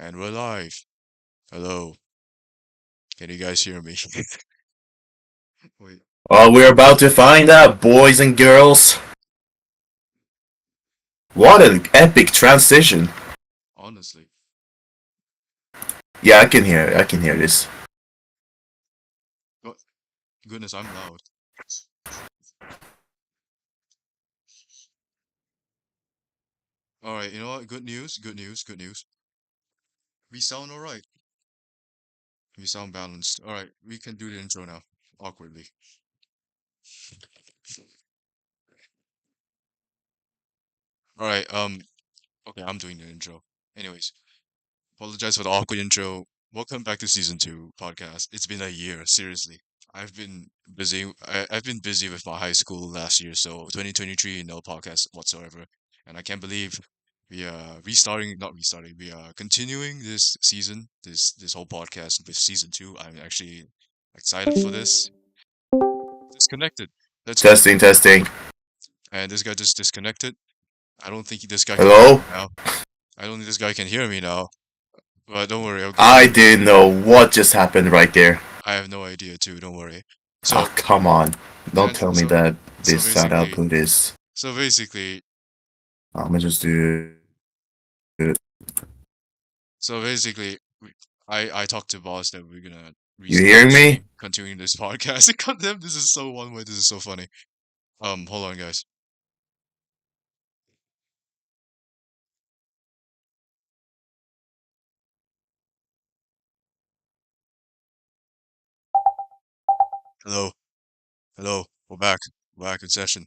And we're live. Hello. Can you guys hear me? Wait, We're about to find out, boys and girls. What an epic transition. honestly. Yeah, I can hear. I can hear this. Oh, goodness, I'm loud. Alright, you know what? Good news, good news, good news. We sound alright. We sound balanced. Alright, we can do the intro now. Awkwardly. Alright, okay, I'm doing the intro. Anyways, apologize for the awkward intro. Welcome back to season 2 podcast. It's been a year, seriously. I've been I've been busy with my high school last year, so 2023 no podcast whatsoever. And I can't believe we are not restarting, we are continuing this season, this whole podcast with season 2. I'm actually excited for this. Disconnected. Let's go. Testing, testing. And this guy just disconnected. I don't think this guy can hear Hello? me now. I don't think this guy can hear me now. But don't worry, I'll go. I didn't know what just happened right there. I have no idea too, don't worry. So, Oh, come on. Don't and tell me so that so this sound basically output is. so basically I'm gonna just do it. so basically I talked to boss that we're gonna You restart hearing me? continuing this podcast. God damn, this is so one way, this is so funny. Hold on guys. Hello, hello, we're back. We're back in session.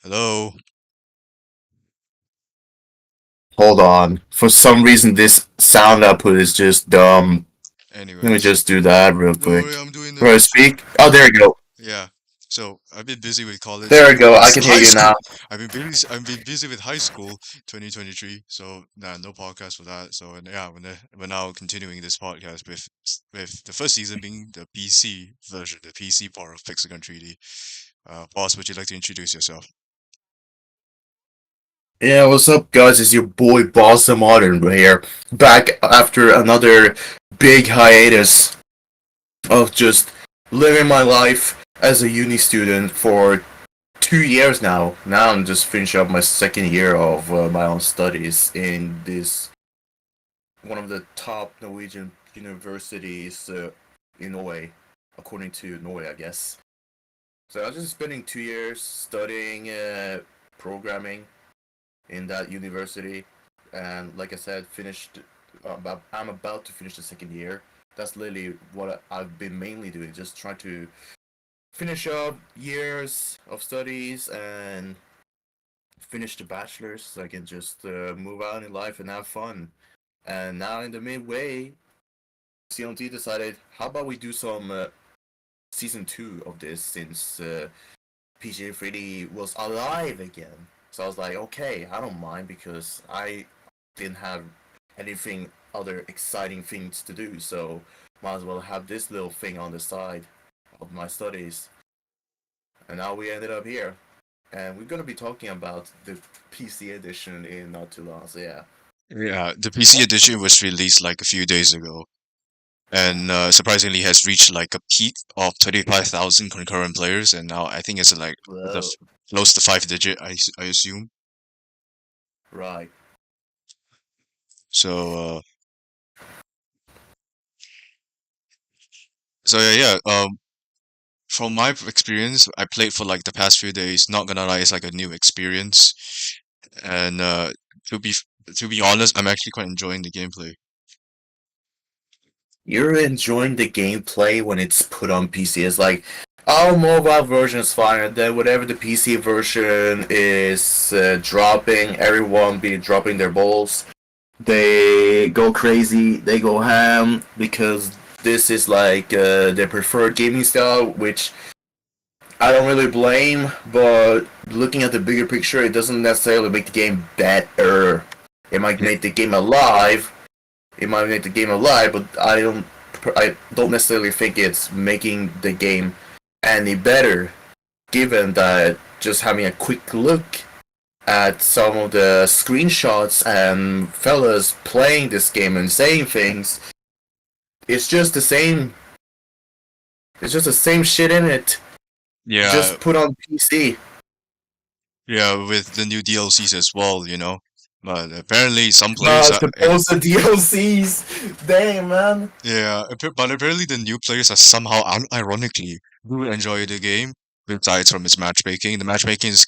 Hello. Hold on. For some reason, this sound output is just dumb. Let me Anyways. just do that real Don't worry, quick. I'm doing Where I this. speak? Oh, there we go. Yeah. So I've been busy with college. There we go. I can hear High you school. now. I've been busy with high school 2023. So nah, no podcast for that. So and yeah, we're now continuing this podcast with the first season being the PC version, the PC part of Pixagon 3D. Boss, would you like to introduce yourself? Yeah, what's up, guys? It's your boy Boston Modern here, back after another big hiatus of just living my life as a uni student for 2 years now. Now I'm just finishing up my second year of my own studies in this one of the top Norwegian universities in Norway, according to Norway, I guess. So I was just spending 2 years studying programming in that university, and like I said, finished. I'm about to finish the second year. That's literally what I've been mainly doing, just trying to finish up years of studies and finish the bachelor's so I can just move out in life and have fun. And now in the midway, clmt decided, how about we do some season 2 of this, since PG3D was alive again. So I was like, okay, I don't mind because I didn't have anything other exciting things to do. So might as well have this little thing on the side of my studies. And now we ended up here. And we're gonna be talking about the PC edition in not too long. So yeah. Yeah, the PC edition was released like a few days ago, and surprisingly has reached like a peak of 25,000 concurrent players, and now I think it's like Whoa. close to 5 digit. I assume. Right. So so from my experience, I played for like the past few days. Not gonna lie, it's like a new experience, and to be to be honest, I'm actually quite enjoying the gameplay. You're enjoying the gameplay when it's put on PC. It's like, oh, mobile version is fine, and then whatever the PC version is dropping, everyone be dropping their balls. They go crazy, they go ham, because this is like their preferred gaming style, which I don't really blame, but looking at the bigger picture, it doesn't necessarily make the game better. It might make the game alive, but I don't necessarily think it's making the game any better. Given that just having a quick look at some of the screenshots and fellas playing this game and saying things, it's just the same. It's just the same shit in it. Yeah, Just put on PC. yeah, with the new DLCs as well, you know. But apparently some players Nah, are, supposed to DLCs. Damn, man. yeah, but apparently the new players are somehow unironically do enjoy the game. Besides from its matchmaking, the matchmaking is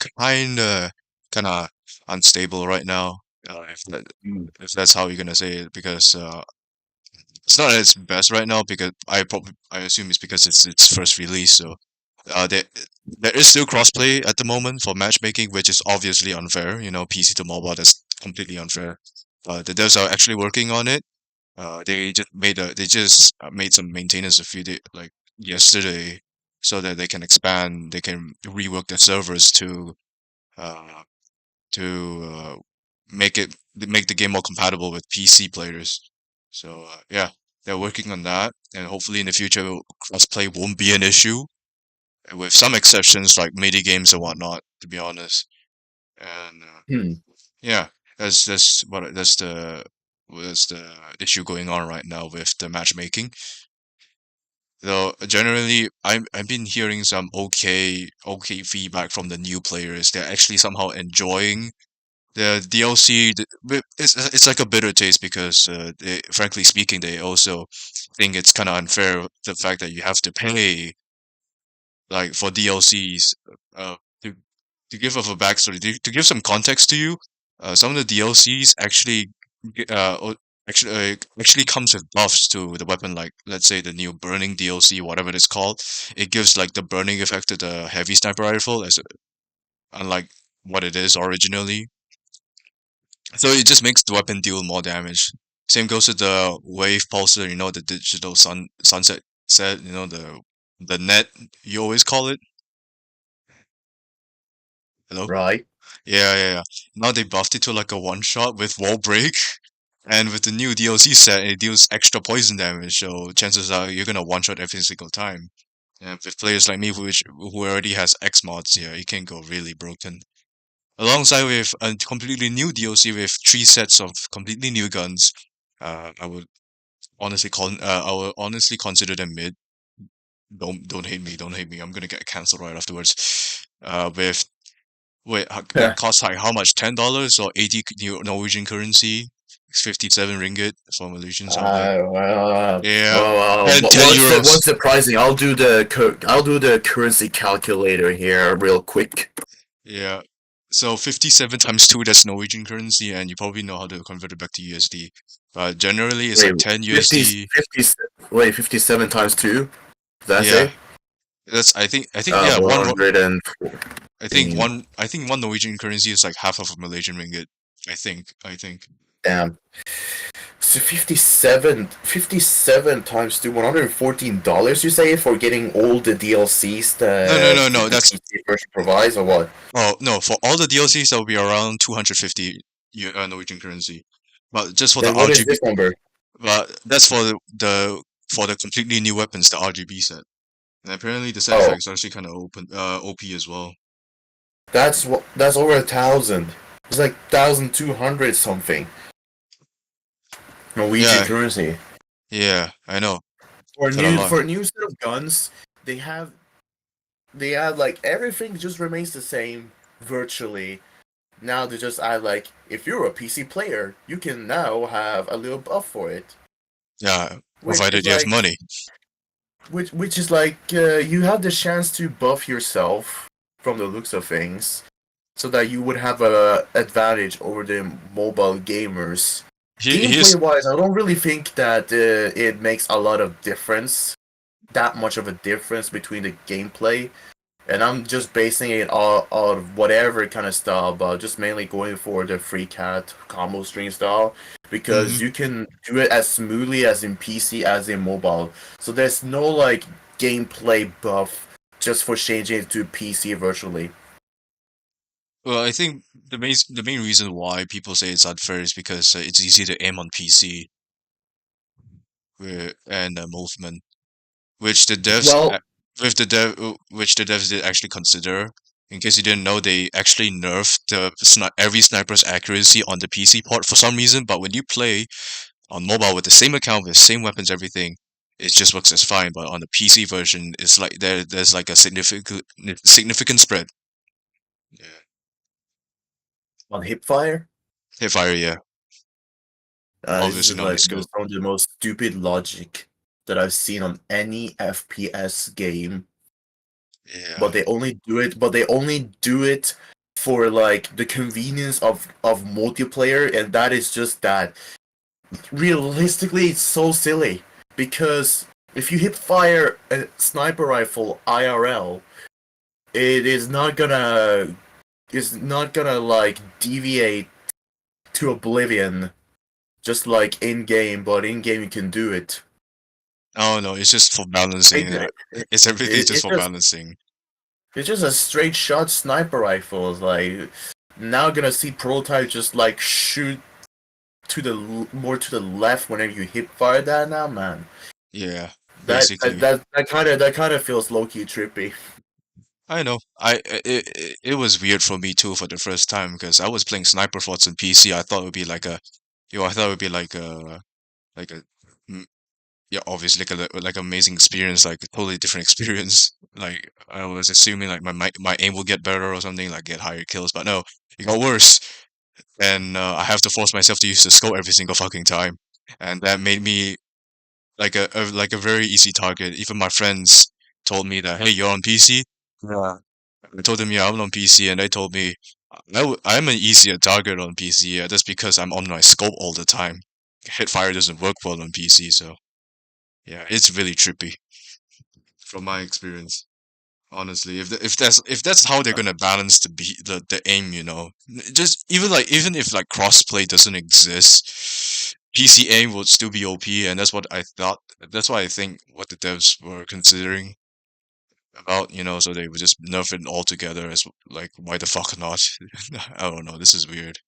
kinda unstable right now. If that's how you're gonna say it, because it's not at its best right now because I assume it's because it's its first release. So there is still crossplay at the moment for matchmaking, which is obviously unfair. You know, PC to mobile, that's completely unfair. The devs are actually working on it. They just made some maintenance a few days like yesterday, so that they can expand. They can rework their servers uh to make the game more compatible with PC players. So yeah, they're working on that, and hopefully in the future crossplay won't be an issue, with some exceptions like MIDI games and whatnot. To be honest, and Hmm. yeah, that's the issue going on right now with the matchmaking. Though generally, I've been hearing some okay feedback from the new players. They're actually somehow enjoying the DLC. It's like a bitter taste because, frankly speaking, they also think it's kind of unfair the fact that you have to pay like for DLCs. To give of a backstory, to give some context to you, some of the DLCs actually g- uh o- actually comes with buffs to the weapon. Like let's say the new burning DLC, whatever it's called, it gives like the burning effect to the heavy sniper rifle, unlike what it is originally. So it just makes the weapon deal more damage. Same goes with the wave pulsar, you know, the digital sunset set, you know, the net you always call it. Hello? Right. Yeah. Now they buffed it to like a one shot with wall break. And with the new DLC set, it deals extra poison damage, so chances are you're gonna one shot every single time. And with players like me, who already has X mods, yeah, it can go really broken. Alongside with a completely new DLC with three sets of completely new guns, I would I would honestly consider them mid. Don't hate me, don't hate me. I'm gonna get cancelled right afterwards. With wait, that costs like how much? $10 or 80 Norwegian currency? It's 57 ringgit for Malaysians out there. Yeah, 10 euros. What's the pricing? I'll do the currency calculator here real quick. Yeah. So 57 times 2, that's Norwegian currency, and you probably know how to convert it back to USD. But generally, it's Wait, like 10 50, USD. 50, wait, 57 times 2? That's Yeah, it? yeah, 114. I think one Norwegian currency is like half of a Malaysian ringgit. I think. Damn. So 57 times 2, $114 you say for getting all the DLCs that No, the that's, PC version provides or what? oh, no, for all the DLCs, that will be around 250 Norwegian currency. But just for the Then what is RGB, this number? but that's for for the completely new weapons, the RGB set. And apparently the set Oh, effect is actually kind of OP as well. that's over 1,000. It's like 1,200 something Norwegian Yeah, currency. yeah, I know. For It's a lot. a new set of guns, they have they have like everything just remains the same virtually. Now they just add like if you're a PC player, you can now have a little buff for it, Yeah, which is provided you have like money. you have the chance to buff yourself from the looks of things, so that you would have a advantage over the mobile gamers. Here's Gameplay wise, I don't really think that it makes a lot of difference, that much of a difference between the gameplay. And I'm just basing it all out of whatever kind of style, but just mainly going for the free cat combo string style hmm because you can do it as smoothly as in PC as in mobile. So there's no like gameplay buff just for changing it to PC virtually. Well, I think the main reason why people say it's unfair is because it's easy to aim on PC and movement, which the devs Well, a- which the devs did actually consider. In case you didn't know, they actually nerfed every sniper's accuracy on the PC port for some reason. But when you play on mobile with the same account, with the same weapons, everything, it just works as fine. But on the PC version, it's like there's like a significant spread. Yeah, On hipfire. hipfire, yeah, This obviously is not on the like scope. some of the most stupid logic that I've seen on any FPS game. But Yeah. they only do it. But they only do it for like the convenience of multiplayer, and that is just that. Realistically, it's so silly because if you hip fire a sniper rifle IRL, it is not gonna like deviate to oblivion just like in game, but in game you can do it. Oh no, it's just for It, balancing. it, It's everything just it's for just balancing. a straight shot sniper rifle. It's like now gonna see prototype just like shoot to the more to the left whenever you hip fire that now, man. Yeah, That basically. that kind of feels low key trippy. I know. It was weird for me too for the first time because I was playing Sniper Forts on PC. I thought it would be like a, I thought it would be like a, mm, yeah, obviously like amazing experience, like a totally different experience. Like I was assuming like my aim will get better or something, like get higher kills, but no, it got worse. And I have to force myself to use the scope every single fucking time, and that made me like a very easy target. Even my friends told me that, hey, you're on PC. Yeah. I told them, yeah, I'm on PC, and they told me I'm an easier target on PC. Yeah, that's because I'm on my scope all the time. Hitfire doesn't work well on PC, so yeah, it's really trippy from my experience. Honestly, if that's how they're gonna balance the aim, just even if like crossplay doesn't exist, PC aim would still be OP, and that's what I thought. That's why I think what the devs were considering about, so they would just nerf it altogether. As like, why the fuck not? I don't know. This is weird.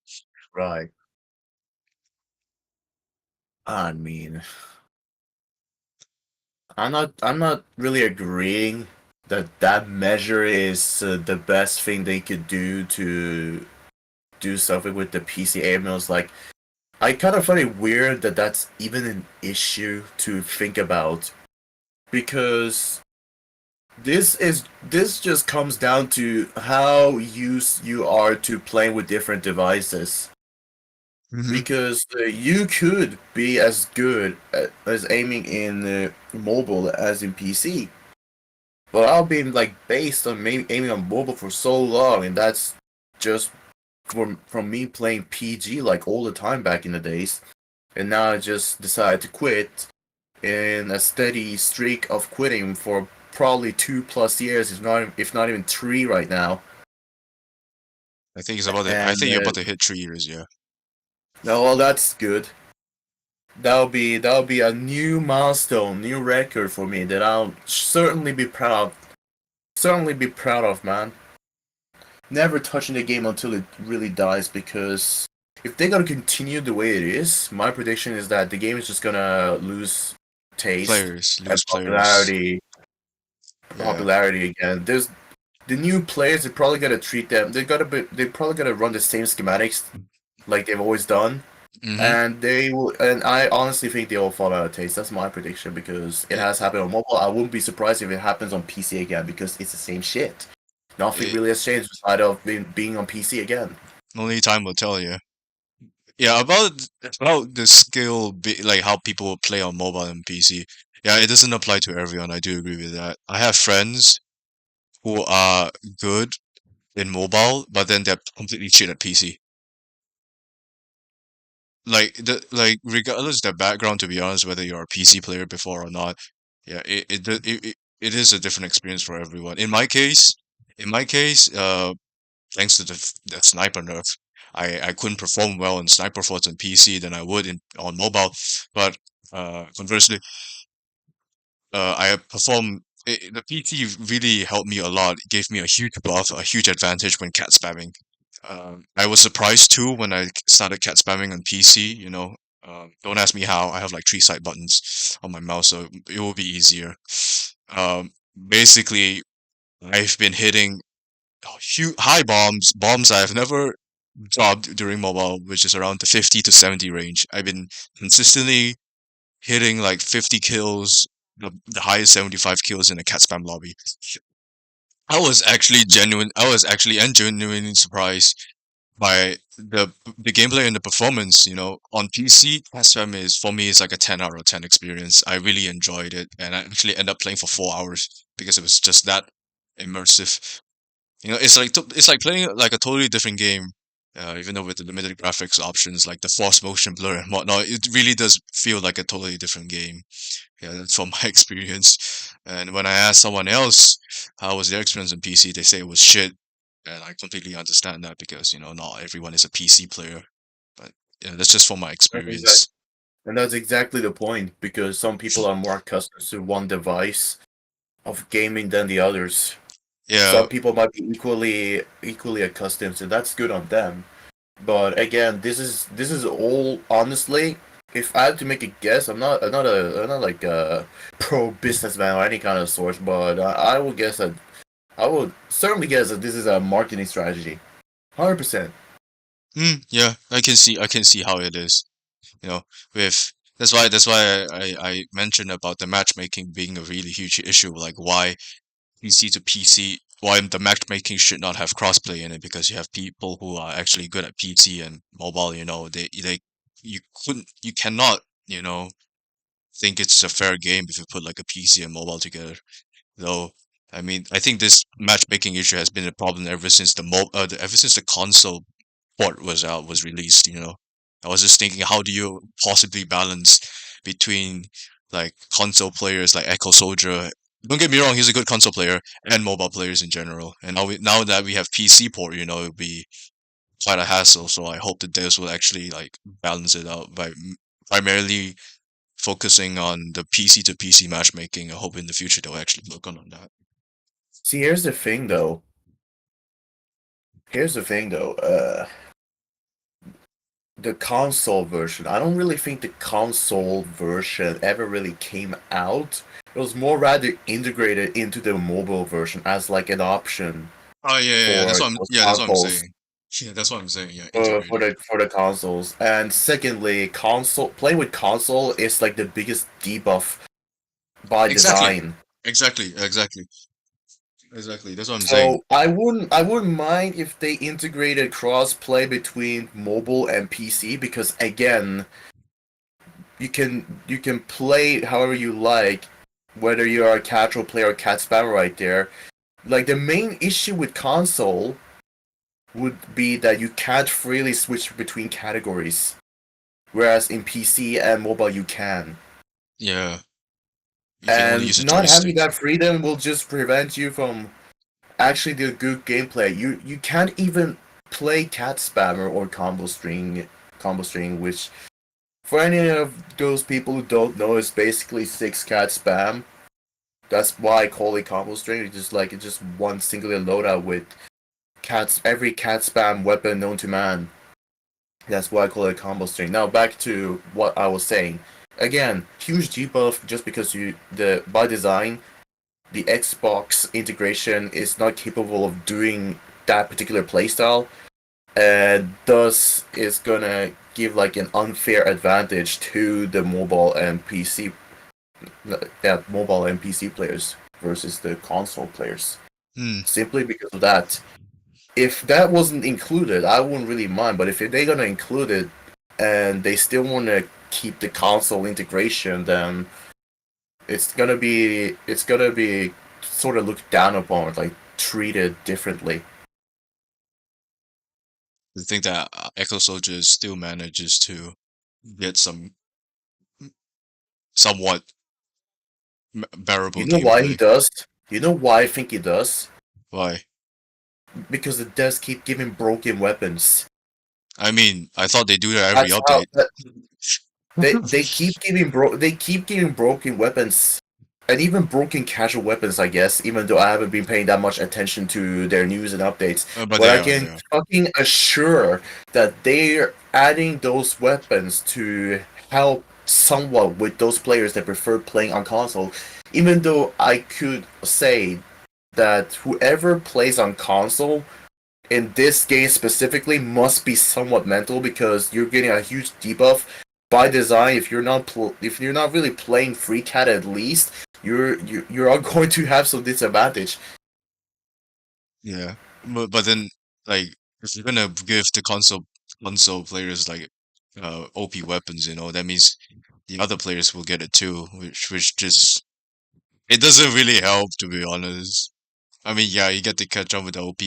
Right. I mean, I'm not really agreeing that that measure is the best thing they could do to do something with the PCA mills. Like, I kind of find it weird that that's even an issue to think about because this just comes down to how used you are to playing with different devices. Hmm. Because you could be as good as aiming in mobile as in PC, but I've been like based on aiming on mobile for so long, and that's just from me playing PG like all the time back in the days, and now I just decided to quit in a steady streak of quitting for probably 2+ years, if not even 3 right now. I think it's about to, I And think you're about to hit 3 years. Yeah. no, well, that's good. That'll be a new milestone, new record for me that I'll certainly be proud. Certainly be proud of, man. Never touching the game until it really dies because if they're gonna continue the way it is, my prediction is that the game is just gonna lose taste Players and lose players. Yeah. popularity again. There's the new players. They're probably gonna treat them. They're probably gonna run the same schematics like they've always done, Mm-hmm. and they will. And I honestly think they will fall out of taste. That's my prediction because it has happened on mobile. I wouldn't be surprised if it happens on PC again because it's the same shit. Nothing It, really has changed aside of being on PC again. only time will tell you. Yeah, about the skill, like how people play on mobile and PC. Yeah, it doesn't apply to everyone. I do agree with that. I have friends who are good in mobile, but then they're completely shit at PC. Like regardless of their background, to be honest, whether you're a PC player before or not, yeah, it is a different experience for everyone. In my case, thanks to the sniper nerf, I couldn't perform well in sniper forts on PC than I would in on mobile. But conversely, I perform. The PT really helped me a lot. It gave me a huge buff, a huge advantage when cat spamming. I was surprised too when I started cat spamming on PC. Don't ask me how. I have like three side buttons on my mouse, so it will be easier. Basically, I've been hitting high bombs I've never dropped during mobile, which is around the 50 to 70 range. I've been consistently hitting like 50 kills, the highest 75 kills in a cat spam lobby. I was actually and genuinely surprised by the gameplay and the performance. On PC, cat spam is for me is like a 10 out of 10 experience. I really enjoyed it, and I actually ended up playing for 4 hours because it was just that immersive. It's like playing like a totally different game. Even though with the limited graphics options like the force motion blur and whatnot, it really does feel like a totally different game. Yeah, that's from my experience. And when I asked someone else how was their experience on PC, they say it was shit. And I completely understand that because, not everyone is a PC player. But yeah, that's just from my That's exact, experience. and that's exactly the point because some people are more accustomed to one device of gaming than the others. Yeah. Some people might be equally accustomed, so that's good on them. But again, this is all honestly. If I had to make a guess, I'm not like a pro businessman or any kind of sort, but I would guess that I would certainly guess that this is a marketing strategy, 100%. Yeah, I can see how it is. You know, with that's why I mentioned about the matchmaking being a really huge issue. Like why PC to PC, why the matchmaking should not have crossplay in it because you have people who are actually good at PC and mobile. You cannot think it's a fair game if you put like a PC and mobile together. Though, I mean, I think this matchmaking issue has been a problem ever since ever since the console port was released. I was just thinking, how do you possibly balance between like console players like Echo Soldier? Don't get me wrong, he's a good console player and mobile players in general. And now that we have PC port, it'll be quite a hassle. So I hope that this will actually like balance it out by primarily focusing on the PC to PC matchmaking. I hope in the future they'll actually look on that. See, here's the thing, though. Here's the thing, though. The console version. I don't really think the console version ever really came out. It was more rather integrated into the mobile version as like an option Oh yeah, for those that's what I'm consoles. saying. Yeah, that's what I'm saying. Yeah, For integrated. the consoles, and secondly, console playing with console is like the biggest debuff by Exactly. design. Exactly. That's what I'm saying. So I wouldn't mind if they integrated cross-play between mobile and PC because again, you can play however you like, whether you are a casual player or cat spammer right there. Like the main issue with console would be that you can't freely switch between categories, whereas in PC and mobile you can. Yeah, you can only And use a not having joystick. that freedom will just prevent you from actually doing good gameplay. You can't even play cat spammer or combo string, which for any of those people who don't know is basically six cat spam. That's why I call it combo string. It's just one singular loadout with every cat spam weapon known to man. That's why I call it a combo string. Now back to what I was saying. Again, huge debuff just because the by design the Xbox integration is not capable of doing that particular playstyle, and thus is gonna give like an unfair advantage to the mobile and PC players versus the console players. Hmm. Simply because of that. If that wasn't included, I wouldn't really mind. But if they're gonna include it and they still want to keep the console integration, then it's gonna be sort of looked down upon, like treated differently. I think that Echo Soldier still manages to get some somewhat bearable You know why he gameplay. does? You know why I think he does? Why? Because it does keep giving broken weapons. I mean, I thought they do that every That's how update. they keep giving broken weapons, and even broken casual weapons. I guess, even though I haven't been paying that much attention to their news and updates, But but they I are, they can are. fucking assure that they're adding those weapons to help somewhat with those players that prefer playing on console. Even though I could say that whoever plays on console in this game specifically must be somewhat mental because you're getting a huge debuff by design. If you're not really playing free cat, at least you're going to have some disadvantage. Yeah, but then like if you're gonna give the console players like OP weapons, that means the other players will get it too, which just it doesn't really help to be honest. I mean, yeah, you get to catch up with the OP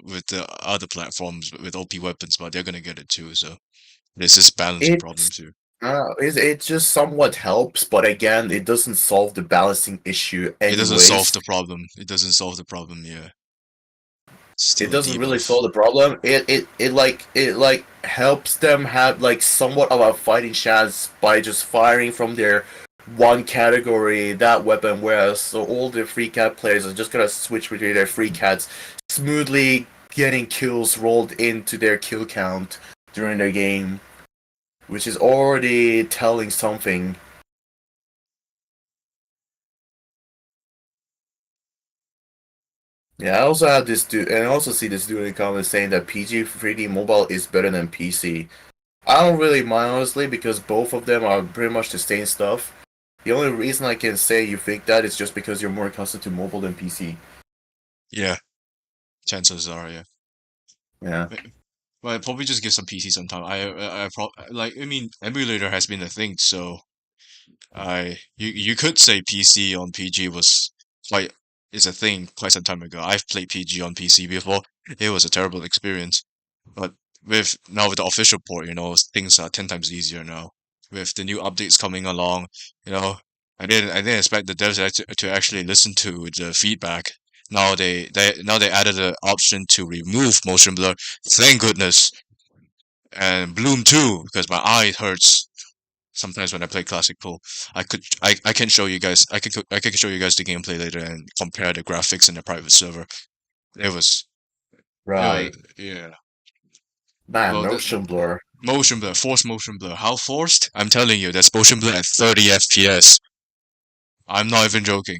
with the other platforms with OP weapons, but they're gonna get it too. So there's this balancing problem It's too. it just somewhat helps, but again, it doesn't solve the balancing issue It doesn't solve anyways. the problem. It doesn't solve the problem. Yeah, It still a doesn't really debuff. solve the problem. It helps them have like somewhat of a fighting chance by just firing from their one category that weapon, whereas so all the free cat players are just gonna switch between their free cats, smoothly getting kills rolled into their kill count during their game, which is already telling something. Yeah, I also have this dude, and I also see this dude in the comments saying that PG3D mobile is better than PC. I don't really mind honestly because both of them are pretty much the same stuff. The only reason I can say you think that is just because you're more accustomed to mobile than PC. Yeah, chances are, yeah. Yeah. Well, I'd probably just give some PC some time. I mean, emulator has been a thing, so you could say PC on PG quite is a thing quite some time ago. I've played PG on PC before. It was a terrible experience, but with the official port, things are 10 times easier now. With the new updates coming along, you know, I didn't expect the devs to actually listen to the feedback. Now they added an option to remove motion blur. Thank goodness. And Bloom too, because my eye hurts sometimes when I play classic pool. I can show you guys I can show you guys the gameplay later and compare the graphics in the private server. It was it was Right. yeah. Man, Well, the motion blur. motion blur, forced motion blur. How forced? I'm telling you, there's motion blur at 30 FPS. I'm not even joking.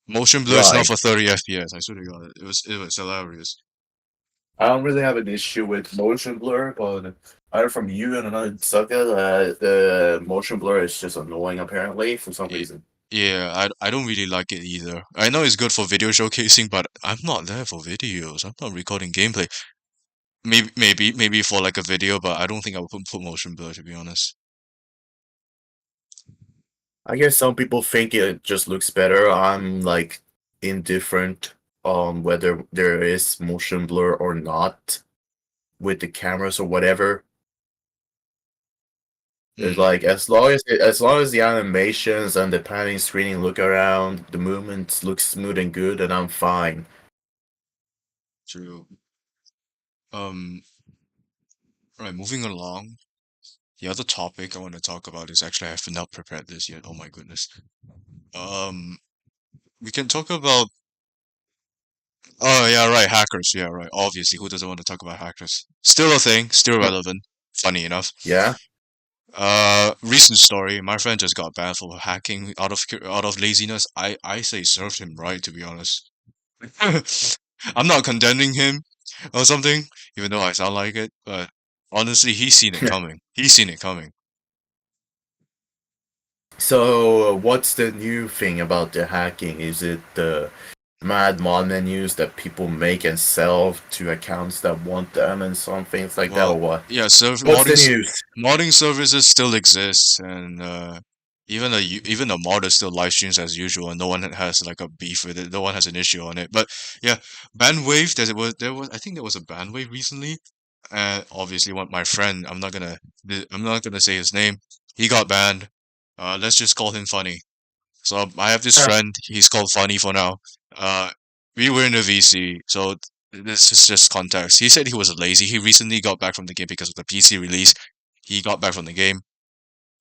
Motion blur is not Right. for 30 FPS. I swear to God, it was hilarious. I don't really have an issue with motion blur, but I heard from you and another sucker that the motion blur is just annoying apparently for some It, reason. yeah, I don't really like it either. I know it's good for video showcasing, but I'm not there for videos. I'm not recording gameplay. Maybe for like a video, but I don't think I would put motion blur to be honest. I guess some people think it just looks better. I'm like indifferent on whether there is motion blur or not with the cameras or whatever. It's Hmm, like as long as the animations and the panning, screening look around, the movements look smooth and good, and I'm fine. true. Um, right, moving along. The other topic I want to talk about is actually I have not prepared this yet. Oh my goodness. Um, we can talk about. Oh yeah, right, hackers. Yeah, right. Obviously, who doesn't want to talk about hackers? Still a thing, still relevant. Funny enough. Yeah. Recent story. My friend just got banned for hacking out of laziness. I say served him right, to be honest. I'm not condemning him or something, even though I sound like it, but honestly, he's seen it coming. He's seen it coming. So, what's the new thing about the hacking? Is it the mad mod menus that people make and sell to accounts that want them and some things like that, Well, or what? yeah, What's the news? modding services still exist, and even the modder still live streams as usual, and no one has like a beef with it. No one has an issue on it. But yeah, ban wave. There was I think there was a ban wave recently. Obviously, one my friend. I'm not gonna say his name. He got banned. Let's just call him Funny. So I have this friend. He's called Funny for now. Uh, we were in a VC, so this is just context. He said he was lazy. He recently got back from the game because of the PC release. He got back from the game.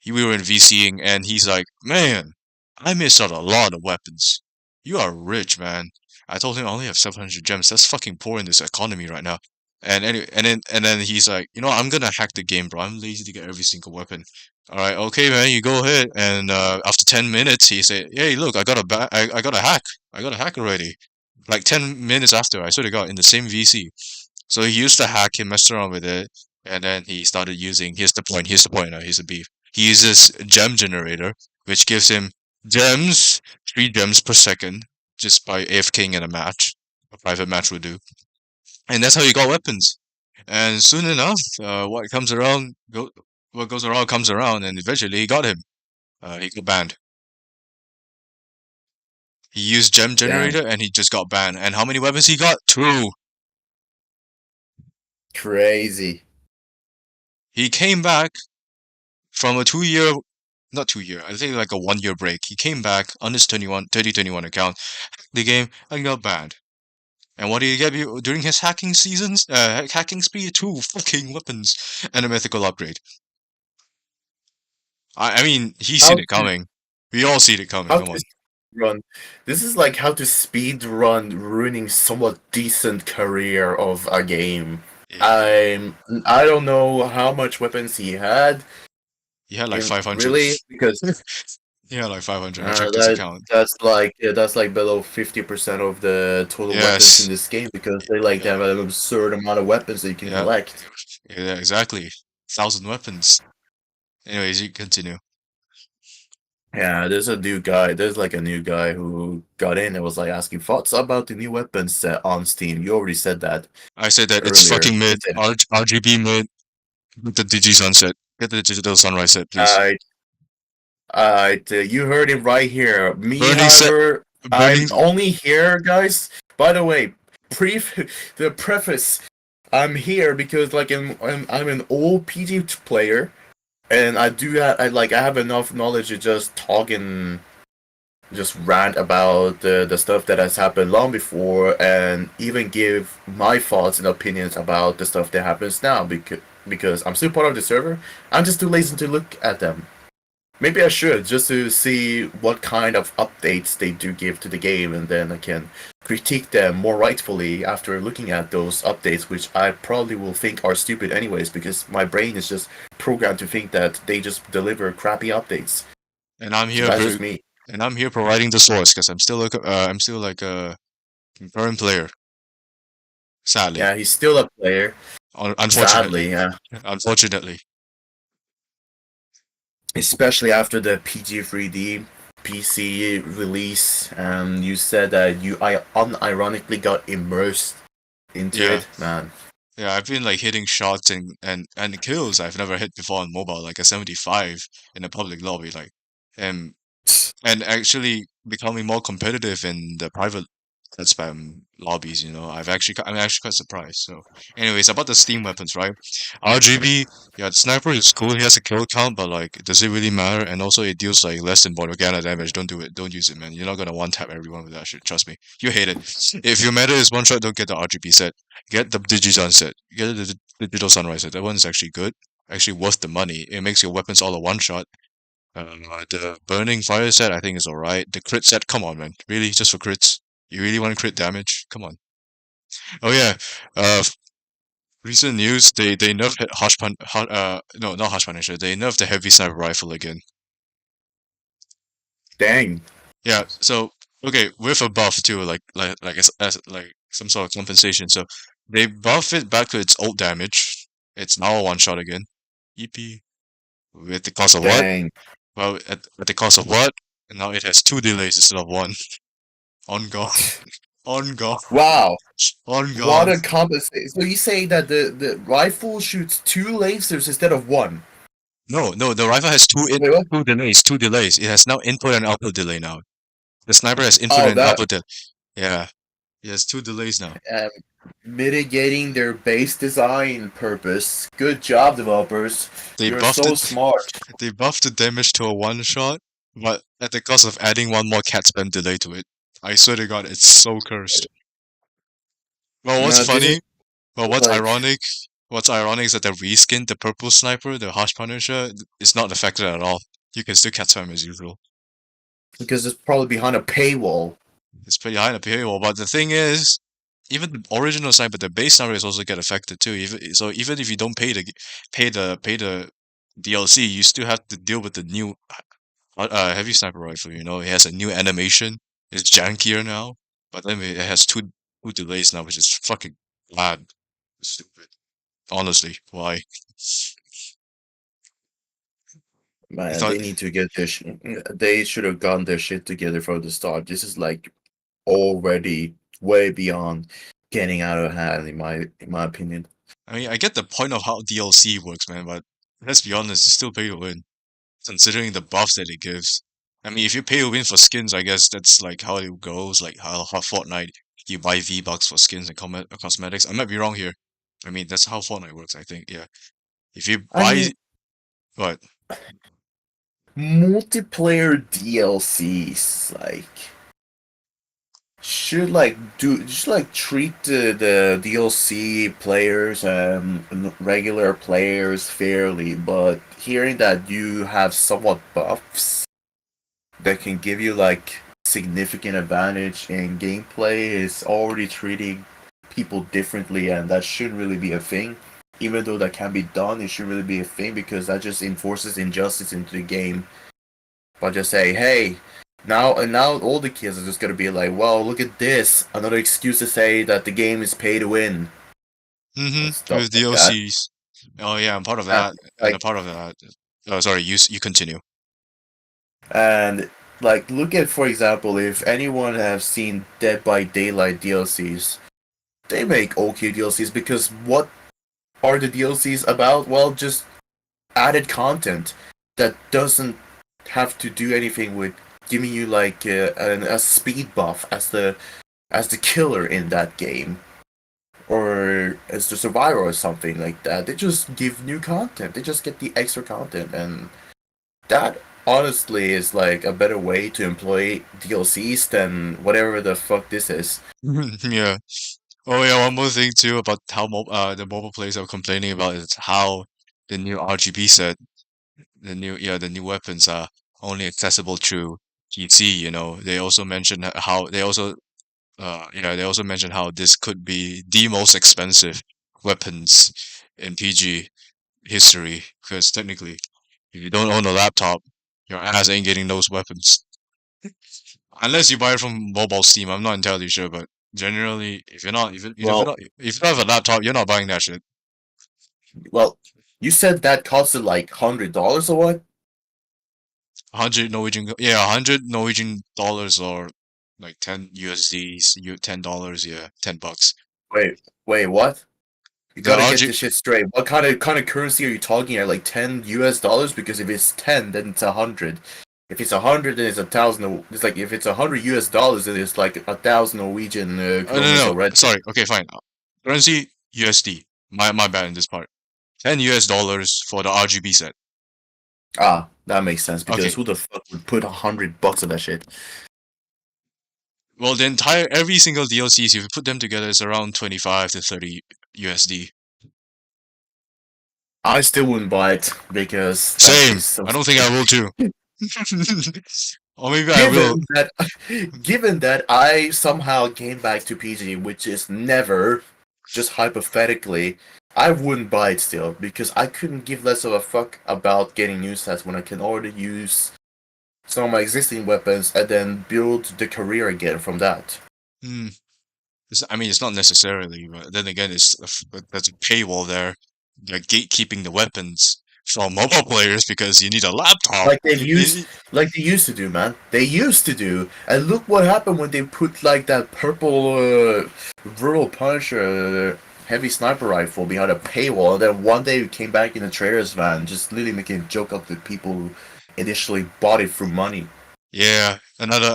We were in VCing, and he's like, "Man, I missed out a lot of weapons. You are rich, man." I told him I only have 700 gems. That's fucking poor in this economy right now. And anyway, and then he's like, I'm gonna hack the game, bro. I'm lazy to get every single weapon. All right, okay, man, you go ahead. And after 10 minutes, he said, "Hey, look, I got a hack." I got a hack already. Like 10 minutes after, I swear to God, in the same VC. So he used the hack, he messed around with it, and then he started using. Here's the point. Now here's the beef. He uses gem generator, which gives him gems, 3 gems per second, just by AFKing in a match. A private match would do, and that's how he got weapons. And soon enough, what goes around comes around, and eventually he got him. He got banned. He used gem Damn, generator, and he just got banned. And how many weapons he got? Two. crazy. He came back from a 2 year, not 2 year, I think like a 1 year break. He came back on his 2021 account, the game, and got banned. And what did he get during his hacking seasons? Hacking speed, two fucking weapons, and a mythical upgrade. I mean, he's How seen it to coming. We all see it coming. how Come to on. run? This is like how to speed run ruining somewhat decent career of a game. He, I don't know how much weapons he had he had like in 500. really because He had like 500. I checked his that account. that's like below 50% of the total weapons in Yes. this game because they like Yeah. have an absurd amount of weapons that you can Yeah. collect. Yeah. Exactly. 1,000 weapons. Anyways, you continue. Yeah, there's a new guy. There's like a new guy who got in and was like asking thoughts about the new weapons set on Steam. You already said that I said that it's earlier. fucking mid. Listen, RGB mid. With the Digi sunset. Get the digital sunrise set, please. I you heard it right here. Me, Burning set. however, I'm Burning. only here, guys. By the way, pre the preface. I'm here because like I'm an old PG player, and I have enough knowledge to just talk and just rant about the stuff that has happened long before, and even give my thoughts and opinions about the stuff that happens now. Because I'm still part of the server, I'm just too lazy to look at them. Maybe I should, just to see what kind of updates they do give to the game, and then I can critique them more rightfully after looking at those updates, which I probably will think are stupid anyways, because my brain is just programmed to think that they just deliver crappy updates. And I'm So here. that's just me. And I'm here providing the source because I'm still like a current player. Sadly, Yeah, he's still a player. unfortunately, Sadly, yeah. unfortunately. Especially after the PG3D PC release, and you said that I unironically got immersed into Yeah, it, man. yeah. I've been like hitting shots and kills I've never hit before on mobile, like a 75 in a public lobby, like, and and actually becoming more competitive in the private that spam lobbies, I'm actually quite surprised. So, anyways, about the Steam weapons, right? RGB, yeah, the sniper is cool. He has a kill count, but like, does it really matter? And also, it deals like less than Morgana damage. Don't do it. Don't use it, man. You're not gonna one tap everyone with that shit. Trust me. You hate it. If your meta is one shot, don't get the RGB set. Get the Digisun set. Get the Digital Sunrise set. That one's actually good. Actually worth the money. It makes your weapons all a one shot. The Burning Fire set, I think, is alright. The crit set, come on, man. Really? Just for crits? You really want to crit damage? Come on. Oh yeah. Recent news, they nerfed no, not Hush Punisher. They nerfed the heavy sniper rifle again. Dang. Yeah. So okay, with a buff too, as like some sort of compensation. So they buff it back to its old damage. It's now a one shot again. EP. With the cost of what? Dang. Well, at the cost of what? And now it has two delays instead of one. On God. On God. Wow. On What God. a compensation. So you say that the rifle shoots two lasers instead of one? No, no, the rifle has Wait, what? two delays, two delays. It has now input and output delay now. The sniper has input Oh, and that output delay. Yeah, it has two delays now. um, mitigating their base design purpose. Good job, developers. They You're buffed so it. smart. They buffed the damage to a one shot, but at the cost of adding one more cat spam delay to it. I swear to God, it's so cursed. Well, what's No, this is funny? Well, what's like ironic? What's ironic is that the reskin, the purple sniper, the Harsh Punisher, is not affected at all. You can still cat spam as usual. because it's probably behind a paywall. It's pretty high in the paywall, but the thing is, even the original sniper, the base sniper is also get affected too. Even if you don't pay the DLC, you still have to deal with the new heavy sniper rifle. It has a new animation. It's jankier now, but then it has two delays now, which is fucking bad. Stupid. Honestly, why? I Man, thought, they need to get their they should have gotten their shit together from the start. This is like already way beyond getting out of hand in my opinion. I mean, I get the point of how DLC works, man, but let's be honest, it's still pay to win, considering the buffs that it gives. I mean, if you pay to win for skins, I guess that's like how it goes, like how Fortnite, you buy V-Bucks for skins and cosmetics. I might be wrong here. I mean, that's how Fortnite works, I think, yeah. If you I buy, mean, what? multiplayer DLCs should like treat the DLC players and regular players fairly, but hearing that you have somewhat buffs that can give you like significant advantage in gameplay is already treating people differently, and that shouldn't really be a thing. Even though that can be done, it shouldn't really be a thing because that just enforces injustice into the game. But just say, hey, now all the kids are just gonna be like, well, look at this, another excuse to say that the game is pay to win and stuff With like that. DLCs. Oh yeah, I'm part of And that, and a like, part of that. Oh, sorry, you continue. and like, look at for example, if anyone have seen Dead by Daylight DLCs, they make okay DLCs because what are the DLCs about? Well, just added content that doesn't have to do anything with giving you like a speed buff as the killer in that game or as the survivor or something like that. They just give new content. They just get the extra content, and that honestly is like a better way to employ DLCs than whatever the fuck this is. Yeah. Oh yeah, one more thing too about how the mobile players are complaining about is how the new RGB set, the new weapons are only accessible through PC. You know, they also mentioned how they also mentioned how this could be the most expensive weapons in PG history because technically, if you don't own a laptop, your ass ain't getting those weapons unless you buy it from mobile Steam. I'm not entirely sure, but generally, Well, if you don't have a laptop, you're not buying that shit. well, you said that costed like $100 or what? 100 Norwegian dollars or like 10 USDs, $10, yeah, $10. Wait, what? You The gotta get RG, this shit straight. What kind of currency are you talking at? Like $10 US? Because if it's 10, then it's 100. If it's 100, then it's 1,000. It's like if it's 100 US dollars, then it's like 1,000 Norwegian no, no, kronas no, already. sorry, okay, fine. Currency USD. My bad in this part. $10 for the RGB set. Ah, that makes sense because Okay, who the fuck would put $100 on that shit? well, every single DLCs, if you put them together, it's around 25 to 30 USD. I still wouldn't buy it because that's Same. just so I don't think I will too. Or maybe I will. given that given that I somehow came back to PG, which is never, just hypothetically, I wouldn't buy it still because I couldn't give less of a fuck about getting new stats when I can already use some of my existing weapons and then build the career again from that. Hmm. I mean, it's not necessarily, but then again, there's a paywall there. They're gatekeeping the weapons from mobile players because you need a laptop. Like like they used to do, man. They used to do, and look what happened when they put like that purple rural punch heavy sniper rifle behind a paywall. And then one day it came back in a trader's van, just literally making a joke of the people who initially bought it for money. Yeah, another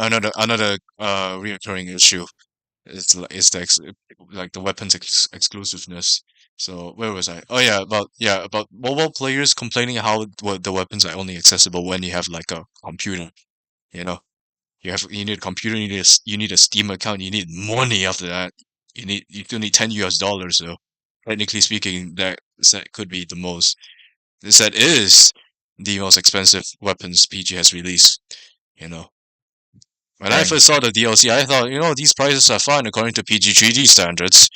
reoccurring issue. It's like the weapons exclusiveness. So where was I? Oh yeah, about mobile players complaining how the weapons are only accessible when you have like a computer. You know, you need a computer, you need a Steam account, you need money after that. You still need $10. So technically speaking, that set could be the most. This set is the most expensive weapons PG has released. You know. When I Dang. first saw the DLC, I thought, these prices are fine according to PG3D standards.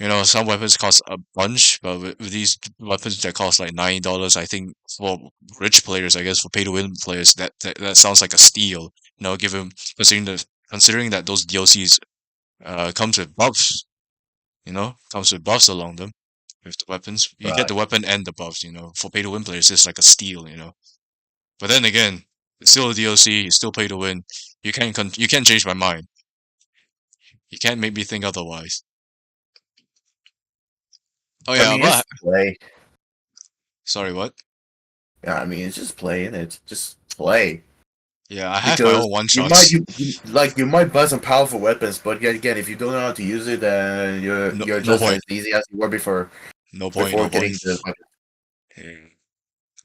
You know, some weapons cost a bunch, but with these weapons that cost like $90, I think for rich players, I guess for pay to win players, that sounds like a steal. You know, given considering that those DLCs comes with buffs, you know, comes with buffs along them with the weapons. You get Right. the weapon and the buffs, you know. For pay to win players, it's like a steal, you know. But then again, it's still a DLC, it's still pay to win. You can't change my mind. You can't make me think otherwise. Oh I yeah, mean, it's but play. sorry, what? Yeah, I mean, it's just playing it. Just play. Yeah, I have my Because own one you might shots. you might buy some powerful weapons, but yet again, if you don't know how to use it, then No, you're no just point. as easy as you were No point. before No point. getting the weapon. Yeah.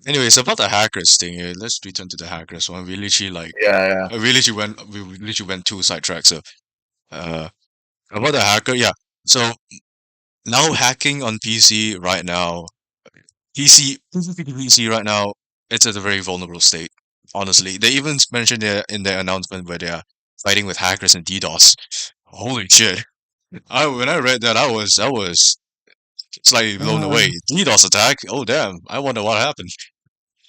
Anyways, about the hackers thing here, let's return to the hackers one. Yeah, yeah. We literally went two sidetracks. So, uh, about the hacker, yeah. So now hacking on PC right now, PC right now, it's at a very vulnerable state. Honestly, they even mentioned it in their announcement where they are fighting with hackers and DDoS. Holy shit! I when I read that, I was slightly blown Uh, away. DDoS attack? Oh damn! I wonder what happened.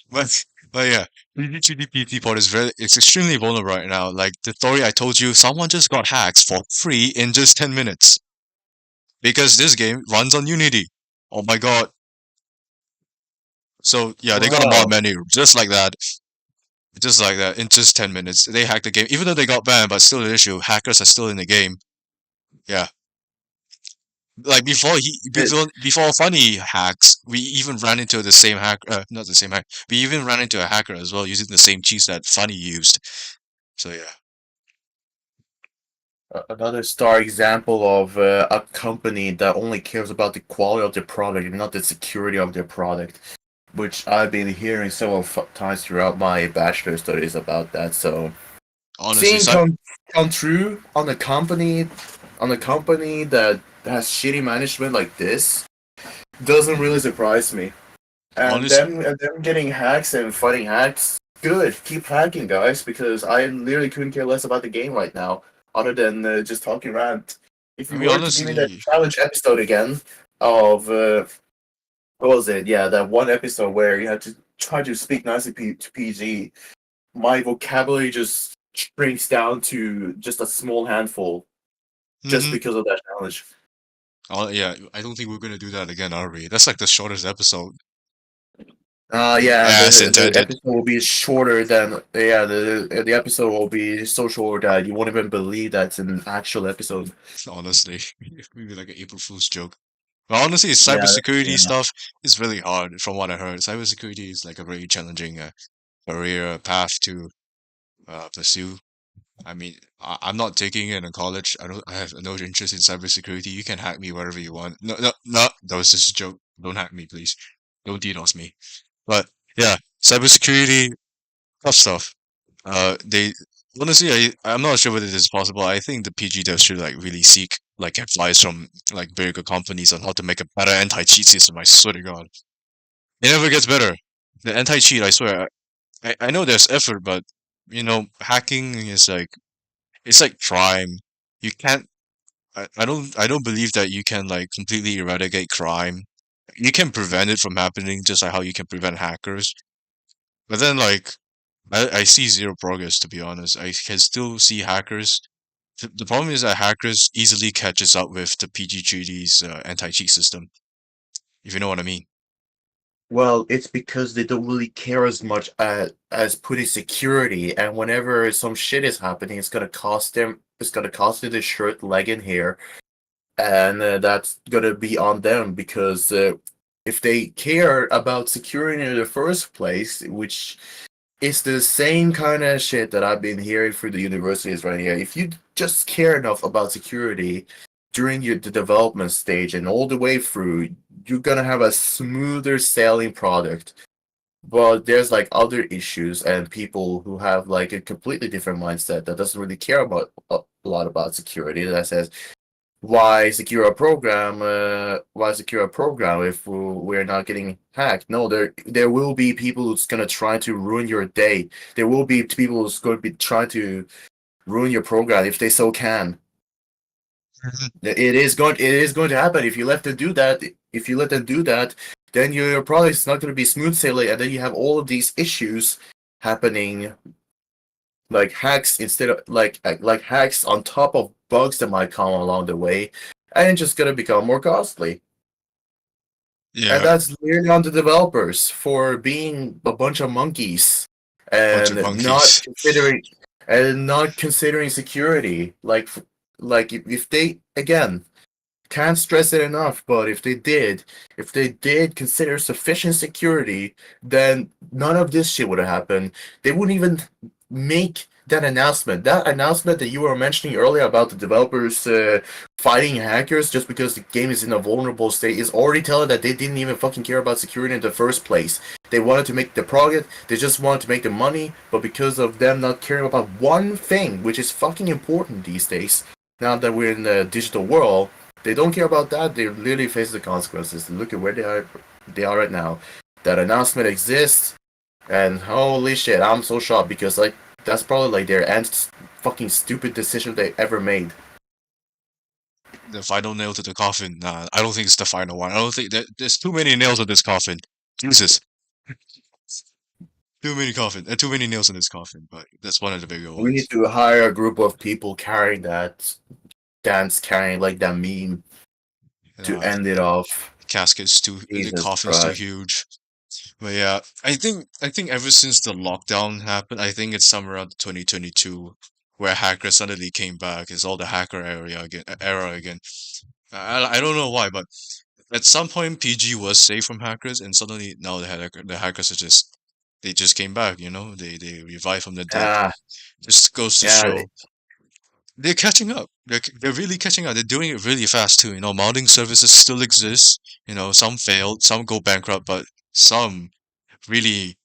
But but yeah, PG3D PT port is it's extremely vulnerable right now. Like the story I told you, someone just got hacked for free in just 10 minutes because this game runs on Unity. Oh my god. So yeah, they got a mod bro, menu just like that in just 10 minutes. They hacked the game, even though they got banned, but still an issue. Hackers are still in the game. Yeah, like it, before funny hacks, we even ran into the same hack. Not the same hack. We even ran into a hacker as well using the same cheats that funny used. So yeah. another star example of a company that only cares about the quality of their product and not the security of their product, which I've been hearing several times throughout my bachelor studies about that. So Honestly, seeing come true on a company that has shitty management like this doesn't really surprise me. honest, And them getting hacks and fighting hacks, good. Keep hacking, guys, because I literally couldn't care less about the game right now, other than just talking rant. If I you mean, were to give me that honestly, challenge episode again of what was it? Yeah, that one episode where you had to try to speak nicely to PG. My vocabulary just shrinks down to just a small handful just hmm because of that challenge. yeah, I don't think we're gonna do that again, are we? That's like the shortest episode. Yeah, As the intended, episode will be shorter than yeah the episode will be so short that you won't even believe that's an actual episode. honestly. Maybe like an April Fool's joke. But honestly, Yeah, cybersecurity yeah. stuff is really hard, from what I heard. Cybersecurity is like a very challenging career path to pursue. I mean, I'm not taking it in college. I have no interest in cybersecurity. You can hack me wherever you want. No, no, no. That was just a joke. Don't hack me, please. Don't DDoS me. But yeah, cybersecurity, tough stuff. They honestly, I'm not sure whether this is possible. I think the PG devs should like really seek like advice from like bigger companies on how to make a better anti-cheat system. I swear to God, it never gets better. The anti-cheat, I swear. I know there's effort, but you know, hacking is like it's like crime. You can't. I don't believe that you can like completely eradicate crime. You can prevent it from happening, just like how you can prevent hackers. But then, like, I see zero progress, to be honest. I can still see hackers. The problem is that hackers easily catches up with the PG3D's anti-cheat system, if you know what I mean. Well, it's because they don't really care as much as putting security, and whenever some shit is happening, it's gonna cost them. It's gonna cost them the shirt, leg, and hair, and that's gonna be on them because if they care about security in the first place, which it's the same kind of shit that I've been hearing through the universities right here. If you just care enough about security during the development stage and all the way through, you're gonna have a smoother sailing product. But there's like other issues and people who have like a completely different mindset that doesn't really care about a lot about security that says, why secure a program if we're not getting hacked? No, there will be people who's gonna try to ruin your day. There will be people who's going to be trying to ruin your program if they so can. Mhm. It is going to happen if you let them do that. If you let them do that, then your product is not going to be smooth sailing, and then you have all of these issues happening, like hacks instead of like hacks on top of bugs that might come along the way, and it's just going to become more costly. And Yeah, that's clearly on the developers for being a bunch of monkeys bunch of and monkeys. not considering security. Like if they again can't stress it enough, but if they did consider sufficient security, then none of this shit would have happened. They wouldn't even make that announcement. That announcement that you were mentioning earlier about the developers fighting hackers just because the game is in a vulnerable state is already telling that they didn't even fucking care about security in the first place. They wanted to make the product, they just wanted to make the money, but because of them not caring about one thing, which is fucking important these days, now that we're in the digital world, they don't care about that. They literally face the consequences. Look at where they are right now. That announcement exists, and holy shit, I'm so shocked because like that's probably like their end fucking stupid decision they ever made. The final nail to the coffin. Nah, I don't think it's the final one. I don't think there's too many nails in this coffin. Jesus, too many coffin, too many nails in this coffin. But that's one of the bigger We need ones. to hire a group of people carrying that dance, carrying like that meme to Uh, end it off. the Jesus coffin's too Christ. huge. But yeah, I think ever since the lockdown happened, I think it's somewhere around 2022 where hackers suddenly came back. It's all the hacker era again. I don't know why, but at some point PG was safe from hackers, and suddenly now the hackers are just they just came back. They revived from the dead. Yeah, Just goes to yeah, show they're catching up. They're really catching up. They're doing it really fast too. Modding services still exist. Some failed, some go bankrupt, but some really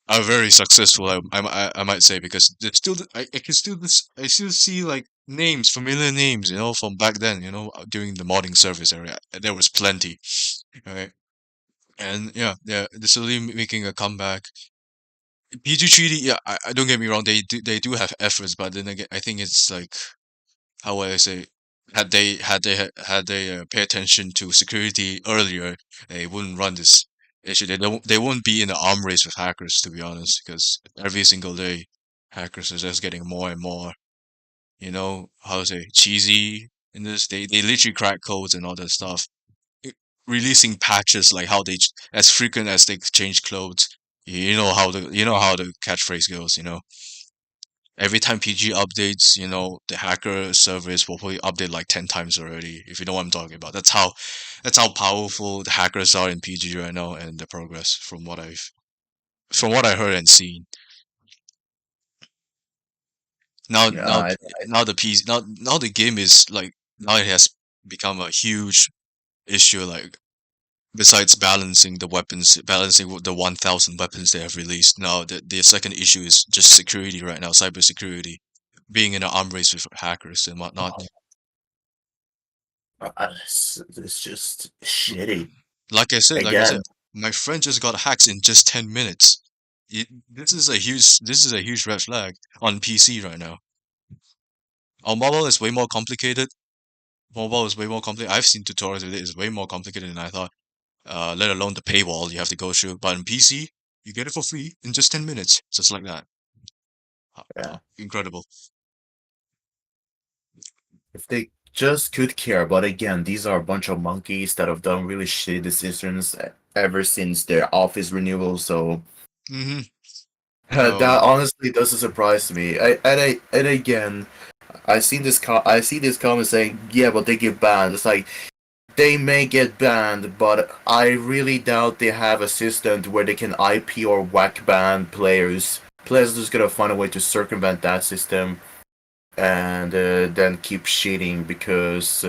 are very successful. I might say because there's still I can still I still see like names, familiar names, from back then. During the modding service area, there was plenty. Right, and yeah, they're slowly making a comeback. PG3D, yeah, I don't get me wrong, they do have efforts, but then again, I think it's like how would I say, had they pay attention to security earlier, they wouldn't run this issue. They won't be in an arm race with hackers, to be honest, because every single day, hackers are just getting more and more, how to say, cheesy in this. They literally crack codes and all that stuff, I- releasing patches like how as frequent as they change clothes. You know how the catchphrase goes. Every time PG updates, the hacker service will probably update like 10 times already, if you know what I'm talking about. That's how powerful the hackers are in PG right now and the progress from what I heard and seen. Now yeah. now now the PC now the game is like now it has become a huge issue, like besides balancing the 1,000 weapons they have released. Now the second issue is just security right now, cybersecurity, being in an arm race with hackers and whatnot. It's just shitty. Like I said, Again, my friend just got hacked in just 10 minutes. This is a huge red flag on PC right now. On mobile is way more complicated. Mobile is way more complicated. I've seen tutorials with it. It's way more complicated than I thought. Let alone the paywall you have to go through. But on PC, you get it for free in just 10 minutes, just like that. yeah. Incredible. If they just could care, but again, these are a bunch of monkeys that have done really shitty decisions ever since their office renewal. So Mm-hmm. that honestly doesn't surprise me. And again, I see this comment saying, yeah, but they get banned. It's like they may get banned, but I really doubt they have a system where they can IP or whack ban players. Players are just gonna find a way to circumvent that system and then keep cheating because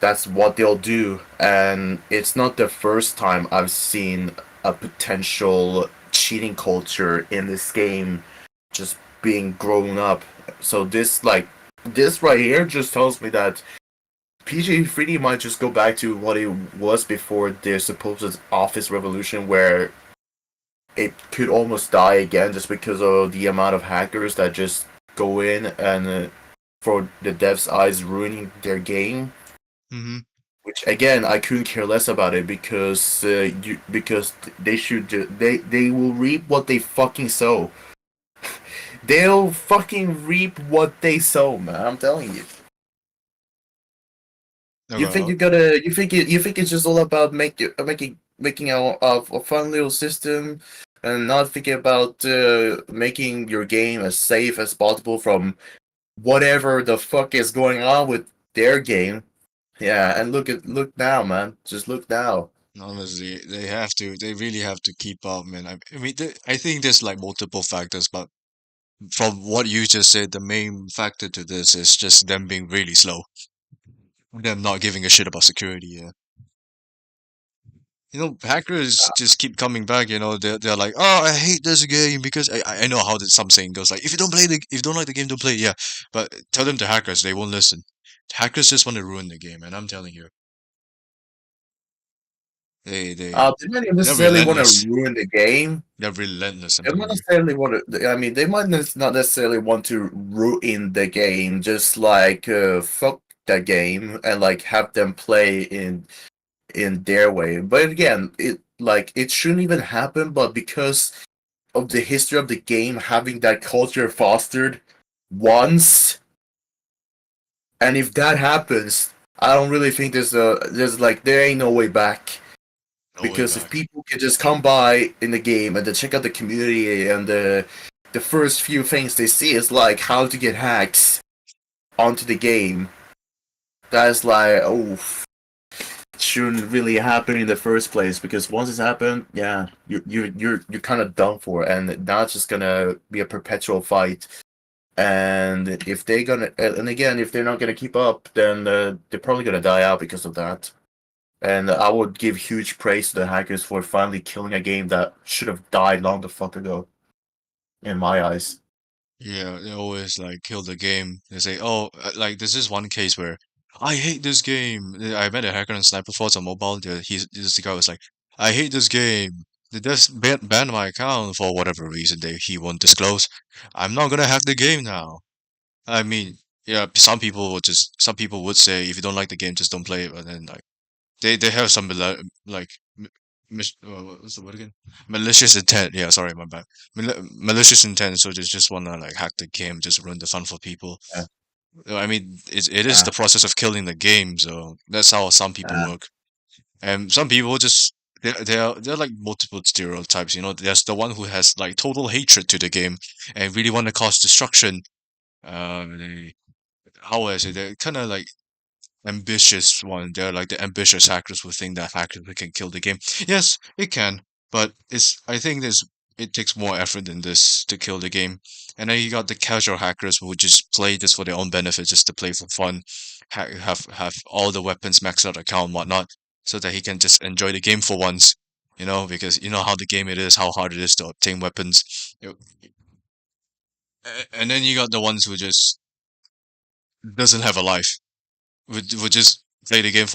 that's what they'll do. And it's not the first time I've seen a potential cheating culture in this game just being grown up. So this right here just tells me that PG3D might just go back to what it was before their supposed office revolution, where it could almost die again just because of the amount of hackers that just go in and for the devs' eyes ruining their game. Mm-hmm. Which again, I couldn't care less about it because because they will reap what they fucking sow. They'll fucking reap what they sow, man. I'm telling you. Okay. You think it's just all about making a fun little system and not thinking about making your game as safe as possible from whatever the fuck is going on with their game. Yeah, and look now, man. Just look now. Honestly, they have to. They really have to keep up, man. I mean, I think there's like multiple factors, but from what you just said, the main factor to this is just them being really slow. Them not giving a shit about security. Yeah. You know, hackers just keep coming back. You know, they're like, oh, I hate this game because I know how some saying goes. Like, if you don't like the game, don't play it. Yeah, but tell them to hackers, they won't listen. Hackers just want to ruin the game, and I'm telling you, they They might not they're necessarily want to relentless. ruin the game. They're relentless. I'm They might telling you. necessarily want to. I mean, they might not necessarily want to ruin the game. Just like fuck that game and like have them play in their way. But again, it shouldn't even happen. But because of the history of the game having that culture fostered once, and if that happens, I don't really think there ain't no way back. No way Because if back. people could just come by in the game and then check out the community and the first few things they see is like how to get hacks onto the game, that's like it shouldn't really happen in the first place because once it's happened, yeah, you're kind of done for, and now it's just gonna be a perpetual fight. And if they gonna and again, if they're not gonna keep up, then they're probably gonna die out because of that. And I would give huge praise to the hackers for finally killing a game that should have died long the fuck ago, in my eyes. Yeah, they always like kill the game. They say, "Oh, like there's this one case where I hate this game." I met a hacker on Sniper Force on mobile. This guy was like, "I hate this game. They just banned my account for whatever reason he won't disclose. I'm not gonna hack the game now." I mean, yeah, some people would say if you don't like the game, just don't play it. But then like they have some like what's the word again? Malicious intent. Yeah, sorry, my bad. Malicious intent. So they just wanna like hack the game, just ruin the fun for people. Yeah, I mean, it is yeah, the process of killing the game. So that's how some people yeah. work. And some people just they're like multiple stereotypes. You know, there's the one who has like total hatred to the game and really want to cause destruction. They how would I say they're kind of like ambitious one. They're like the ambitious hackers who think that hackers can kill the game. Yes, it can, but I think it takes more effort than this to kill the game. And then you got the casual hackers who just play this for their own benefit, just to play for fun, have all the weapons maxed out account and whatnot, so that he can just enjoy the game for once. You know, because you know how the game it is, how hard it is to obtain weapons. You- and then you got the ones who just doesn't have a life would just play the game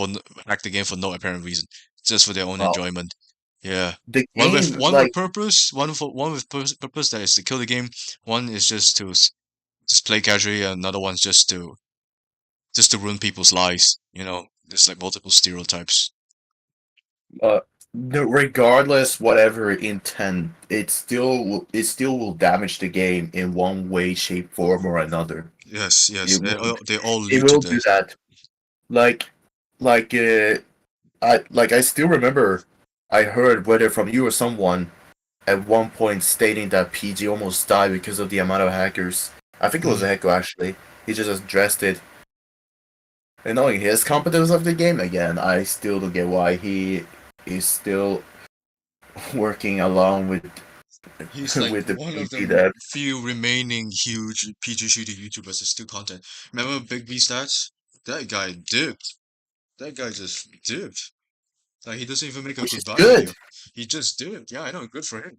hack the game for no apparent reason, just for their own Well, enjoyment. Yeah, the game, one with like, purpose, one with purpose that is to kill the game. One is just to just play casually, and another one's just to ruin people's lives. You know, there's like multiple stereotypes. uh, regardless whatever intent, it still will damage the game in one way, shape, form, or another. Yes, yes, It will, they all it lead to will do this. that. Like, like, I still remember, I heard whether from you or someone at one point stating that PG almost died because of the amount of hackers. I think it was Mm. Echo actually. He just addressed it. And knowing his competence of the game again, I still don't get why he is still working along with He's like with the one of PG the dev. few remaining huge PG3D YouTubers that still content. Remember Big B Stats? That guy dipped. That guy just dipped. Like he doesn't even make a Which is goodbye good. video. He just did it. Yeah, I know. Good for him.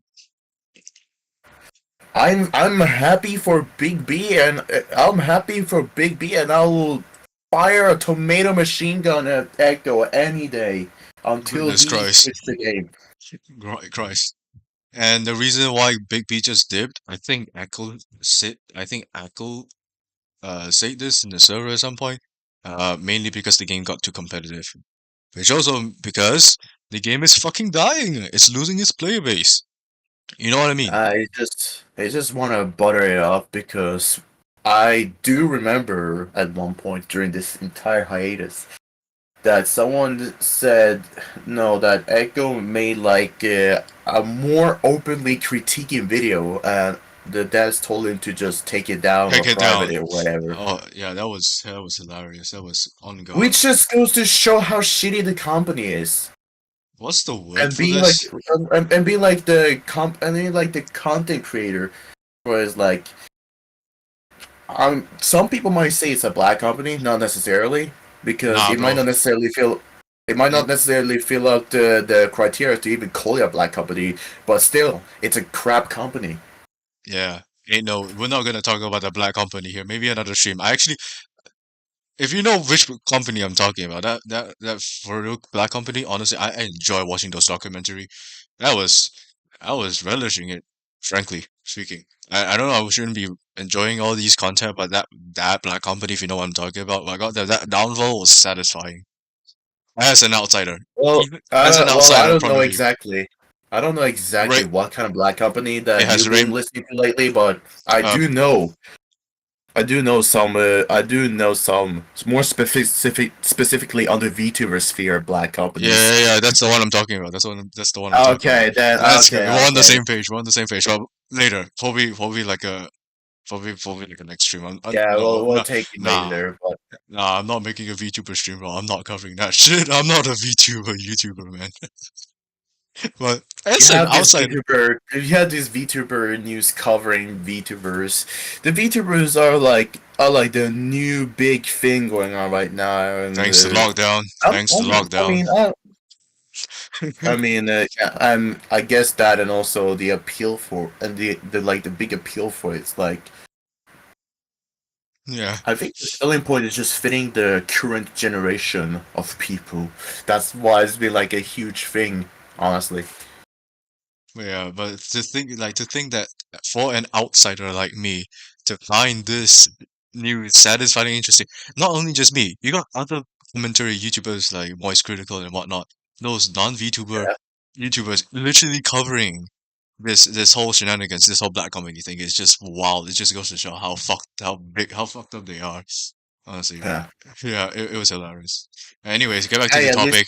I'm happy for Big B and I will fire a tomato machine gun at Echo any day until Goodness he Christ. quits the game. Christ. And the reason why Big B just dipped, I think Echo say this in the server at some point. Mainly because the game got too competitive, which also because the game is fucking dying. It's losing its player base. You know what I mean? I just want to butter it up because I do remember at one point during this entire hiatus that someone said no that Echo made like a more openly critiquing video, and the devs told him to just take it down or Heck it down. private it or whatever. Oh yeah, that was hilarious. That was on God. Which just goes to show how shitty the company is. What's the word And for being like this? and being like the content creator was like some people might say it's a black company, not necessarily, because Nah, bro. it might not It, necessarily fill out the criteria to even call it a black company, but still, it's a crap company. yeah. Ain't no. We're not gonna talk about the black company here. Maybe another stream. I actually, if you know which company I'm talking about, that for real black company. Honestly, I enjoy watching those documentary. That was, I was relishing it. Frankly speaking, I don't know. I shouldn't be enjoying all these content, but that black company, if you know what I'm talking about, my God, that downfall was satisfying as an outsider, even as an I outsider don't point know of view. exactly. I don't know exactly Right? what kind of black company It that has you've been rain. listening to lately, but I Um, do know I do know some. I do know some more specifically on the VTuber sphere black yeah, companies. yeah, yeah. That's the one I'm talking about. That's the one I'm talking about. Okay, then. That's good. Okay, We're on the okay. same page. We're on the same page. Well, later, probably like a probably like a next stream. Yeah, No, we'll no, take it nah, later. But nah. I'm not making a VTuber stream, bro. I'm not covering that shit. I'm not a VTuber, YouTuber, man. But you as an have this outsider, VTuber. You have this VTuber news covering VTubers. The VTubers are like the new big thing going on right now, and thanks to lockdown, thanks to I lockdown. mean, yeah, I guess that, and also the appeal for, and the big appeal for it's like Yeah. I think the selling point is just fitting the current generation of people. That's why it's been like a huge thing, honestly. Yeah, but to think that for an outsider like me to find this news satisfying and interesting, not only just me, you got other commentary YouTubers like Voice Critical and whatnot, those non-VTuber Yeah, YouTubers literally covering this whole shenanigans, this whole black comedy thing is just wild. It just goes to show how fucked up they are. Honestly, yeah. yeah, it was hilarious. Anyways, get back to the Hey, at least, topic.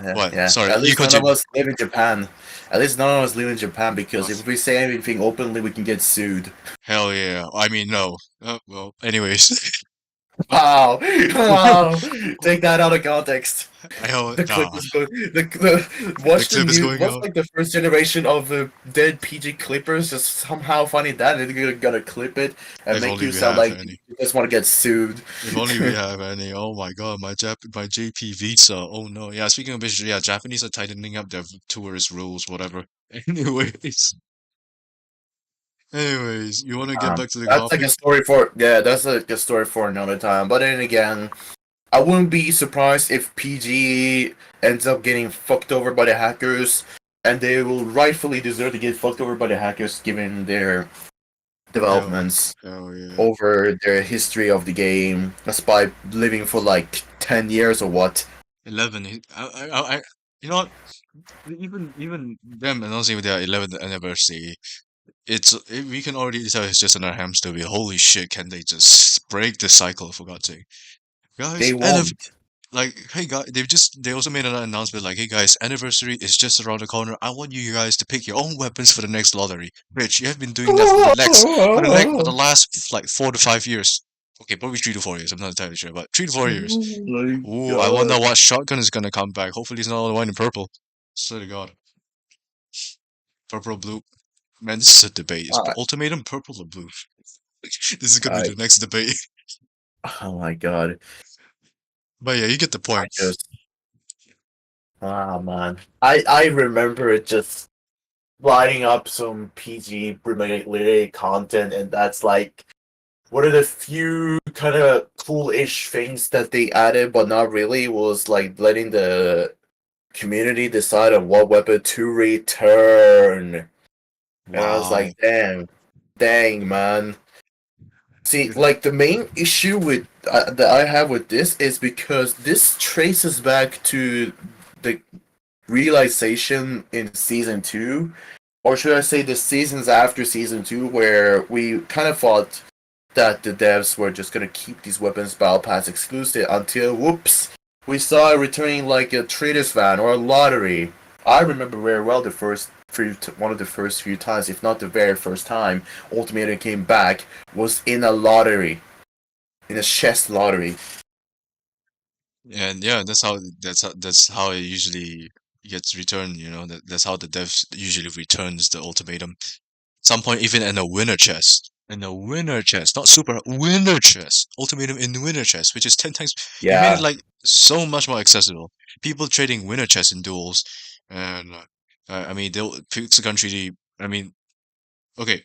yeah, What? yeah. Sorry, At you least none of continue. us live in Japan. At least none of us live in Japan because if we say anything openly, we can get sued. Hell yeah. I mean, no. Well, anyways. Wow, wow. Take that out of context. The clip Nah. is going. The Watch the clip is new. going What's out. like the first generation of the dead PG clippers just somehow finding that and they're gonna clip it and If make only you we sound have like any. you just want to get sued. If only we have any. Oh my god, my JP visa. Oh no. Yeah, speaking of which, yeah, Japanese are tightening up their tourist rules, whatever. Anyways, you want to get back to the That's like topic? a story for yeah. That's like a story for another time. But then again, I wouldn't be surprised if PG ends up getting fucked over by the hackers, and they will rightfully deserve to get fucked over by the hackers given their Hell, developments hell yeah. over their history of the game, despite living for like 10 years or what. 11. You know what? Even them announcing their 11th anniversary, we can already tell it's just another hamster wheel. Holy shit, can they just break the cycle for God's sake? Guys, They and if won't. like, hey guys, they also made an announcement like, hey guys, anniversary is just around the corner. I want you guys to pick your own weapons for the next lottery. Rich, you have been doing that for the last like 4 to 5 years. Okay, probably 3 to 4 years. I'm not entirely sure, but 3 to 4 years. Oh my Ooh, I wonder god. what shotgun is gonna come back. Hopefully, it's not the one in purple. Swear to God, purple or blue. Man, this is a debate. Is I, ultimatum purple or blue? This is gonna be I, the next debate. oh my god. But yeah, you get the I point. just, man. I remember it just lining up some PG related content, and that's like one of the few kind of cool-ish things that they added, but not really, was like letting the community decide on what weapon to return. And I was Wow. like, damn, dang, man. See, It- like the main issue with that I have with this is because this traces back to the realization in season two, or should I say the seasons after season two, where we kind of thought that the devs were just gonna keep these weapons battle pass exclusive until whoops, we saw it returning like a trader's van or a lottery. I remember very well the one of the first few times, if not the very first time, Ultimatum came back was in a lottery, in a chess lottery. And yeah, that's how it usually gets returned, that's how the devs usually returns the ultimatum. Some point even in a winner chest. In a winner chest, not super winner chest. Ultimatum in winner chest, which is 10 times. It made it Yeah. like so much more accessible. People trading winner chests in duels, and I mean, they'll PG3D. I mean, okay.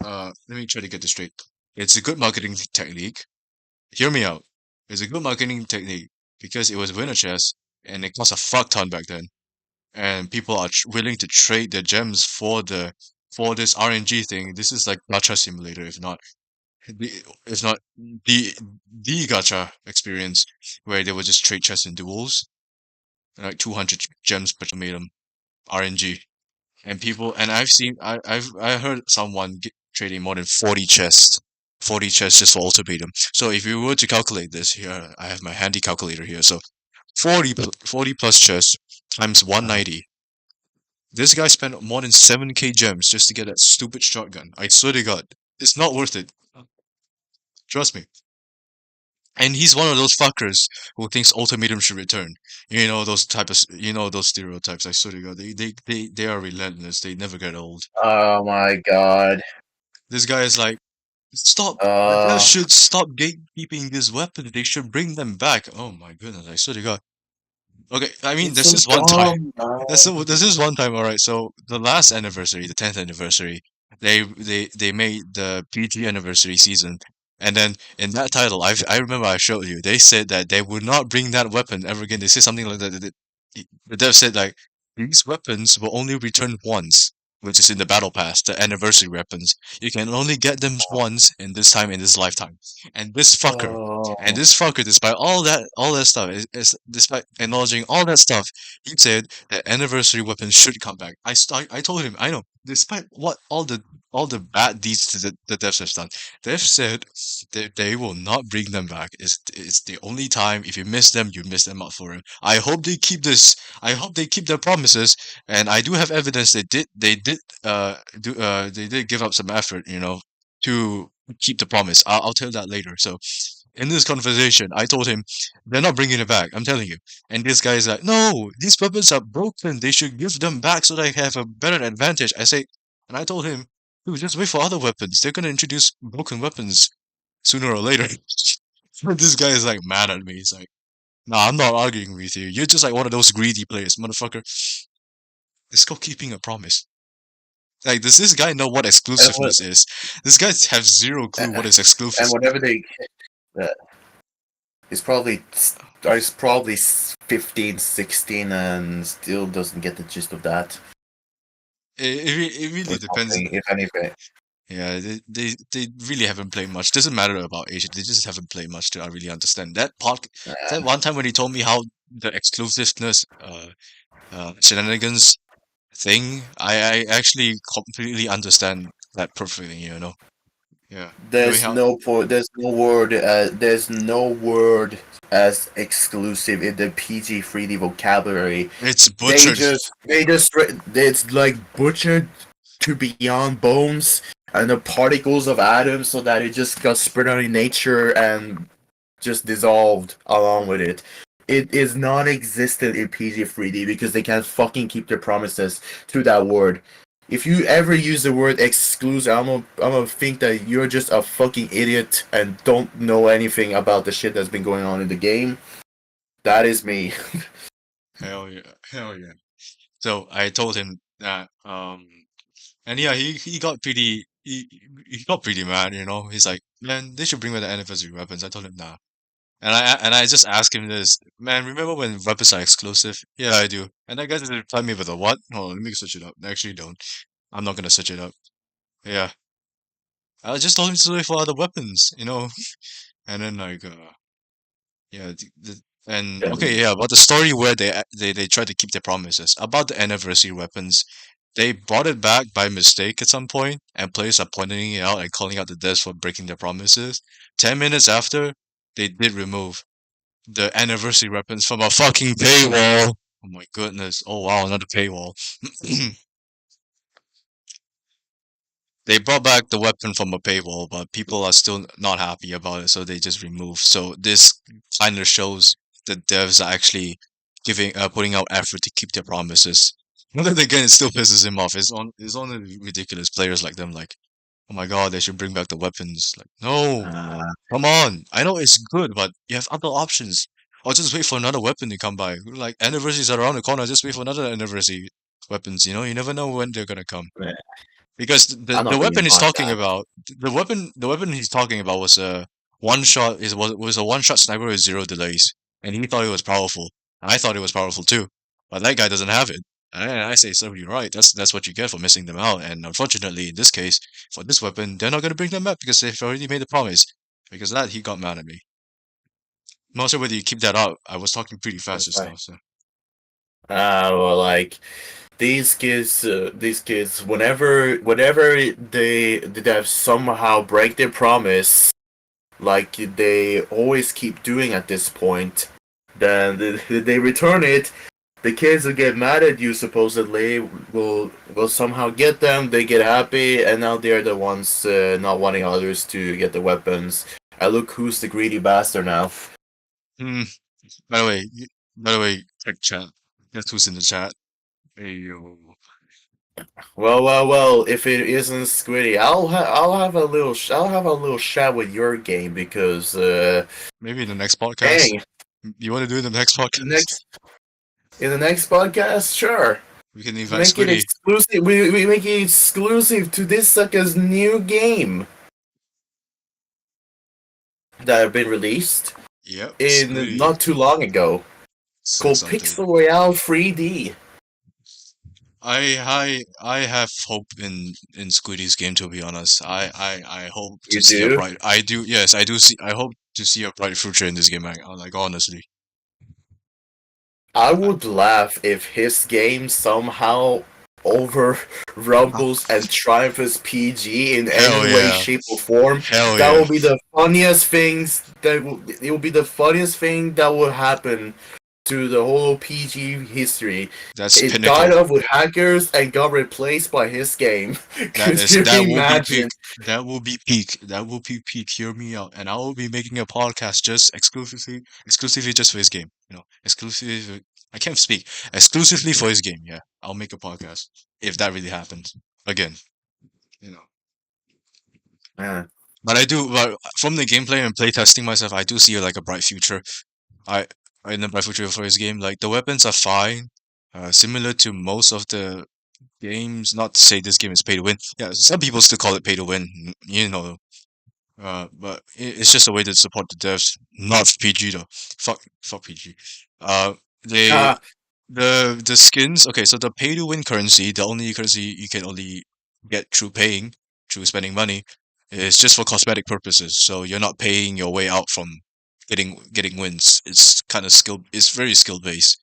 Let me try to get this straight. It's a good marketing technique. Hear me out. It's a good marketing technique because it was winner chest and it cost a fuck ton back then, and people are willing to trade their gems for this RNG thing. This is like gacha simulator, if not the gacha experience where they would just trade chests in duels, like 200 gems per ultimatum RNG, and I heard someone trading more than 40 chests just for ultimatum. So if you were to calculate this here, I have my handy calculator here. So 40 plus chests times Uh, 190. This guy spent more than 7k gems just to get that stupid shotgun. I swear to God, it's not worth it. Trust me. And he's one of those fuckers who thinks ultimatum should return. Those stereotypes. I swear to God, they are relentless. They never get old. oh my god. This guy is like, stop. The devs Uh, should stop gatekeeping these weapons. They should bring them back. Oh my goodness, I swear to God. Okay, I mean, it's this so is one time. dumb, That's man. this is one time. All right. So the last anniversary, the 10th anniversary, they made the PG anniversary season, and then in that title, I remember I showed you. They said that they would not bring that weapon ever again. They said something like that. The dev said like these weapons will only return once, which is in the battle pass, the anniversary weapons. You can only get them once in this time in this lifetime. And this fucker. And Oh, this fucker, despite all that stuff, despite acknowledging all that stuff, he said that anniversary weapons should come back. I told him, I know, despite what all the bad deeds the devs have done, they've said that they will not bring them back. It's the only time if you miss them, you miss them out for it. I hope they keep this. I hope they keep their promises, and I do have evidence they did give up some effort, to keep the promise. I'll tell you that later. So in this conversation, I told him they're not bringing it back. I'm telling you. And this guy is like, no, these weapons are broken. They should give them back so they have a better advantage. And I told him, dude, just wait for other weapons. They're gonna introduce broken weapons sooner or later. This guy is like mad at me. He's like, nah, I'm not arguing with you. You're just like one of those greedy players, motherfucker. It's called keeping a promise. Like, does this guy know what and what, exclusiveness is? This guy has zero clue what is and exclusive. whatever they, uh, it's probably 15, 16, and still doesn't get the gist of that It or really depends. something, if anything. Yeah, they really haven't played much. Doesn't matter about Asia. They just haven't played much to really understand that one time when he told me how the exclusiveness shenanigans thing, I actually completely understand that perfectly. Yeah, the way There's how no there's no word. There's no word as exclusive in the PG3D vocabulary. it's butchered. It's like butchered to beyond bones and the particles of atoms, so that it just got spread out in nature and just dissolved along with it. It is non-existent in PG3D because they can't fucking keep their promises to that word. If you ever use the word exclusive, I'm gonna think that you're just a fucking idiot and don't know anything about the shit that's been going on in the game. That is me. Hell yeah, hell yeah. So I told him that, and yeah, he got pretty mad. He's like, man, they should bring back the anniversary weapons. I told him nah. And I just asked him this, man, remember when weapons are exclusive? Yeah, I do. And that guy just replied me with a what? Hold on, let me switch it up. Actually, don't. I'm not gonna switch it up. Yeah. I just told him to wait for other weapons, you know. And then like, yeah, and Um, okay, yeah, about the story where they try to keep their promises about the anniversary weapons. They brought it back by mistake at some point, and players are pointing it out and calling out the devs for breaking their promises. 10 minutes after, they did remove the anniversary weapons from a fucking paywall. Oh my goodness! Oh wow, another paywall. They brought back the weapon from a paywall, but people are still not happy about it, so they just removed. So this kind of shows the devs are actually putting out effort to keep their promises. But then again, it still pisses him off. It's on the ridiculous players like them, like, oh my god, they should bring back the weapons. Like, no, uh, come on. I know it's good, but you have other options. Or just wait for another weapon to come by. Like anniversaries are around the corner, just wait for another anniversary weapons. You never know when they're gonna come. Because I'm the not being weapon he's like talking that. about, the weapon he's talking about was a one shot. Is was a one shot sniper with zero delays, and he thought it was powerful. I thought it was powerful too, but that guy doesn't have it. And I say, so you're right. That's what you get for missing them out. And unfortunately, in this case, for this weapon, they're not gonna bring them back because they've already made a promise. Because of that, he got mad at me. I'm not sure whether you keep that up. I was talking pretty fast just Right. now, so Well, like these kids, whenever they have somehow break their promise, like they always keep doing at this point, then they return it. The kids will get mad at you. Supposedly, will somehow get them. They get happy, and now they're the ones not wanting others to get the weapons. And look who's the greedy bastard now. hmm. By the way, by the way, check chat. Guess who's in the chat? Hey yo. Well. If it isn't Squiddy, I'll have a little chat with your game because Maybe in the next podcast. dang, You want to do it in the next the podcast? next in the next podcast, sure. We can invite Make it Squiddy. exclusive. We make it exclusive to this sucker's new game that have been released Yep, in Squiddy not too long ago, said called something. Pixel Royale 3D. I have hope in Squiddy's game, to be honest. I hope to You see a do? bright. I do. Yes, I do see. I hope to see a bright future in this game. Like honestly. I I, would laugh if his game somehow over uh, rumbles and triumphs PG in any hell way, yeah. shape, or form. Hell That yeah. will be the funniest things it will be the funniest thing that will happen to the whole PG history. That's It died pinnacle. off with hackers and got replaced by his game. Could you That will be peak. imagine? That will be peak. That will be peak. Hear me out. And I will be making a podcast just exclusively just for his game. Exclusively. I can't speak. Exclusively for his game. Yeah, I'll make a podcast if that really happens. Again, you know. Yeah. But I do. But from the gameplay and playtesting myself, I do see like a bright future. I in the bright future for his game. Like the weapons are fine. Similar to most of the games. Not to say this game is pay to win. Yeah, some people still call it pay to win. You know, but it's just a way to support the devs. Not PG though. Fuck PG. Uh, they Ah, the skins. Okay, so the pay to win currency, the only currency you can only get through spending money, is just for cosmetic purposes. So you're not paying your way out from getting wins. It's kind of skill. It's very skill based,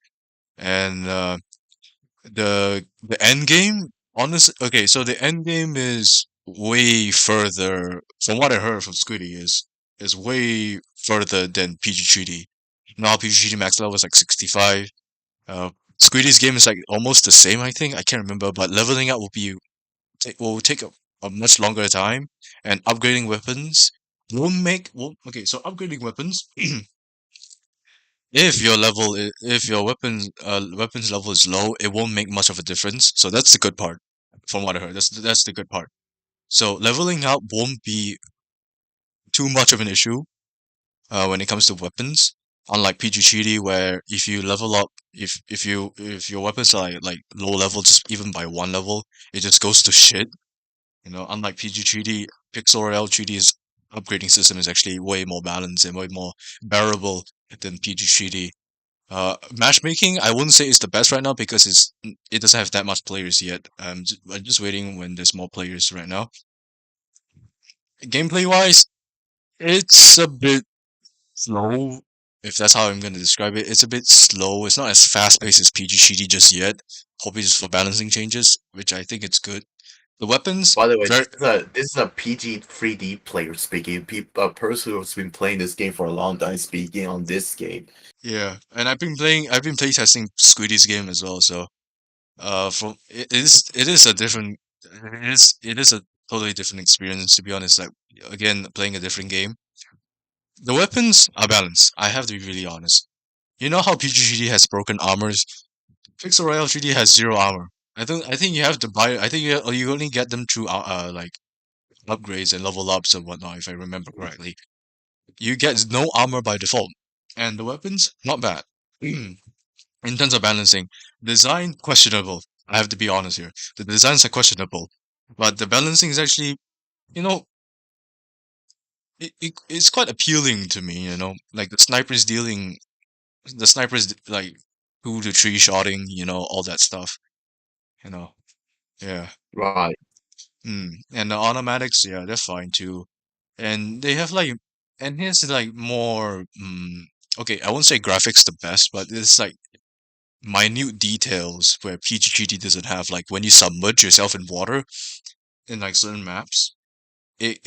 and the end game, honestly, okay, so the end game is way further. From what I heard from Squiddy, is way further than PG3D. Now PG3D max level is like 65. Uh, Squiddy's game is like almost the same, I think. I can't remember, but leveling up will take a much longer time, and upgrading weapons okay. So upgrading weapons, if your weapons level is low, it won't make much of a difference. So that's the good part. From what I heard, that's the good part. So leveling up won't be too much of an issue when it comes to weapons. Unlike PG3D, where if you level up, if your weapons are like low level, just even by one level, it just goes to shit. Unlike PG3D, Pixel Royale 3D's upgrading system is actually way more balanced and way more bearable than PG3D. Matchmaking, I wouldn't say it's the best right now because it doesn't have that much players yet. I'm just waiting when there's more players right now. Gameplay wise, it's a bit slow. If that's how I'm gonna describe it, it's a bit slow. It's not as fast paced as PG3D just yet. Hoping just for balancing changes, which I think it's good. The weapons, By the way, very this is a PG3D player speaking. A person who's been playing this game for a long time speaking on this game. yeah. And I've been playtesting Squiddy's game as well. So from it is a different it is a totally different experience to be honest. Like again, playing a different game. The weapons are balanced. I have to be really honest. You know how PG3D has broken armors? Pixel Royale 3D has zero armor. I think you have to buy. I think you only get them through like upgrades and level ups and whatnot. If I remember correctly, you get no armor by default, and the weapons not bad. In terms of balancing, design questionable. I have to be honest here. The designs are questionable, but the balancing is actually, you know, it's quite appealing to me. You know, like the snipers like 2 to 3 shotting. You know, all that stuff. You know, yeah. Right. And the automatics, yeah, they're fine too. And they have like, and here's like more, okay, I won't say graphics the best, but it's like minute details where PGGD doesn't have. Like when you submerge yourself in water in like certain maps, it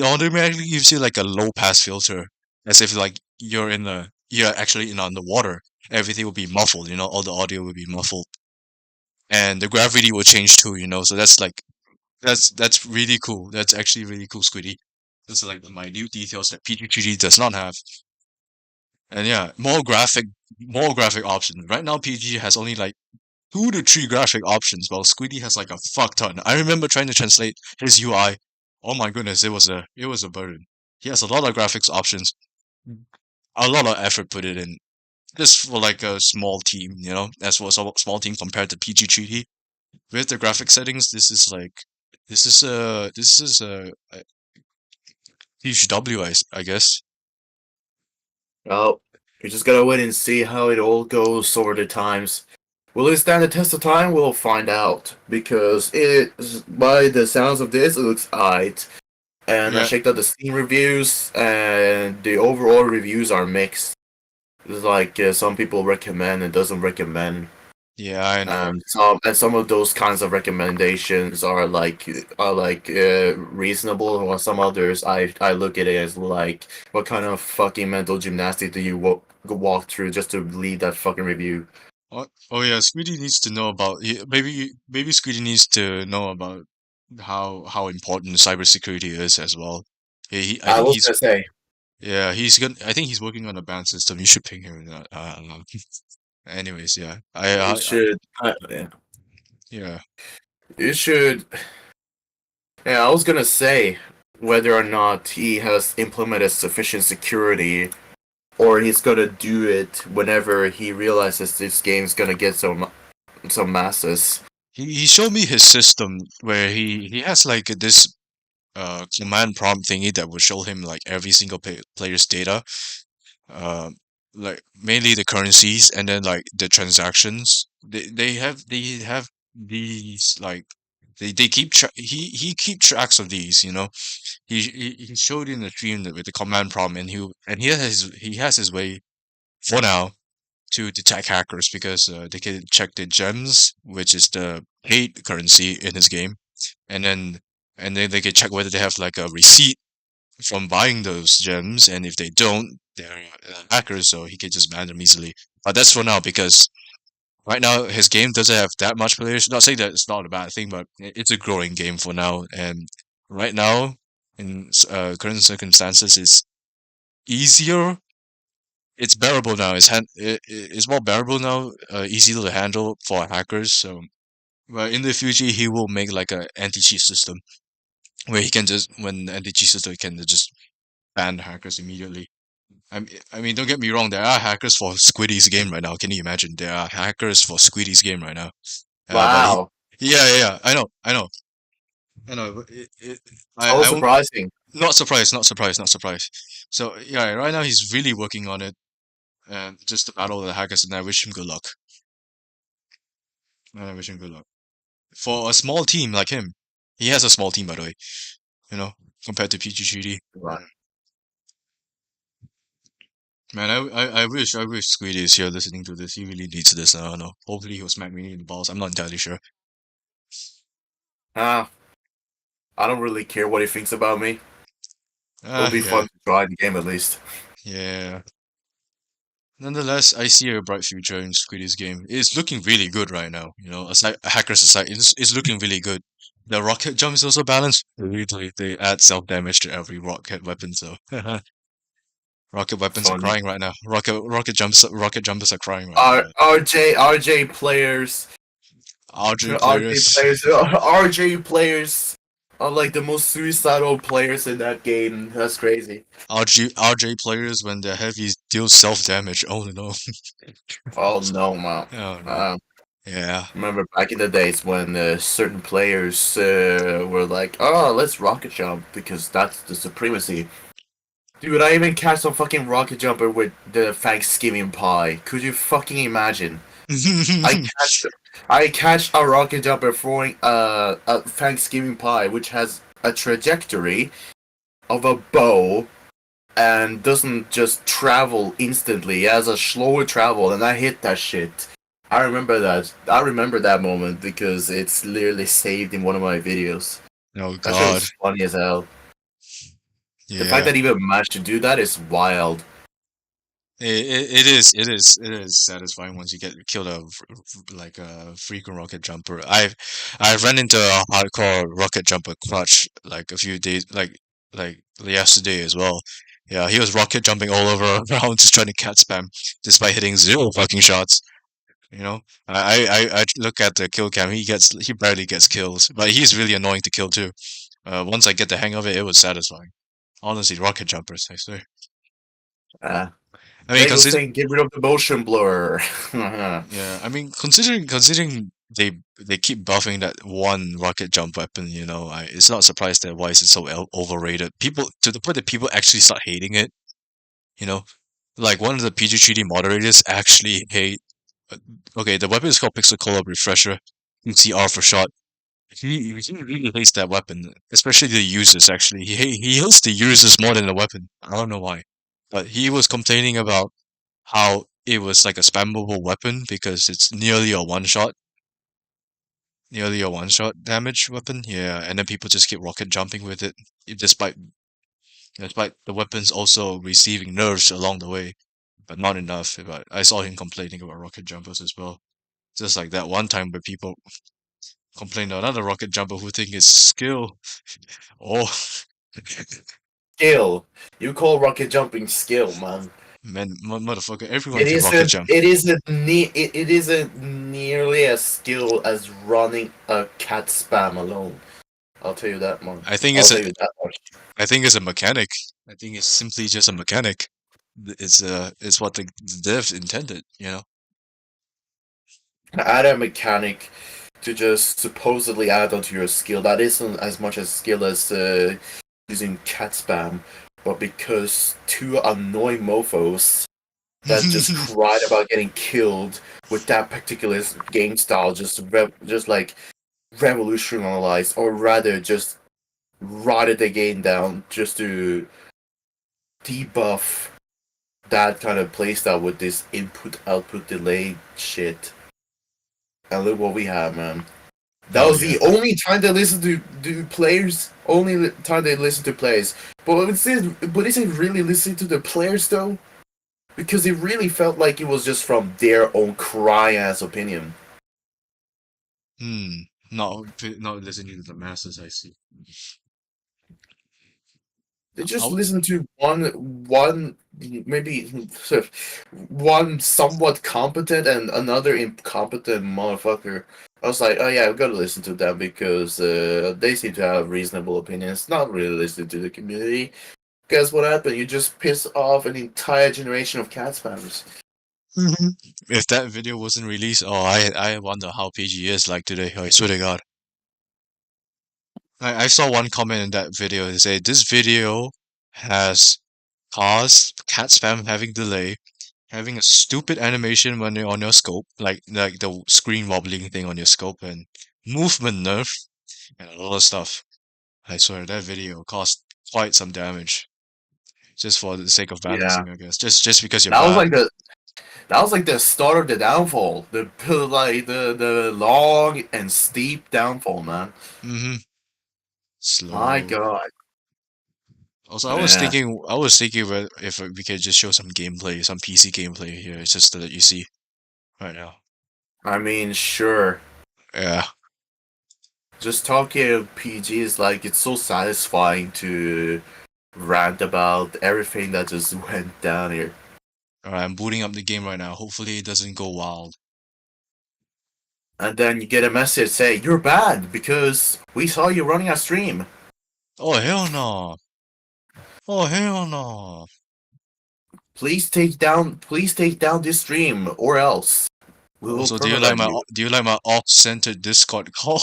automatically gives you like a low pass filter, as if like you're actually in underwater. Everything will be muffled, you know, all the audio will be muffled, and the gravity will change too, you know. So that's like that's really cool. That's actually really cool, Squiddy. Those are like the minute details that PG3D does not have. And yeah, more graphic options. Right now, PG has only like 2 to 3 graphic options, while Squiddy has like a fuck ton. I remember trying to translate his UI. Oh my goodness, it was a burden. He has a lot of graphics options, a lot of effort put it in. Just for like a small team, you know, as for a small team compared to PG3D. With the graphic settings, this is a huge W, I guess. Well, we just gotta wait and see how it all goes over the times. Will it stand the test of time? We'll find out. Because by the sounds of this, it looks alright. And I Yeah, checked out the Steam reviews, and the overall reviews are mixed. It's like some people recommend and doesn't recommend. yeah, I know. Some of those kinds of recommendations are reasonable, while some others I look at it as like, what kind of fucking mental gymnastics do you walk through just to leave that fucking review? Oh yeah, Squiddy needs to know about maybe Squiddy needs to know about how important cybersecurity is as well. I I think was gonna say he's gonna I think he's working on a ban system. You should ping him. Anyways, yeah, it should. Yeah, yeah. it should. Yeah, I was gonna say whether or not he has implemented sufficient security, or he's gonna do it whenever he realizes this game's gonna get some masses. He showed me his system where he has like this command prompt thingy that will show him like every single player's data, uh, like mainly the currencies and then like the transactions. They have these like they keep he keep tracks of these. You know, he showed in the stream that with the command prompt, and he has his way for now to detect hackers because they can check the gems, which is the paid currency in his game, and then they can check whether they have like a receipt from buying those gems, and if they don't, they're hackers, so he can just ban them easily. But that's for now because right now his game doesn't have that much players. Not saying that it's not a bad thing, but it's a growing game for now, and right now in current circumstances, it's easier. It's bearable now. It's more bearable now. Easy to handle for hackers. So, but in the future, he will make like a anti cheat system where he can just when the anti cheat system can just ban hackers immediately. I mean, don't get me wrong. There are hackers for Squiddy's game right now. Can you imagine? There are hackers for Squiddy's game right now. But Wow, yeah. I know. But so I won't. surprising. Not surprised. So yeah, right now he's really working on it, and just to battle the hackers. And I wish him good luck. I wish him good luck for a small team like him. He has a small team, by the way. You know. compared to PG3D. Right. Man, I wish Squeedy is here listening to this. He really needs this. I don't know. Hopefully he'll smack me in the balls. I'm not entirely sure. Ah, I don't really care what he thinks about me. It'll Ah, be yeah, fun to try the game at least. yeah. Nonetheless, I see a bright future in Squiddy's game. It's looking really good right now. You know, aside hackers aside, it's looking really good. The rocket jump is also balanced. Really, they add self damage to every rocket weapon. So rocket weapons are Funny. crying right now. Rocket jumpers are crying right now. But RJ players, RJ RJ players, players, RJ players are like the most suicidal players in that game. That's crazy. RJ players when their heavies deal self damage. Oh no, Oh no, man. oh no. Uh, Yeah. remember back in the days when certain players were like, "Oh, let's rocket jump because that's the supremacy." Dude, I even catch some fucking rocket jumper with the Thanksgiving pie. Could you fucking imagine? I catch I catch a rocket jumper throwing a Thanksgiving pie which has a trajectory of a bow and doesn't just travel instantly. It has a slower travel, and I hit that shit. I remember that. I remember that moment because it's literally saved in one of my videos. Oh That shit God. was funny as hell. The fact Yeah. that he even managed to do that is wild. It is satisfying once you get killed like a frequent rocket jumper. I've run into a hardcore rocket jumper clutch like a few days like yesterday as well. Yeah, he was rocket jumping all over around just trying to cat spam despite hitting zero fucking shots. You know, I look at the kill cam. He barely gets kills, but he's really annoying to kill too. Once I get the hang of it, it was satisfying. Honestly, rocket jumpers, I swear. Uh, I mean, they go consider saying, "Get rid of the motion blur." Yeah, I mean, considering they keep buffing that one rocket jump weapon, you know, it's not surprised that why is it so overrated. People to the point that people actually start hating it. You know, like one of the PG3D moderators actually hate. uh, Okay, the weapon is called Pixel Color Refresher. CR for short. He really hates that weapon, especially the users. Actually, he hates the users more than the weapon. I don't know why, but he was complaining about how it was like a spammable weapon because it's nearly a one shot damage weapon. Yeah, and then people just keep rocket jumping with it, despite the weapons also receiving nerfs along the way, but not enough. But I saw him complaining about rocket jumpers as well. Just like that one time where people complained about another rocket jumper who think it's skill. Oh, Skill. You call rocket jumping skill, man. man, motherfucker, everyone It can rocket isn't. jump. It isn't. It isn't nearly as skill as running a cat spam alone. I'll tell you that much. I think I'll it's a tell you that much. I think it's a mechanic. I think it's simply just a mechanic. It's what the dev intended, you know. Add a mechanic to just supposedly add onto your skill that isn't as much as skill as using cat spam, but because two annoying mofo's that just cried about getting killed with that particular game style just like revolutionized, or rather just rotted the game down just to debuff that kind of playstyle with this input output delay shit. And look what we have, man. That Oh was yeah. the only time they listened to players. Only time they listened to players. But is it really listening to the players though? Because it really felt like it was just from their own cry ass opinion. Hmm. Not listening to the masses. I see. They just I'll, listened to one maybe one somewhat competent and another incompetent motherfucker. I was like, oh yeah, I've got to listen to them because they seem to have reasonable opinions. Not really listening to the community. Guess what happened? You just piss off an entire generation of cat spammers. Mhm. If that video wasn't released, oh, I wonder how PG is like today. I swear to God. I saw one comment in that video. They say this video has caused cat spam having delay, having a stupid animation when you're on your scope, like the screen wobbling thing on your scope, and movement nerf and a lot of stuff. I swear that video caused quite some damage, just for the sake of Yeah, balancing, I guess. Just because you're that was bad. like the start of the downfall. The long and steep downfall, man. Mm-hmm. My Slow. God. Also, Yeah, I was thinking if we could just show some gameplay, some PC gameplay here, just to let you see right now. I mean, sure. Yeah. Just talking of PG is like it's so satisfying to rant about everything that just went down here. Alright, I'm booting up the game right now. Hopefully it doesn't go wild. And then you get a message say you're banned because we saw you running a stream. Oh hell no! Oh hell no! Please take down this stream or else we will Also, permalog you. do you like my off-centered Discord call?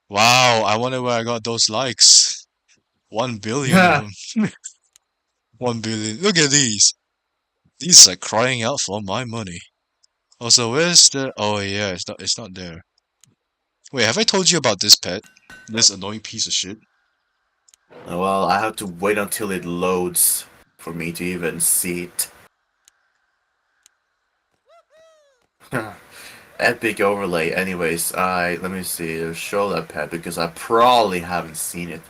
Wow, I wonder where I got those likes. 1 billion of Yeah. them. 1 billion. Look at these. These are crying out for my money. Also, where's the? Oh yeah, it's not there. Wait, have I told you about this pet? This annoying piece of shit. Well, I have to wait until it loads for me to even see it. Epic overlay. Anyways, I let me see. Show that pet because I probably haven't seen it.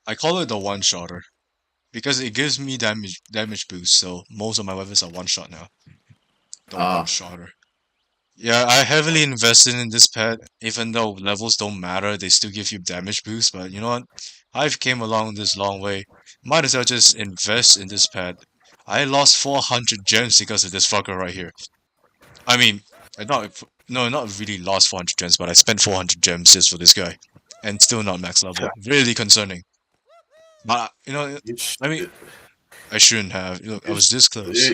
I call it the one-shotter because it gives me damage boost. So most of my weapons are one-shot now. The Ah, one-shotter. Yeah, I heavily invested in this pet. Even though levels don't matter, they still give you damage boost. But you know what? I've came along this long way. Might as well just invest in this pet. I lost 400 gems because of this fucker right here. I mean, I not no, not really lost 400 gems, but I spent 400 gems just for this guy, and still not max level. Really concerning. But you know, you sh- I mean, I shouldn't have. Look, I you, was this close.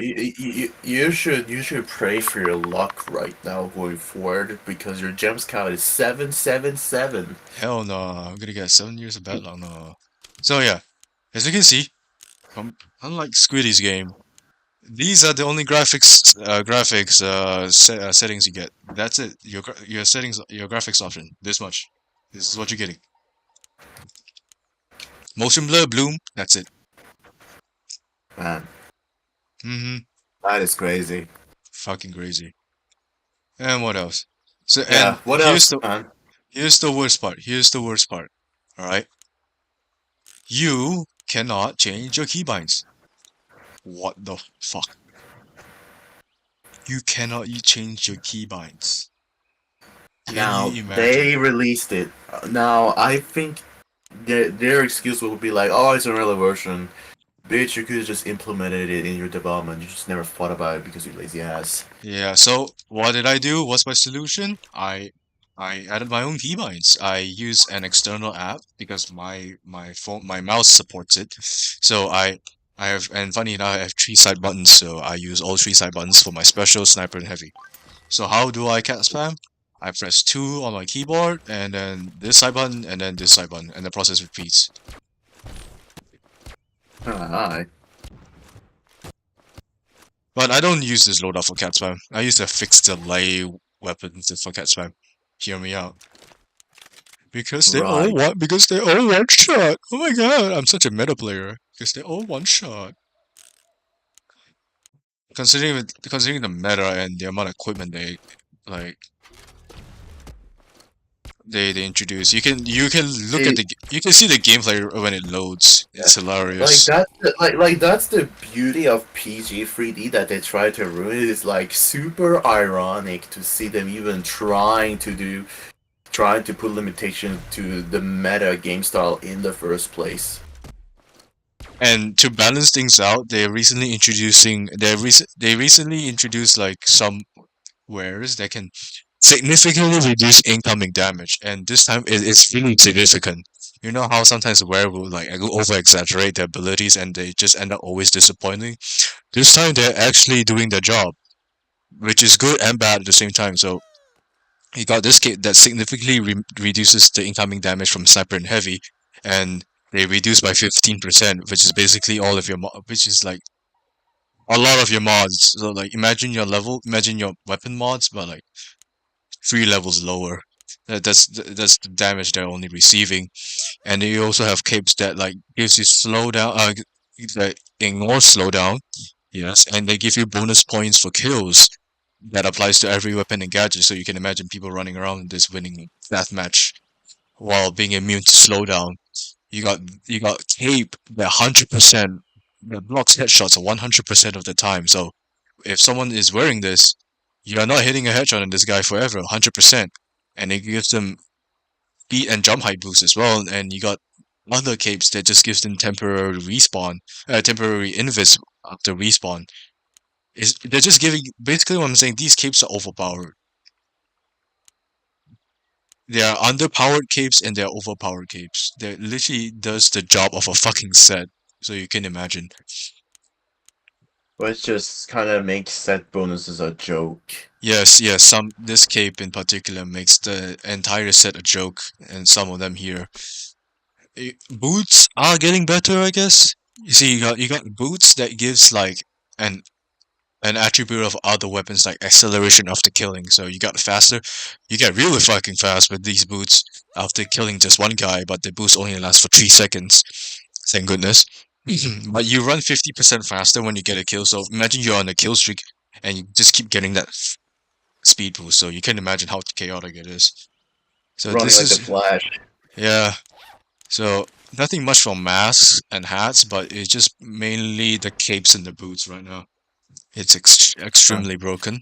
you should pray for your luck right now going forward because your gems count is 777. Hell no, I'm gonna get 7 years of bad luck. No. So yeah, as you can see, unlike Squiddy's game, these are the only settings you get. That's it. Your settings, your graphics option. This much. This is what you're getting. Motion blur, bloom. That's it. Man, Mm-hmm. that is crazy. Fucking crazy. And what else? So Yeah, and what else, man? here's the worst part. Here's the worst part. All right. You cannot change your keybinds. What the fuck? You cannot change your keybinds. Can Now, you imagine? they released it. Now, I think their excuse will be like, oh, it's an early version. Bitch, you could have just implemented it in your development. You just never thought about it because you're lazy ass. Yeah, so what did I do? What's my solution? I added my own keybinds. I use an external app because my mouse supports it. So I have, and funny enough, I have three side buttons, so I use all three side buttons for my special, sniper, and heavy. So how do I cat spam? I press 2 on my keyboard, and then this side button, and then this side button, and the process repeats. Hi. But I don't use this loadout for cat spam. I use a fixed delay weapons for cat spam. Hear me out. Right. Because they all one shot. Oh my god, I'm such a meta player. Because they all one shot. Considering the meta and the amount of equipment like they introduce, you can look at See, you can see the gameplay when it loads. yeah. It's Like hilarious. that's the beauty of PG3D that they try to ruin. It's like super ironic to see them even trying to put limitation to the meta game style in the first place. And to balance things out, they recently introduced like some wares that can significantly reduce incoming damage, and this time it's really significant. You know how sometimes the ware will like over exaggerate their abilities and they just end up always disappointing. This time they're actually doing their job, which is good and bad at the same time. So you got this kit that significantly reduces the incoming damage from sniper and heavy, and they reduce by 15%, which is basically all of your which is like a lot of your mods. So like imagine your weapon mods, but like 3 levels lower. That's the damage they're only receiving. And you also have capes that like gives you slowdown, that ignore slowdown. Yes, and they give you bonus points for kills. That applies to every weapon and gadget. So you can imagine people running around this winning deathmatch while being immune to slowdown. You got you got cape that 100% that blocks headshots 100% of the time. So if someone is wearing this, you are not hitting a headshot on this guy forever, 100%. And it gives them speed and jump height boost as well. And you got other capes that just gives them temporary respawn, temporary invis after respawn. They're just giving basically what I'm saying. These capes are overpowered. They are underpowered capes and they're overpowered capes. They literally does the job of a fucking set. So you can imagine. Which just kind of makes set bonuses a joke. Yes, yes. This cape in particular makes the entire set a joke, and some of them here. Boots are getting better, I guess. You see, you got boots that gives like an an attribute of other weapons like acceleration after killing. So you got faster. You get really fucking fast with these boots after killing just one guy, but the boost only lasts for 3 seconds. Thank goodness. But you run 50% faster when you get a kill. So imagine you're on a kill streak and you just keep getting that speed boost. So you can imagine how chaotic it is. So Running this like the is Flash. yeah. So nothing much for masks and hats, but it's just mainly the capes and the boots right now. It's extremely broken.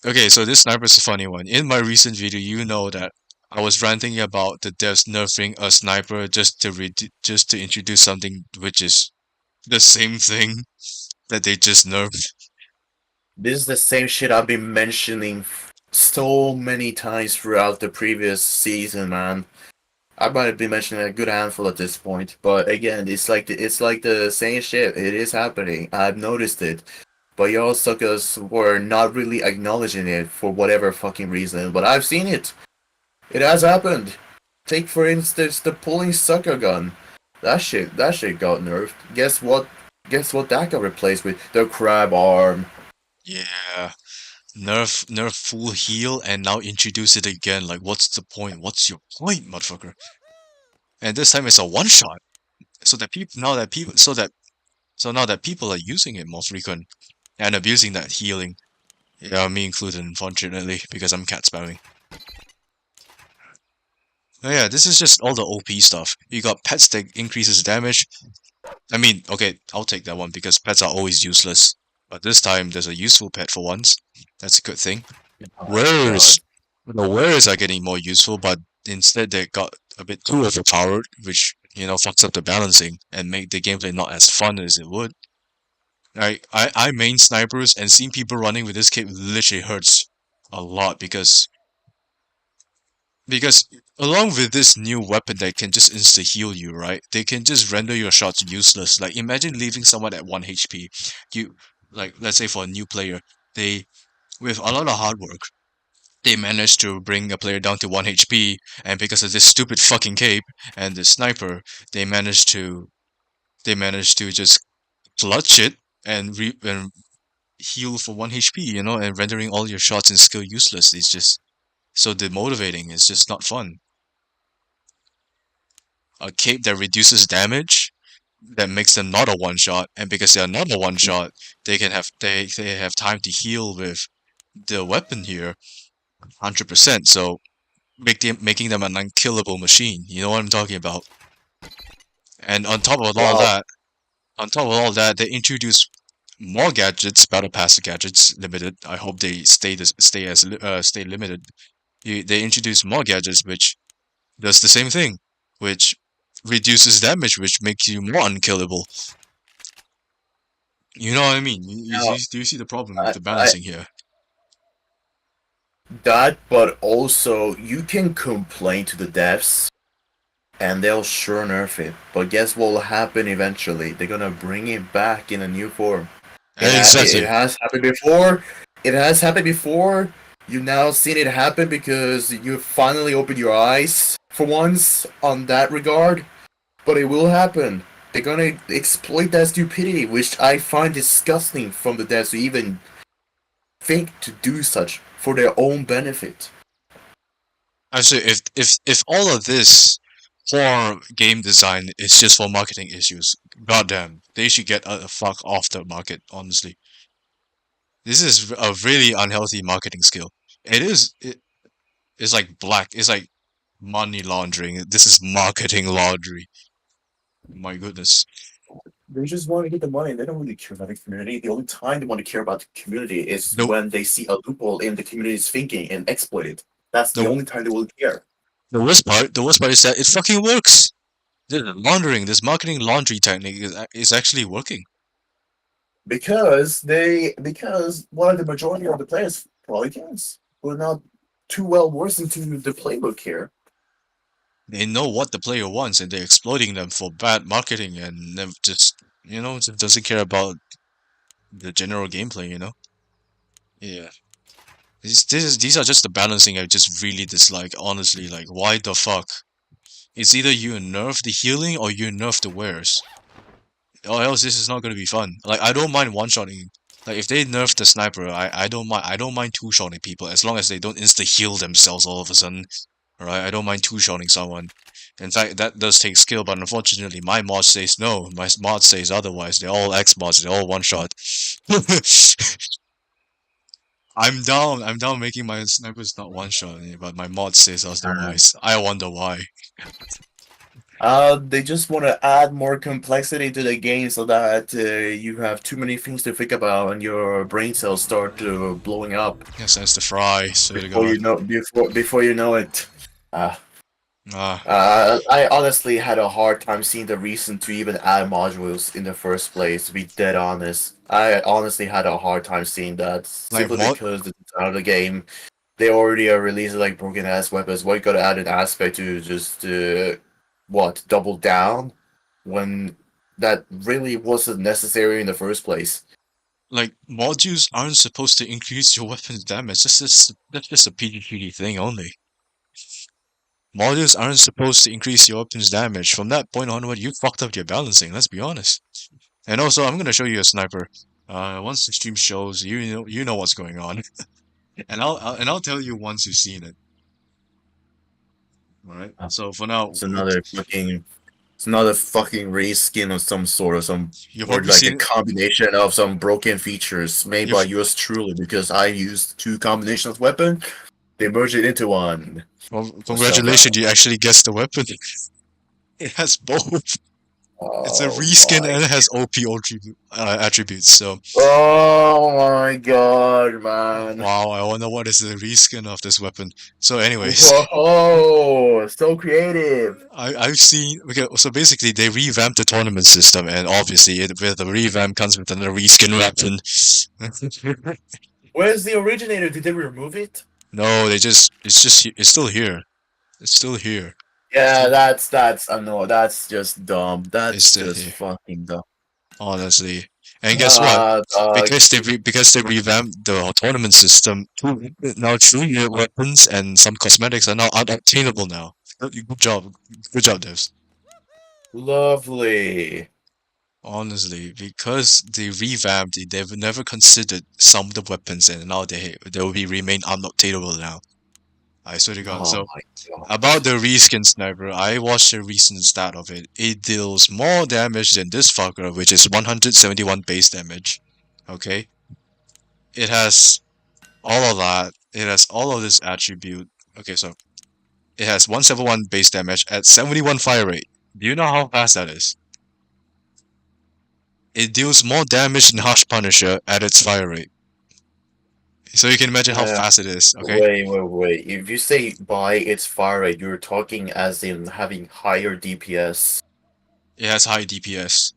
Okay, so this sniper's a funny one. In my recent video, you know that I was ranting about the devs nerfing a sniper just to introduce something which is the same thing that they just nerfed. This is the same shit I've been mentioning so many times throughout the previous season, man. I might have been mentioning a good handful at this point, but again, it's like the same shit. It is happening. I've noticed it, but y'all suckers were not really acknowledging it for whatever fucking reason. But I've seen it. It has happened. Take for instance the pulling sucker gun. That shit got nerfed. Guess what? Guess what that got replaced with? The crab arm. Yeah, nerf full heal and now introduce it again. Like, what's the point? What's your point, motherfucker? And this time it's a one shot, so that people now that people so now that people are using it more frequent and abusing that healing. Yeah, me included, unfortunately, because I'm cat spamming. Oh yeah, this is just all the OP stuff. You got pets that increases damage. I mean, okay, I'll take that one because pets are always useless. But this time there's a useful pet for once. That's a good thing. Oh my god. Wares. The wares are getting more useful, but instead they got a bit too overpowered, which, fucks up the balancing and make the gameplay not as fun as it would. I main snipers and seeing people running with this kit literally hurts a lot because along with this new weapon that can just insta heal you, right? They can just render your shots useless. Like imagine leaving someone at 1 HP. You like let's say for a new player, they with a lot of hard work, they managed to bring a player down to 1 HP, and because of this stupid fucking cape and the sniper, they managed to just clutch it and heal for 1 HP, and rendering all your shots and skill useless. It's just so demotivating. It's just not fun. A cape that reduces damage that makes them not a one shot, and because they are not a one shot, they have time to heal with the weapon here 100%. So making them an unkillable machine. You know what I'm talking about? And Wow. on top of all that, they introduce more gadgets, battle pass gadgets, limited. I hope they stay limited. They introduce more gadgets, which does the same thing, which reduces damage, which makes you more unkillable. You know what I mean? Now, Do you see the problem with I, the I balancing here? that, but also you can complain to the devs, and they'll sure nerf it. But guess what will happen eventually? They're gonna bring it back in a new form. It Exactly. has happened before. It has happened before. You now seen it happen because you finally opened your eyes for once on that regard, but it will happen. They're gonna exploit that stupidity, which I find disgusting from the devs to even think to do such for their own benefit. Actually, if all of this for game design is just for marketing issues, goddamn, they should get a fuck off the market. Honestly, this is a really unhealthy marketing skill. It is. It's like black. It's like money laundering. This is marketing laundry. My goodness. They just want to get the money. They don't really care about the community. The only time they want to care about the community is The when they see a loophole in the community's thinking and exploit it. That's the the only time they will care. the worst part is that it fucking works. This laundering, this marketing laundry technique is actually working. Because one of the majority of the players probably cares. We're not too well versed into the playbook here. They know what the player wants and they're exploiting them for bad marketing and just just doesn't care about the general gameplay. Yeah. These are just the balancing I just really dislike. Honestly, like why the fuck? It's either you nerf the healing or you nerf the wares. Or else this is not gonna be fun. Like I don't mind one-shotting. Like if they nerf the sniper, I don't mind two-shotting people as long as they don't insta heal themselves all of a sudden. Alright, I don't mind two-shotting someone. In fact, that does take skill, but unfortunately my mod says no. My mod says otherwise. They're all X mods, they're all one-shot. I'm down making my snipers not one-shot, but my mod says otherwise. I wonder why. They just want to add more complexity to the game so that you have too many things to think about and your brain cells start blowing up Yes, that's the fry, swear to before god. you know before you know it. Uh, Ah, I honestly had a hard time seeing the reason to even add modules in the first place, to be dead honest. I honestly had a hard time seeing that like simply mod because the design of the game, they already are releasing like broken ass weapons. Why you gotta add an aspect to just what, double down when that really wasn't necessary in the first place? like modules aren't supposed to increase your weapon's damage. That's just a PG3D thing only. Modules aren't supposed to increase your weapon's damage. From that point onward, you fucked up your balancing. Let's be honest. And also, I'm gonna show you a sniper. Once the stream shows, you know what's going on, and I'll tell you once you've seen it. All right. Uh, So for now, It's another fucking It's not a fucking race skin of some sort, or some, you've or probably like a seen it. combination of some broken features made by You've yours truly. Because I used two combinations of weapon, they merged it into one. well, So now, congratulations, you actually guessed the weapon. It has both. It's a oh reskin my, and it has OP attributes. So oh my god, man! wow, I wonder what is the reskin of this weapon. So anyways, Whoa, so creative. I've seen okay. So basically, they revamped the tournament system, and obviously, with the revamp comes with another reskin weapon. Where's the originator? Did they remove it? No, it's still here. It's still here. Yeah, Still, that's I know that's just dumb. it's That's still just here. fucking dumb. Honestly, and guess what? Dog. Because they revamped the tournament system, now 3-year weapons and some cosmetics are now unobtainable now. Good job, devs. Lovely. Honestly, because they revamped it, they've never considered some of the weapons, and now they will be remain unobtainable now. I swear to God. Oh So my about god. the reskin sniper, I watched a recent stat of it. It deals more damage than this fucker, which is 171 base damage. Okay, it has all of that. It has all of this attribute. Okay, so it has 171 base damage at 71 fire rate. Do you know how fast that is? It deals more damage than Hush Punisher at its fire rate. So you can imagine how Uh, fast it is, okay? wait. If you say by its fire rate, you're talking as in having higher DPS. It has high DPS.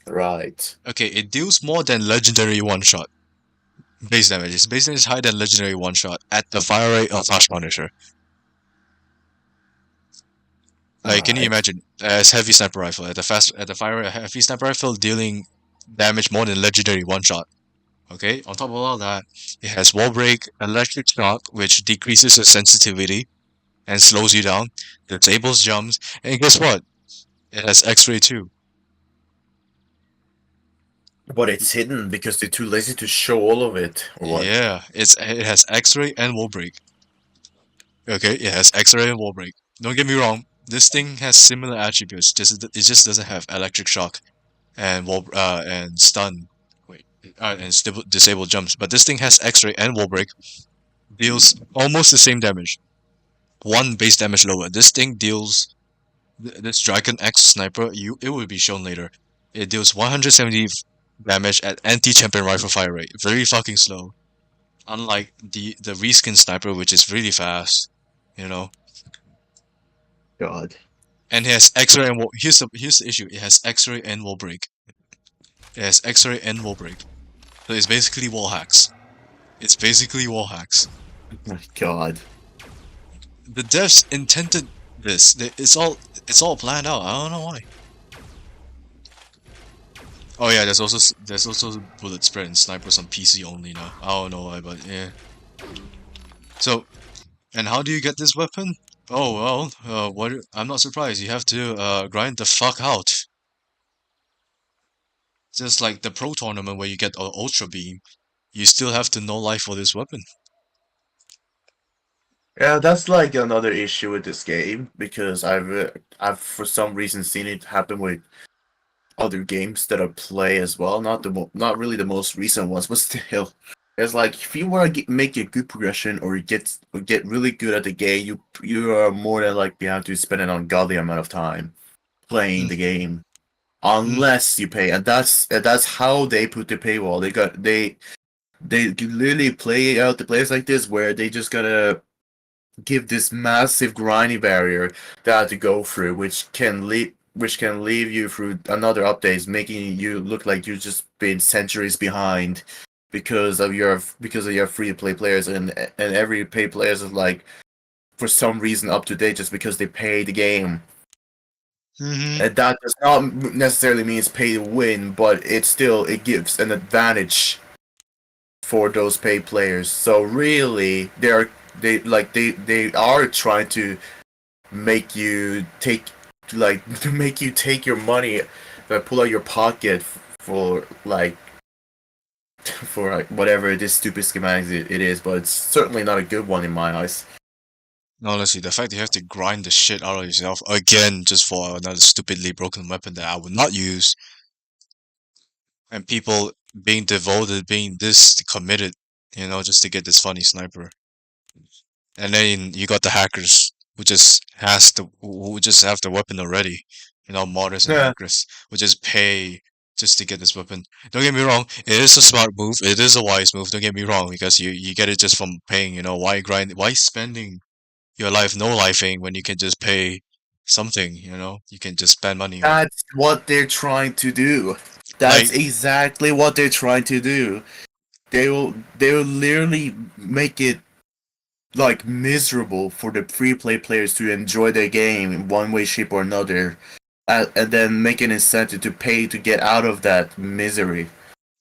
Right. Okay, it deals more than Legendary One Shot. Base damage. Its base damage is higher than Legendary One Shot at the fire rate of Hush Punisher. Like, can you Alright. imagine? As heavy sniper rifle at the fire rate, heavy sniper rifle dealing damage more than Legendary One Shot. Okay, on top of all that, it has wall break, electric shock, which decreases the sensitivity and slows you down, disables jumps, and guess what? It has X-ray too. But it's hidden because they're too lazy to show all of it, or what? Yeah, it has X-ray and wall break. Okay, it has X-ray and wall break. Don't get me wrong, this thing has similar attributes. Just it just doesn't have electric shock and stun. Wait, and disable jumps. But this thing has X-ray and wall break. Deals almost the same damage. One base damage lower. This thing deals this Dragon X sniper. It will be shown later. It deals 170 damage at anti-champion rifle fire rate. Very fucking slow. Unlike the reskin sniper, which is really fast. You know. God. And it has X-ray and wall. Here's the issue. It has X-ray and wall break. It has X-ray and wall break. So it's basically wall hacks. It's basically wall hacks. My God. The devs intended this. It's all planned out. I don't know why. Oh yeah, there's also bullet spread and snipers on PC only now. I don't know why, but yeah. So, and how do you get this weapon? Oh well, what? I'm not surprised. You have to grind the fuck out. Just like the pro tournament where you get ultra beam, you still have to know life for this weapon. Yeah, that's like another issue with this game because I've for some reason seen it happen with other games that I play as well. Not really the most recent ones, but still, it's like if you want to make a good progression or get really good at the game, you are more than likely have to spend an ungodly amount of time playing Mm, the game, mm, unless you pay, and that's how they put the paywall. They literally play out the players like this where they just gotta give this massive grinding barrier that to go through, which can leave you through another updates, making you look like you've just been centuries behind because of your free to play players, and every pay players is like for some reason up to date just because they pay the game. hmm And that does not necessarily means pay to win, but it gives an advantage for those paid players. So really, they are trying to make you take to make you take your money, pull out your pocket for whatever this stupid schematic it is, but it's certainly not a good one in my eyes. Honestly, the fact that you have to grind the shit out of yourself again just for another stupidly broken weapon that I would not use, and people being devoted, being this committed, just to get this funny sniper. And then you got the hackers who just have the weapon already. Modders and Yeah, hackers who just pay just to get this weapon. Don't get me wrong, it is a smart move, it is a wise move, don't get me wrong, because you get it just from paying, why spending your life no lifing when you can just pay something, you can just spend money on. that's what they're trying to do. That's Like, exactly what they're trying to do. They will literally make it like miserable for the free play players to enjoy their game in one way, shape, or another, and then make an incentive to pay to get out of that misery.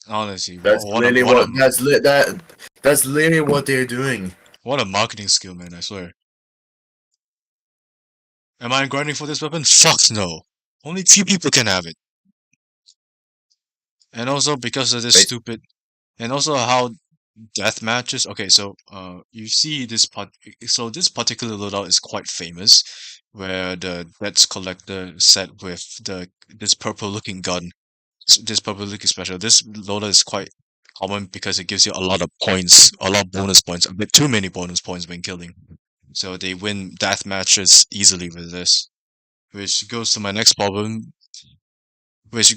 honestly, That's what a literally what a what that's literally what they're doing. what a marketing skill, man, I swear. Am I grinding for this weapon? Fuck no. Only few people can have it. And also because of this Right? stupid, and also how death matches. Okay, so you see so this particular loadout is quite famous, where the Death's Collector set with this purple looking gun, this purple looking special. This loadout is quite common because it gives you a lot of points, a lot of bonus points, a bit too many bonus points when killing. So they win death matches easily with this, which goes to my next problem, which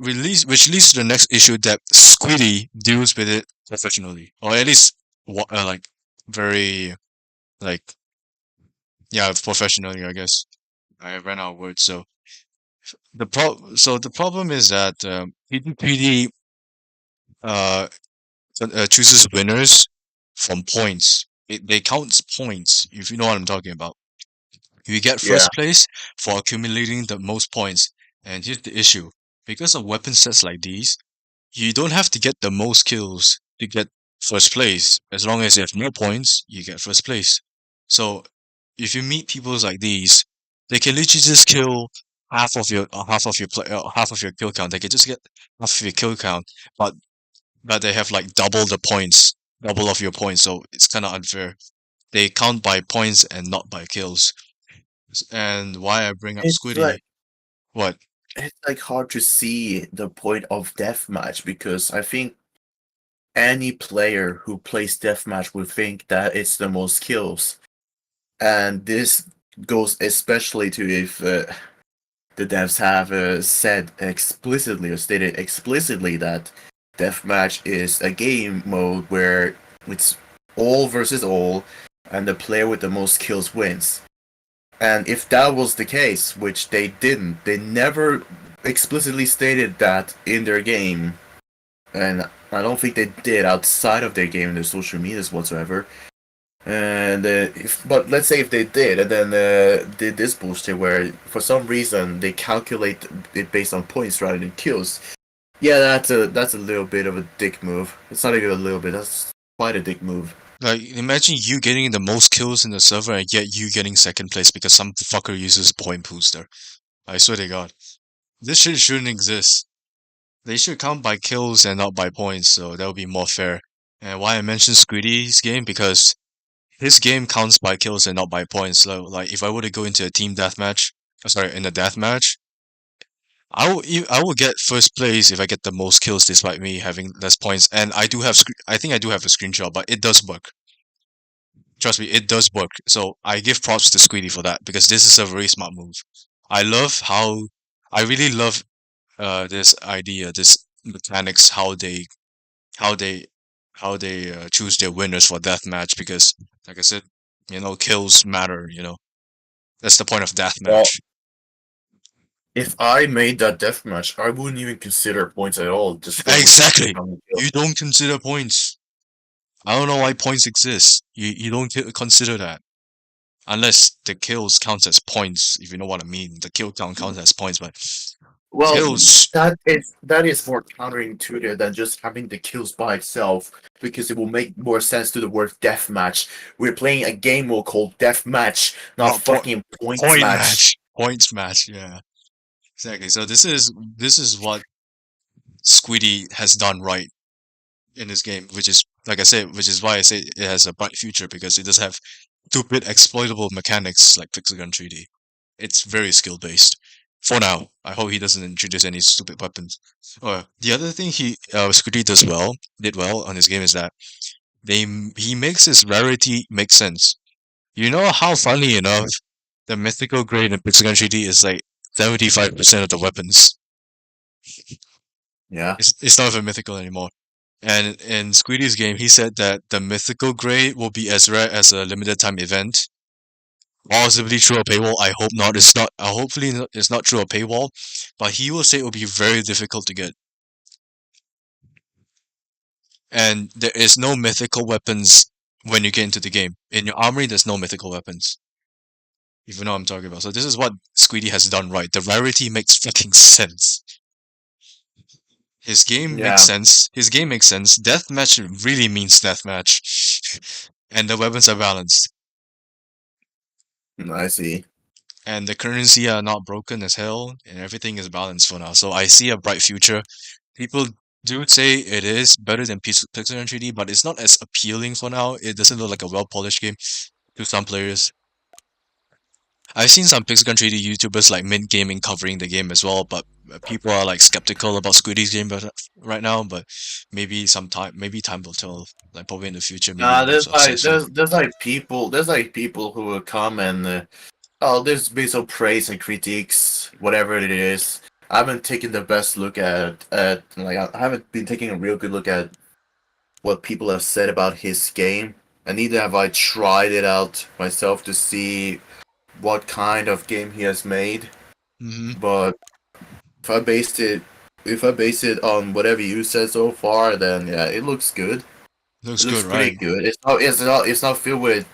leads to the next issue that Squiddy deals with it professionally, or at least like very like yeah professionally. I guess I ran out of words. So the problem is that PG3D uh, chooses winners from points. They count points if you know what I'm talking about. You get Yeah. first place for accumulating the most points, and here's the issue: because of weapon sets like these. you don't have to get the most kills to get first place. As long as you have no points, you get first place. So if you meet people like these, they can literally just kill half of your kill count. They can just get half of your kill count, but they have like double the points, double of your points. So it's kind of unfair. They count by points and not by kills. And why I bring up It's like Squiddy? What? it's like hard to see the point of deathmatch because I think any player who plays deathmatch would think that it's the most kills, and this goes especially to if the devs have said explicitly or stated explicitly that deathmatch is a game mode where it's all versus all, and the player with the most kills wins. And if that was the case, which they didn't, they never explicitly stated that in their game, and I don't think they did outside of their game in their social medias whatsoever. And but let's say if they did, and then did this bullshit where for some reason they calculate it based on points rather than kills. Yeah, that's a little bit of a dick move. It's not even a little bit. That's quite a dick move. Like, imagine you getting the most kills in the server and yet you getting second place because some fucker uses point booster. I swear to God. This shit shouldn't exist. They should count by kills and not by points, so that would be more fair. And why I mentioned Squiddy's game, because his game counts by kills and not by points. So, like, if I were to go into a team deathmatch, sorry, in a deathmatch, I will get first place if I get the most kills despite me having less points. And I think I do have a screenshot, but it does work. Trust me, it does work. So I give props to Squiddy for that because this is a very smart move. I love how I really love this idea, this mechanics, how they choose their winners for deathmatch because, like I said, kills matter. That's the point of Well, deathmatch. if I made that deathmatch, I wouldn't even consider points at all. Just go with Exactly. how many You kills. don't consider points. I don't know why points exist. You don't consider that unless the kills counts as points. If you know what I mean, the kill count counts as points, but Well, kills. that is more counterintuitive than just having the kills by itself, because it will make more sense to the word deathmatch. We're playing a game mode called deathmatch, not Not fucking points point match. match. Points match. Yeah, exactly. So this is what Squiddy has done right in this game, which is like I said, which is why I say it has a bright future because it does have stupid exploitable mechanics like Pixel Gun 3D. It's very skill based. For now, I hope he doesn't introduce any stupid weapons. The other thing Squiddy did well on his game is that he makes his rarity make sense. You know how, funny enough, the mythical grade in Pixel Gun 3D is like 75% of the weapons. Yeah. It's not even mythical anymore. And in Squiddy's game, he said that the mythical grade will be as rare as a limited time event, possibly through a paywall. I hope not. It's not. Hopefully, it's not through a paywall. But he will say it will be very difficult to get. And there is no mythical weapons when you get into the game. In your armory, there's no mythical weapons. If you know what I'm talking about. So this is what Squiddy has done right. The rarity makes fucking sense. His game makes Yeah, sense. His game makes sense. Deathmatch really means deathmatch. And the weapons are balanced. I see. And the currency are not broken as hell, and everything is balanced for now. So I see a bright future. People do say it is better than Pixel 3D, but it's not as appealing for now. It doesn't look like a well-polished game to some players. I've seen some Pixel 3D YouTubers like Mint Gaming covering the game as well, but people are like skeptical about Squiddy's game right now. But maybe time will tell. Like probably in the future, maybe it'll be successful. There's like people who will come and oh, there's been some praise and critiques, whatever it is. I haven't taken the best look at like I haven't been taking a real good look at what people have said about his game, and neither have I tried it out myself to see what kind of game he has made. Mm-hmm. But if I based it, if I base it on whatever you said so far, then yeah, it looks good. It Looks looks good, pretty right? good. It's not filled with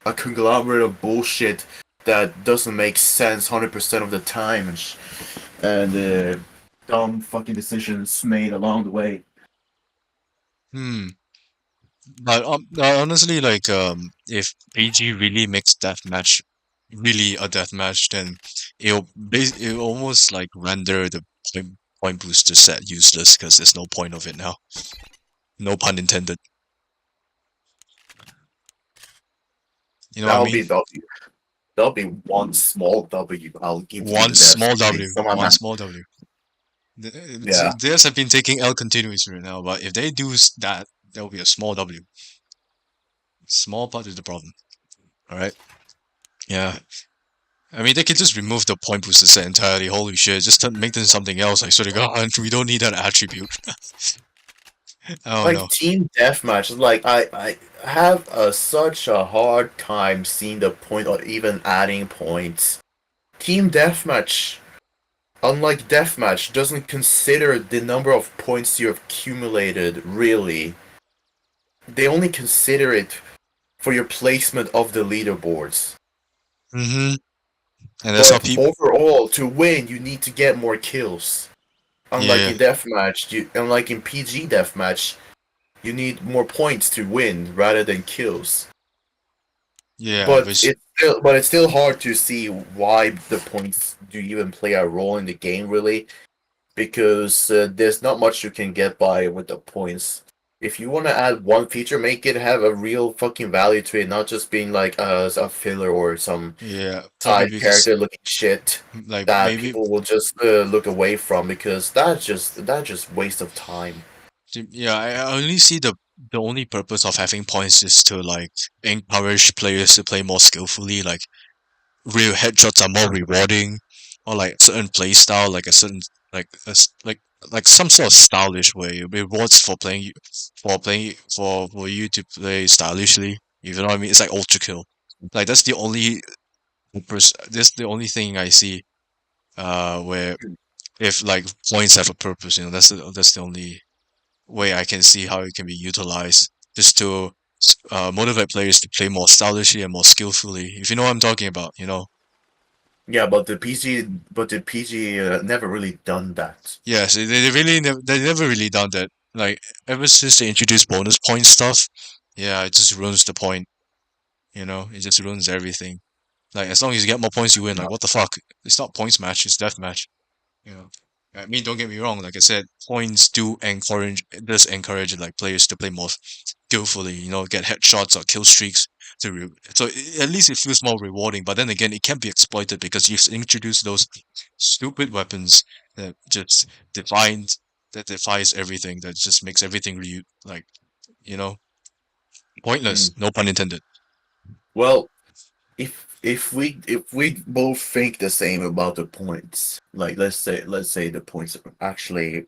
a conglomerate of bullshit that doesn't make sense 100% of the time, and dumb fucking decisions made along the way. Hmm. But honestly, like if PG really makes deathmatch really a deathmatch, then it'll almost like render the point booster set useless because there's no point of it now. No pun intended. You know what I That'll mean? be W. That'll be one small W. I'll give you One that small straight W. from my One mouth. small W. Yeah. Theirs have been taking L continuously right now, but if they do that, there will be a small W. Small part is the problem. All right. Yeah. I mean, they could just remove the point booster set entirely. Holy shit! Just make them something else. I swear to God, we don't need that attribute. I don't Like know. team deathmatch, like I have such a hard time seeing the point of even adding points. Team deathmatch, unlike deathmatch, doesn't consider the number of points you have accumulated. Really, they only consider it for your placement of the leaderboards. Mm-hmm. And that's how But people. overall, to win, you need to get more kills. Unlike Yeah, in deathmatch, unlike in PG deathmatch, you need more points to win rather than kills. yeah, which But it's still hard to see why the points do even play a role in the game really, because there's not much you can get by with the points. If you want to add one feature, make it have a real fucking value to it, not just being like a filler or some yeah, probably side because character looking shit like that maybe people will just look away from because that's just waste of time. yeah, I only see the only purpose of having points is to like encourage players to play more skillfully. Like real headshots are more rewarding, or like certain play style, like a certain like like some sort of stylish way rewards for playing for you to play stylishly. You know what I mean? It's like ultra kill. Like that's the only that's the only thing I see. Where if like points have a purpose, you know, that's the only way I can see how it can be utilized just to motivate players to play more stylishly and more skillfully. If you know what I'm talking about, you know. Yeah, but the PG never really done that. Yes, they never really done that. Like ever since they introduced bonus point stuff, yeah, it just ruins the point. You know, it just ruins everything. Like as long as you get more points, you win. Like what the fuck? It's not points match. It's death match. You know, I mean, don't get me wrong. Like I said, points do encourage it does encourage like players to play more skillfully. You know, get headshots or kill streaks so at least it feels more rewarding. But then again, it can be exploited because you've introduced those stupid weapons that just defines that defies everything. That just makes everything like you know pointless. Mm. No pun intended. Well, if we both think the same about the points, like let's say the points actually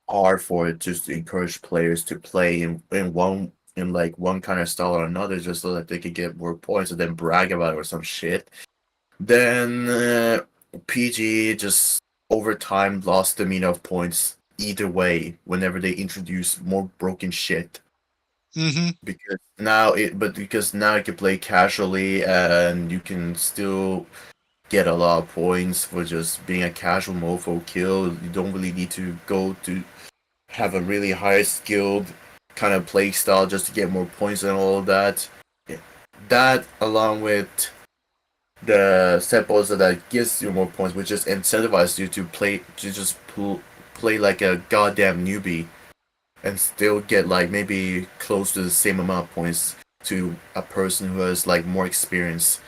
are for it just to encourage players to play in like one kind of style or another, just so that they could get more points and then brag about it or some shit. Then PG just over time lost the meaning of points either way whenever they introduce more broken shit. Mm-hmm. Because now you can play casually and you can still get a lot of points for just being a casual mofo kill. You don't really need to go to have a really high skilled kind of play style just to get more points and all of that. Yeah. That along with the set bosses that gives you more points, which just incentivizes you to just play like a goddamn newbie and still get like maybe close to the same amount of points to a person who has like more experience,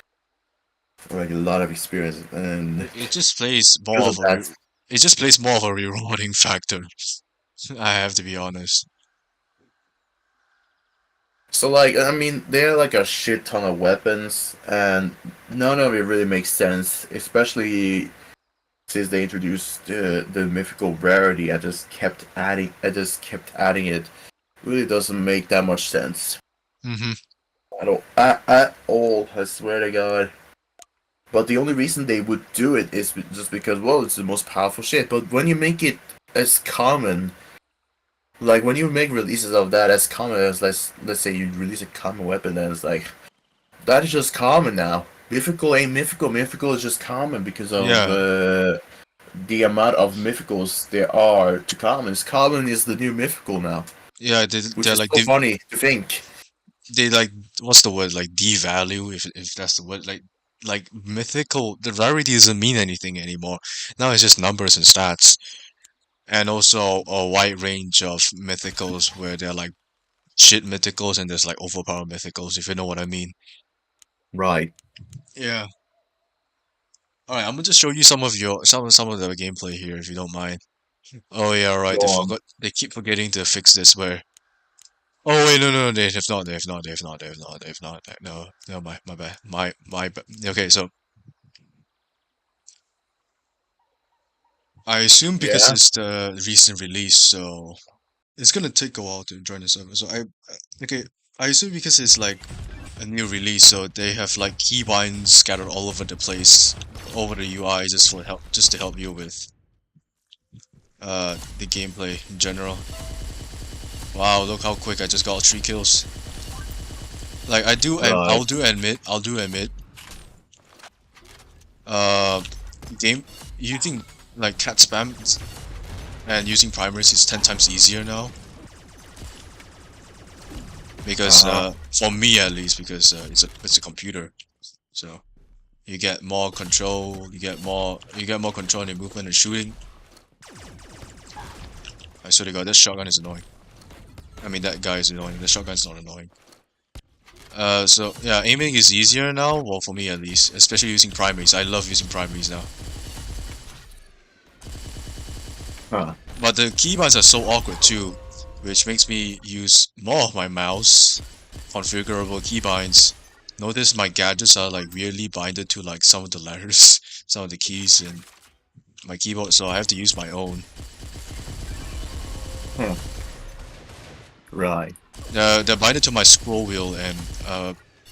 like a lot of experience, and It just plays more because of of a that. it just plays more of a rewarding factor. I have to be honest. So like I mean, there are like a shit ton of weapons, and none of it really makes sense, especially since they introduced the mythical rarity. I just kept adding it. Really doesn't make that much sense. Mm-hmm. At all. I swear to God. But the only reason they would do it is just because, well, it's the most powerful shit. But when you make it as common, like when you make releases of that as common as let's say you release a common weapon, then it's like that is just common now. Mythical ain't mythical. Mythical is just common because of Yeah, the amount of mythicals there are to commons. Common is the new mythical now. Yeah, which they're is like so funny to think. they like what's the word, like devalue, if that's the word, like mythical, the rarity doesn't mean anything anymore. Now it's just numbers and stats, and also a wide range of mythicals where they're like shit mythicals and there's like overpowered mythicals, if you know what I mean. Right. Yeah. All right, I'm gonna just show you some of the gameplay here if you don't mind. Oh yeah, right. Go They on. forgot. They keep forgetting to fix this. Where? Oh wait, no, they have not. They have not. They have not. They have not. They have not. No, no, my bad. My bad. Okay, so I assume because Yeah. it's the recent release, so it's gonna take a while to join the server. So okay, I assume because it's like a new release, so they have like keybinds scattered all over the place, over the UI, just to help you with the gameplay in general. Wow, look how quick I just got 3 kills. Like Right. I'll do admit, uh, game using like cat spam and using primaries is 10 times easier now because Uh-huh. for me at least, because it's a computer, so you get more control, you get more control in your movement and shooting. I swear to God, this shotgun is annoying. I mean that guy is annoying. The shotgun's not annoying. So yeah, aiming is easier now. Well, for me at least, especially using primaries. I love using primaries now. Huh. But the keybinds are so awkward too, which makes me use more of my mouse configurable keybinds. Notice my gadgets are like weirdly binded to like some of the letters, some of the keys in my keyboard, so I have to use my own. Huh. Right. They're binded to my scroll wheel, and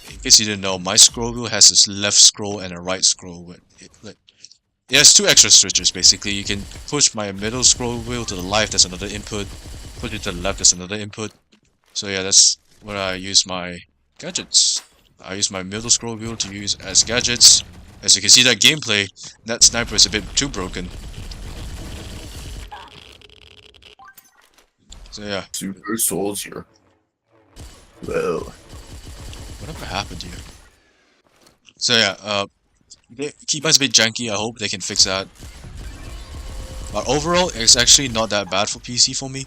in case you didn't know, my scroll wheel has this left scroll and a right scroll. It has two extra switches basically. You can push my middle scroll wheel to the left, that's another input. Push it to the left, that's another input. So yeah, that's where I use my gadgets. I use my middle scroll wheel to use as gadgets. As you can see that gameplay, that sniper is a bit too broken. So yeah, Super soldier. Whoa. whatever happened here? So yeah, keybind's a bit janky, I hope they can fix that. But overall, it's actually not that bad for PC for me,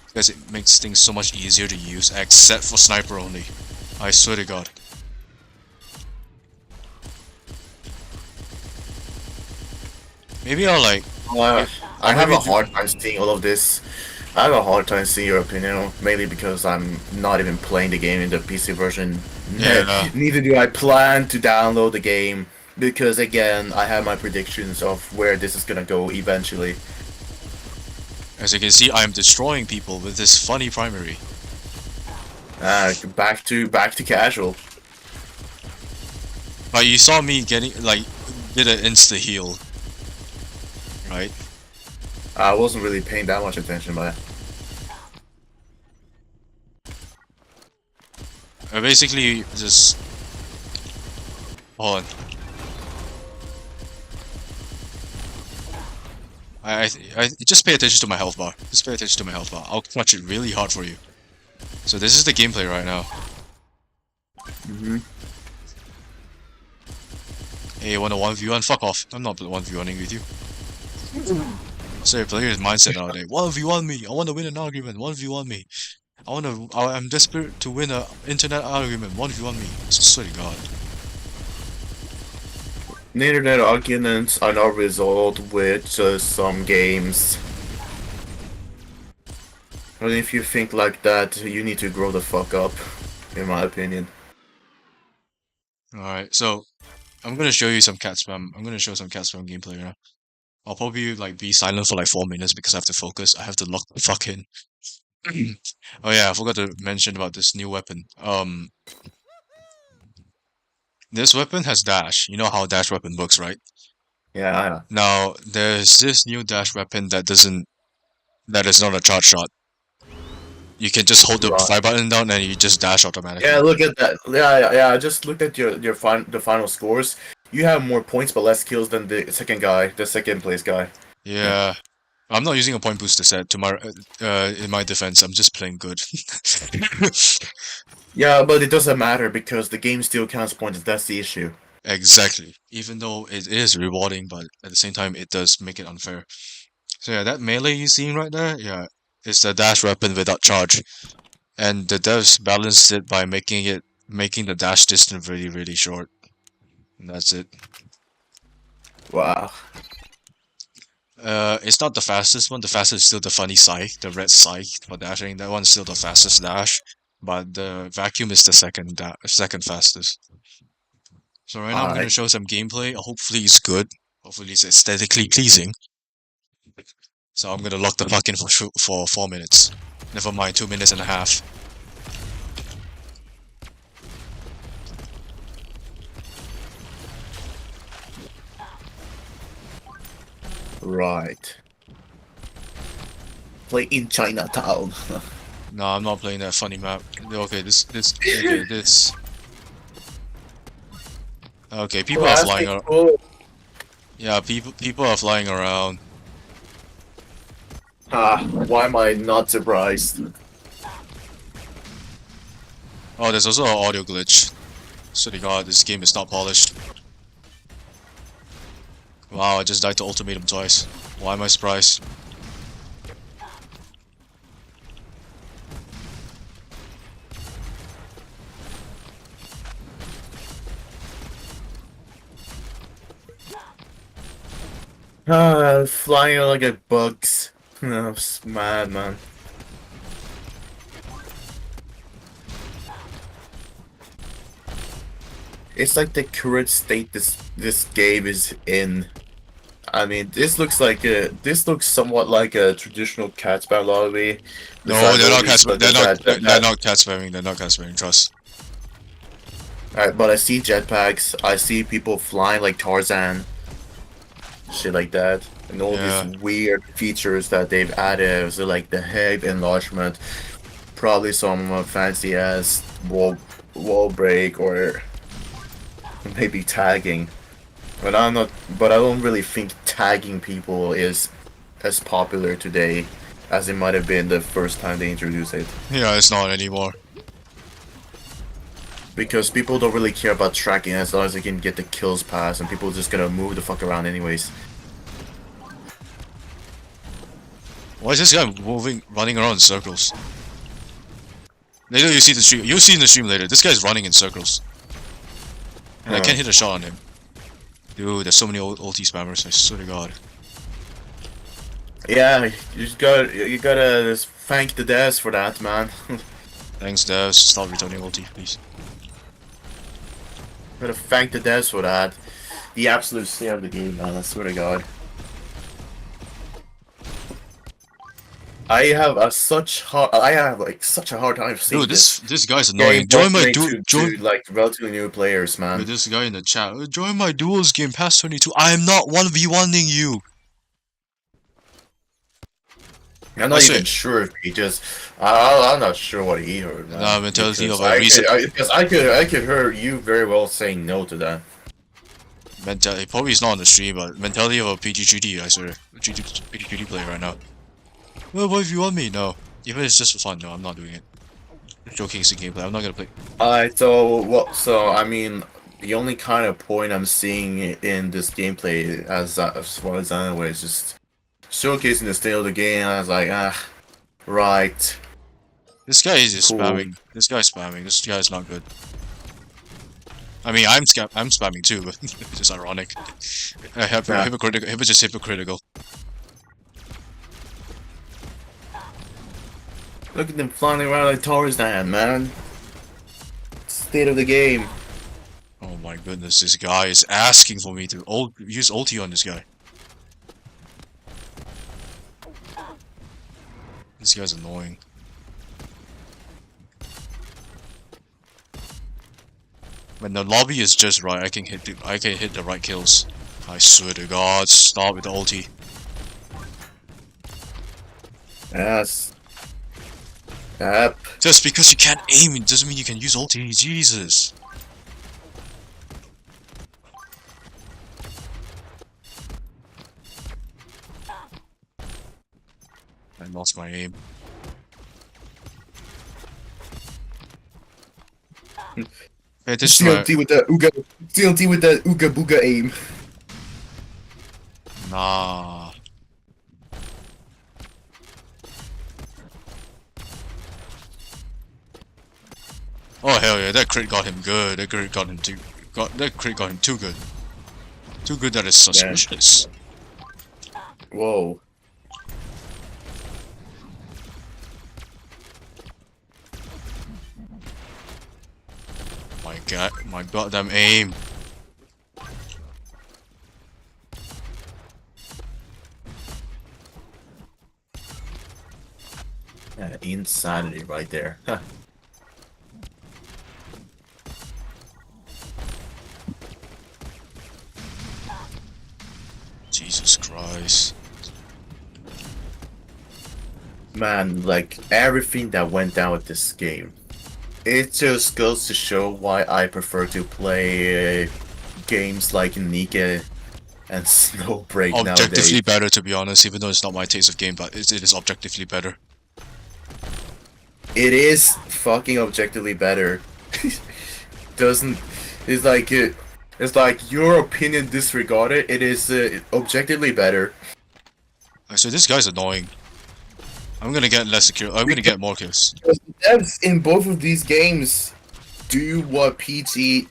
because it makes things so much easier to use, except for sniper only. I swear to God. Maybe I'll like, Uh, I'll I have maybe a do. hard time seeing all of this. I have a hard time seeing your opinion, mainly because I'm not even playing the game in the PC version. Yeah, Neither do I plan to download the game, because again, I have my predictions of where this is gonna go eventually. as you can see, I'm destroying people with this funny primary. Back to casual. But you saw me getting like did an insta heal, right? I wasn't really paying that much attention, but I basically just hold on. I just pay attention to my health bar. Just pay attention to my health bar. I'll clutch it really hard for you. So this is the gameplay right now. hmm Hey, you want a 1v1? Fuck off. I'm not 1v1ing with you. So your player's mindset nowadays. 1v1 me. I want to win an argument. 1v1 me. I'm desperate to win an internet argument. 1v1 me. I swear to God. the internet arguments are not resolved with just some games. But if you think like that, you need to grow the fuck up, in my opinion. Alright, so I'm gonna show you some cat spam. I'm gonna show some cat spam gameplay now. I'll probably like be silent for like 4 minutes because I have to focus. I have to lock the fuck in. Oh yeah, I forgot to mention about this new weapon. This weapon has dash. You know how dash weapon works, right? Yeah, Now there's this new dash weapon that is not a charge shot. You can just hold the right. fire button down and you just dash Yeah, automatically. look at that. Yeah. I just looked at the final scores. You have more points but less kills than the second guy, the second place guy. Yeah. I'm not using a point booster set to my in my defense. I'm just playing good. Yeah, but it doesn't matter because the game still counts points. That's the issue. Exactly. Even though it is rewarding, but at the same time, it does make it unfair. So yeah, that melee you seeing right there, yeah, it's the dash weapon without charge, and the devs balanced it by making the dash distance really really short, and that's it. Wow. It's not the fastest one. The fastest is still the funny scythe, the red scythe for dashing. That one's still the fastest dash, but the vacuum is the second fastest. So right now I'm gonna Alright. show some gameplay. Hopefully it's good. Hopefully it's aesthetically pleasing. So I'm gonna lock the puck in for 4 minutes. Never mind, 2 minutes and a half. Right. Play in Chinatown. No, I'm not playing that funny map. Okay, this. Okay, people are flying. Plastic bull. Yeah, people are flying around. Ah, why am I not surprised? Oh, there's also an audio glitch. So they god, this game is not polished. Wow, I just died to ultimatum twice. Why am I surprised? Ah, flying like a bugs. I'm mad, man. It's like the current state this game is in. I mean, this looks somewhat like a traditional cat spam lobby. No, Besides all these, they're there's not, they're that. not cat spamming, they're not cat spamming, trust. Alright, but I see jetpacks. I see people flying like Tarzan, shit like that, and all these Yeah. weird features that they've added, so like the head enlargement, probably some fancy ass wall break or maybe tagging. But I'm not. But I don't really think tagging people is as popular today as it might have been the first time they introduced it. Yeah, it's not anymore. Because people don't really care about tracking as long as they can get the kills pass, and people are just gonna move the fuck around anyways. Why is this guy running around in circles? Later you see the stream, you'll see in the stream later, this guy's running in circles. And I Huh. can't hit a shot on him. Dude, there's so many ulti spammers, I swear to god. Yeah, you gotta just thank the devs for that, man. Thanks devs, stop returning ulti, please. Gotta thank the devs for that. The absolute state of the game, man. I swear to God. I have like such a hard time seeing Dude, this this guy's game annoying. Join my welcoming dude, join to like relatively new players, Dude, man. this guy in the chat. Join my duels game past 22. I am not 1v1ing you. I'm I not say, even sure if he just. I'm not sure what he heard, man. mentality of Because a recent. I could hear you very well saying no to that. Mentality, probably it's not on the stream, but mentality of a PG3D, I swear. PG3D player right now. Well, what if you want me? No. Even if it's just for fun, no, I'm not doing it. Showcasing gameplay, I'm not gonna play. So what? So I mean, the only kind of point I'm seeing in this gameplay, as far as I know, is just showcasing the state of the game. I was like, right, This guy is just cool. spamming. This guy's spamming. This guy's not good. I mean, I'm spamming too, but it's just ironic. Yeah. Hypocritical. It was just hypocritical. Look at them flying around like Tarzan, man. State of the game. Oh my goodness, this guy is asking for me to use ulti on this guy. This guy's annoying. When the lobby is just right, I can hit the right kills. I swear to God, stop with the ulti. Yes. Yep. Just because you can't aim, it doesn't mean you can use ulti. Jesus. I lost my aim. Pay attention to my... CLT with that CLT with that Ooga Booga aim. Nah. Oh hell yeah, that crit got him good. That crit got him too... that crit got him too good. Too good that it's suspicious. Whoa. My god, my goddamn aim. Insanity right there. Huh. Jesus Christ. Man, like everything that went down with this game, it just goes to show why I prefer to play games like Nika and Snowbreak Objectively nowadays. better, to be honest, even though it's not my taste of game, but it is objectively better. It is fucking objectively better. Doesn't it's like it's like your opinion disregarded. It is objectively better. So this guy's annoying. I'm gonna get less secure. I'm gonna get more kills. Because the devs in both of these games do what PG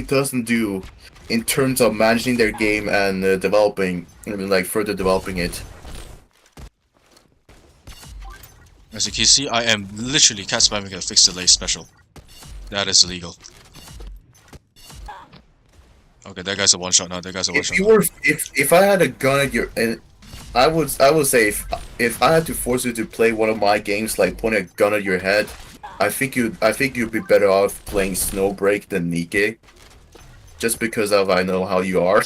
doesn't do in terms of managing their game and developing, I mean, like further developing it. As you can see, I am literally cat spamming a fixed delay special. That is illegal. Okay, that guy's a one shot now. That guy's a one If shot. you were, if I had a gun at your, and I would say if I had to force you to play one of my games, like pointing a gun at your head, I think you'd be better off playing Snowbreak than Nike. Just because of I know how you are.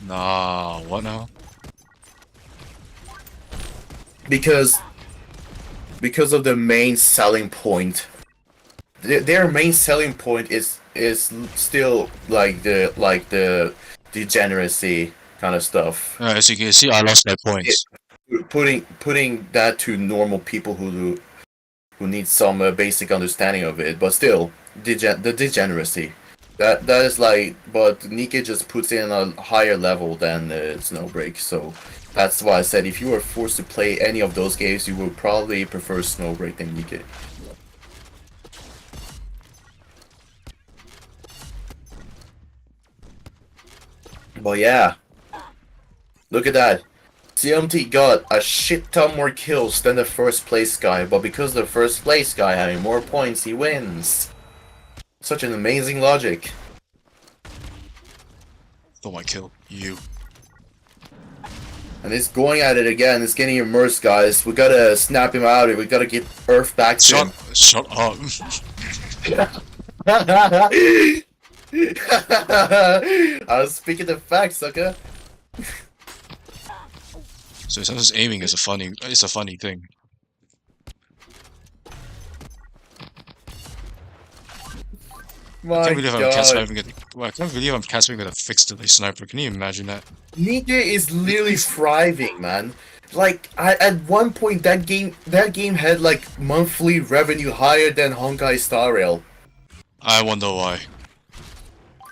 Nah, what now? because of the main selling point. Their main selling point is still like the degeneracy kind of stuff. As you can see, I lost my points. Putting that to normal people who need some basic understanding of it, but still the degeneracy. That is like, but Nika just puts in a higher level than Snowbreak, so that's why I said if you were forced to play any of those games, you would probably prefer Snowbreak than Nika. But yeah, look at that. clmt got a shit ton more kills than the first place guy, but because the first place guy having more points, he wins. Such an amazing logic. Oh my kill. You. And it's going at it again. It's getting immersed, guys. We gotta snap him out of it. We gotta get Earth back to him. Shut up. I was speaking the facts, sucker. So sometimes aiming is it's a funny thing. My God. I can't believe I'm cat spamming with a fixed delay sniper. Can you imagine that? Nika is literally thriving, man. Like at one point that game had like monthly revenue higher than Honkai Star Rail. I wonder why.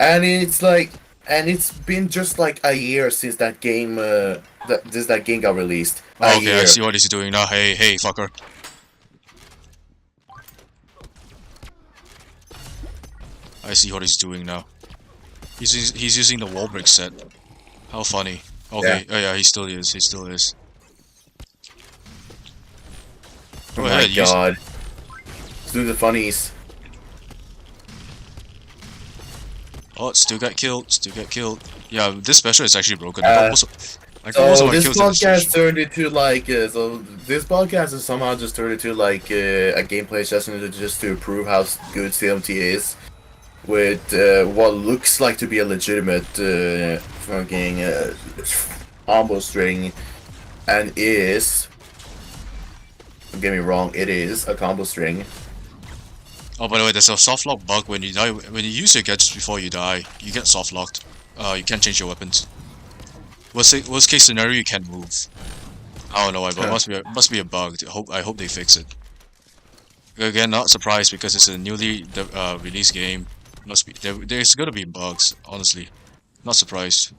And it's like, and it's been just like a year since that game that game got released. A Okay, year. I see what he's doing now. Hey, fucker. I see what he's doing now. He's using the wall break set. How funny. Okay, Yeah. oh yeah, he still is. He still is. Oh Go my ahead, use. God. Let's do the funnies. Oh, still got killed. Still got killed. Yeah, this special is actually broken. I got most So of my this kills in this podcast special. turned into like so this podcast has somehow just turned into like a gameplay session just to prove how good clmt is with what looks like to be a legitimate fucking combo string, and is, don't get me wrong, it is a combo string. Oh, by the way, there's a soft lock bug when you die. When you use your gadgets before you die, you get soft locked. You can't change your weapons. Worst case scenario, you can't move. I don't know why, but it must be a bug. I hope they fix it. Again, not surprised because it's a newly released game. Must be there's gonna be bugs. Honestly, not surprised.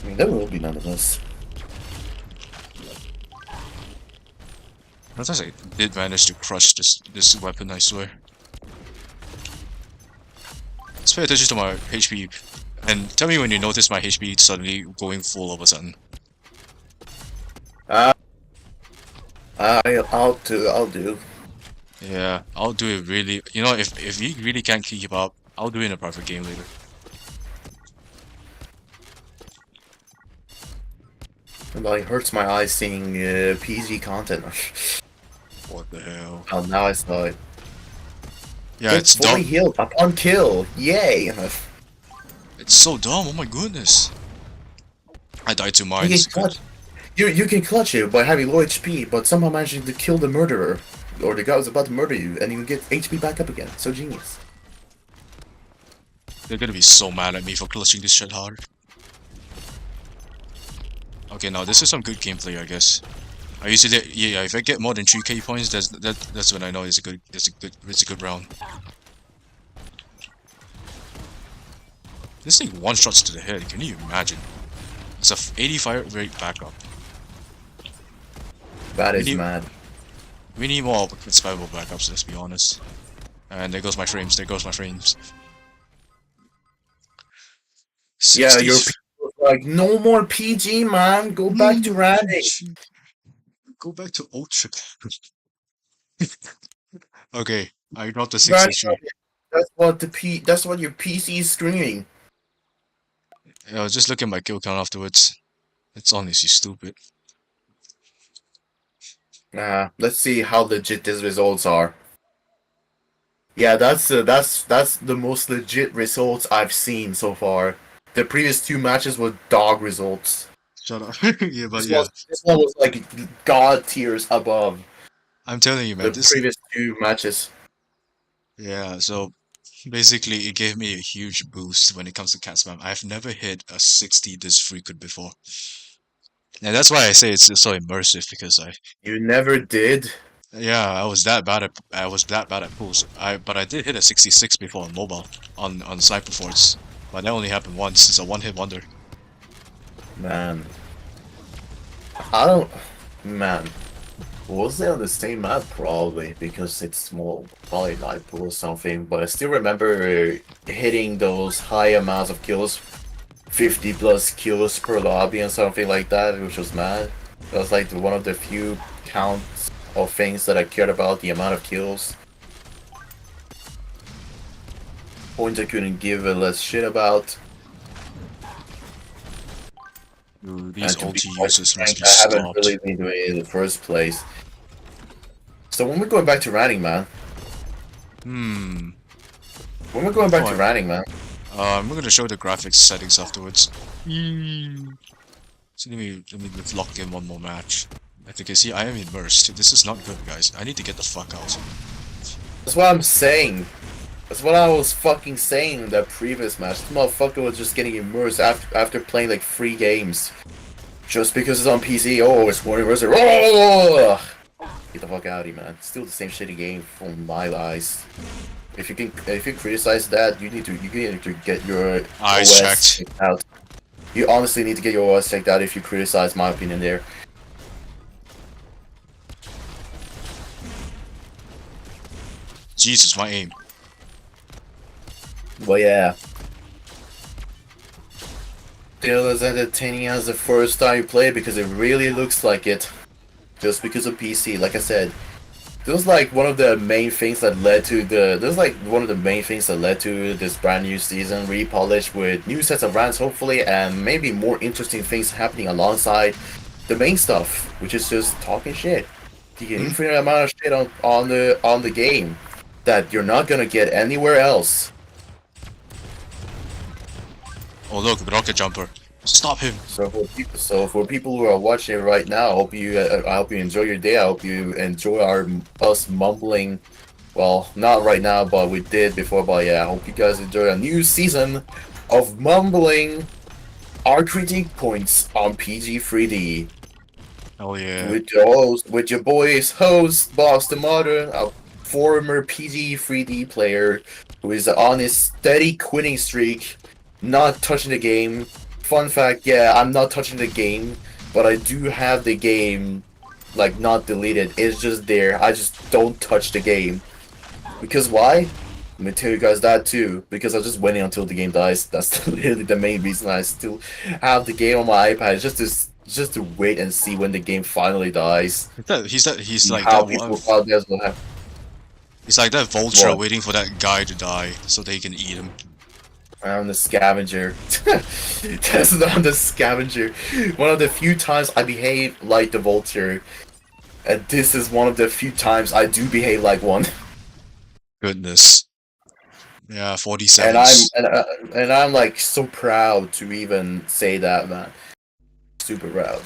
I mean, there will be nonetheless. Sometimes I did manage to crush this weapon. I swear. Let's pay attention to my HP, and tell me when you notice my HP suddenly going full all of a sudden. Uh, I'll do. Yeah, I'll do it really. You know, if you really can't keep up, I'll do it in a private game later. It like hurts my eyes seeing PG content. What the hell? Oh, now I saw it. Yeah, Get it's fully dumb. healed upon kill. Yay! It's so dumb. Oh my goodness. I died to You can mines. Good. clutch. You can clutch it by having low HP, but somehow managing to kill the murderer, or the guy who's about to murder you, and you get HP back up again. So genius. They're gonna be so mad at me for clutching this shit hard. Okay, now this is some good gameplay, I guess. I usually, yeah, if I get more than 3k points, that's when I know it's a good round. This thing one shots to the head. Can you imagine? It's a 85 rate backup. That We is need mad. we need more survivable backups. Let's be honest. And there goes my frames. There goes my frames. Yeah, 60. your people are like, no more PG, man. Go back to ranting. Go back to Ultra. Okay, I dropped the Right, 63. That's what your PC is screaming. I was just looking at my kill count afterwards. It's honestly stupid. Let's see how legit these results are. Yeah, that's the most legit results I've seen so far. The previous two matches were dog results. Shut up. Yeah, but This yeah, was this one was like god tiers above I'm telling you, man. the This, previous two matches. yeah. So basically, it gave me a huge boost when it comes to cat spam. I've never hit a 60 this frequent before, and that's why I say it's so immersive because You never did. yeah, I was that bad at pools. But I did hit a 66 before on mobile on Sniper Forts, but that only happened once. It's a one-hit wonder. Man. I don't man. Was they on the same map? Probably, because it's small, probably light pool or something, but I still remember hitting those high amounts of kills, 50 plus kills per lobby and something like that, which was mad. That was like one of the few counts of things that I cared about, the amount of kills. Points I couldn't give a less shit about. Dude, these And to be ulti quite uses must frank, be I haven't stopped. really been doing it in the first place. So when we're going back to ranting, man. Hmm. When we're going back to Alright. ranting, man. I'm gonna show the graphics settings afterwards. So let me lock in one more match. As you can see, I am immersed. This is not good, guys. I need to get the fuck out. That's what I'm saying. That's what I was fucking saying in that previous match. This motherfucker was just getting immersed after playing like 3 games. Just because it's on PC, oh, it's more immersive. Oh! Get the fuck out of here, man. It's still the same shitty game from my eyes. If you criticize that, you need to get your Eyes OS checked. checked out. You honestly need to get your OS checked out if you criticize my opinion there. Jesus, my aim. But yeah. Still as entertaining as the first time you play because it really looks like it. Just because of PC, like I said. This was like one of the main things that led to this brand new season, repolished with new sets of rounds hopefully, and maybe more interesting things happening alongside the main stuff, which is just talking shit. You get infinite amount of shit on the game that you're not gonna get anywhere else. Oh look, rocket jumper. Stop him. So for people who are watching it right now, I hope you enjoy your day. I hope you enjoy us mumbling. Well, not right now, but we did before. But yeah, I hope you guys enjoy a new season of mumbling our critique points on PG3D. Oh yeah. with your host, with your boys host, Boss the Modern, a former PG3D player who is on his steady quitting streak, not touching the game. Fun fact, yeah, I'm not touching the game, but I do have the game, like, not deleted. It's just there. I just don't touch the game. Because why? Let me tell you guys that too. Because I'm just waiting until the game dies. That's literally the main reason I still have the game on my iPad. Just to wait and see when the game finally dies. He's See like how that one. people out there will have He's like that vulture what? waiting for that guy to die so they can eat him. I'm the scavenger. That's not the scavenger. One of the few times I behave like the vulture, and this is one of the few times I do behave like one. Goodness. Yeah, And 47s. and I'm like so proud to even say that, man. Super proud.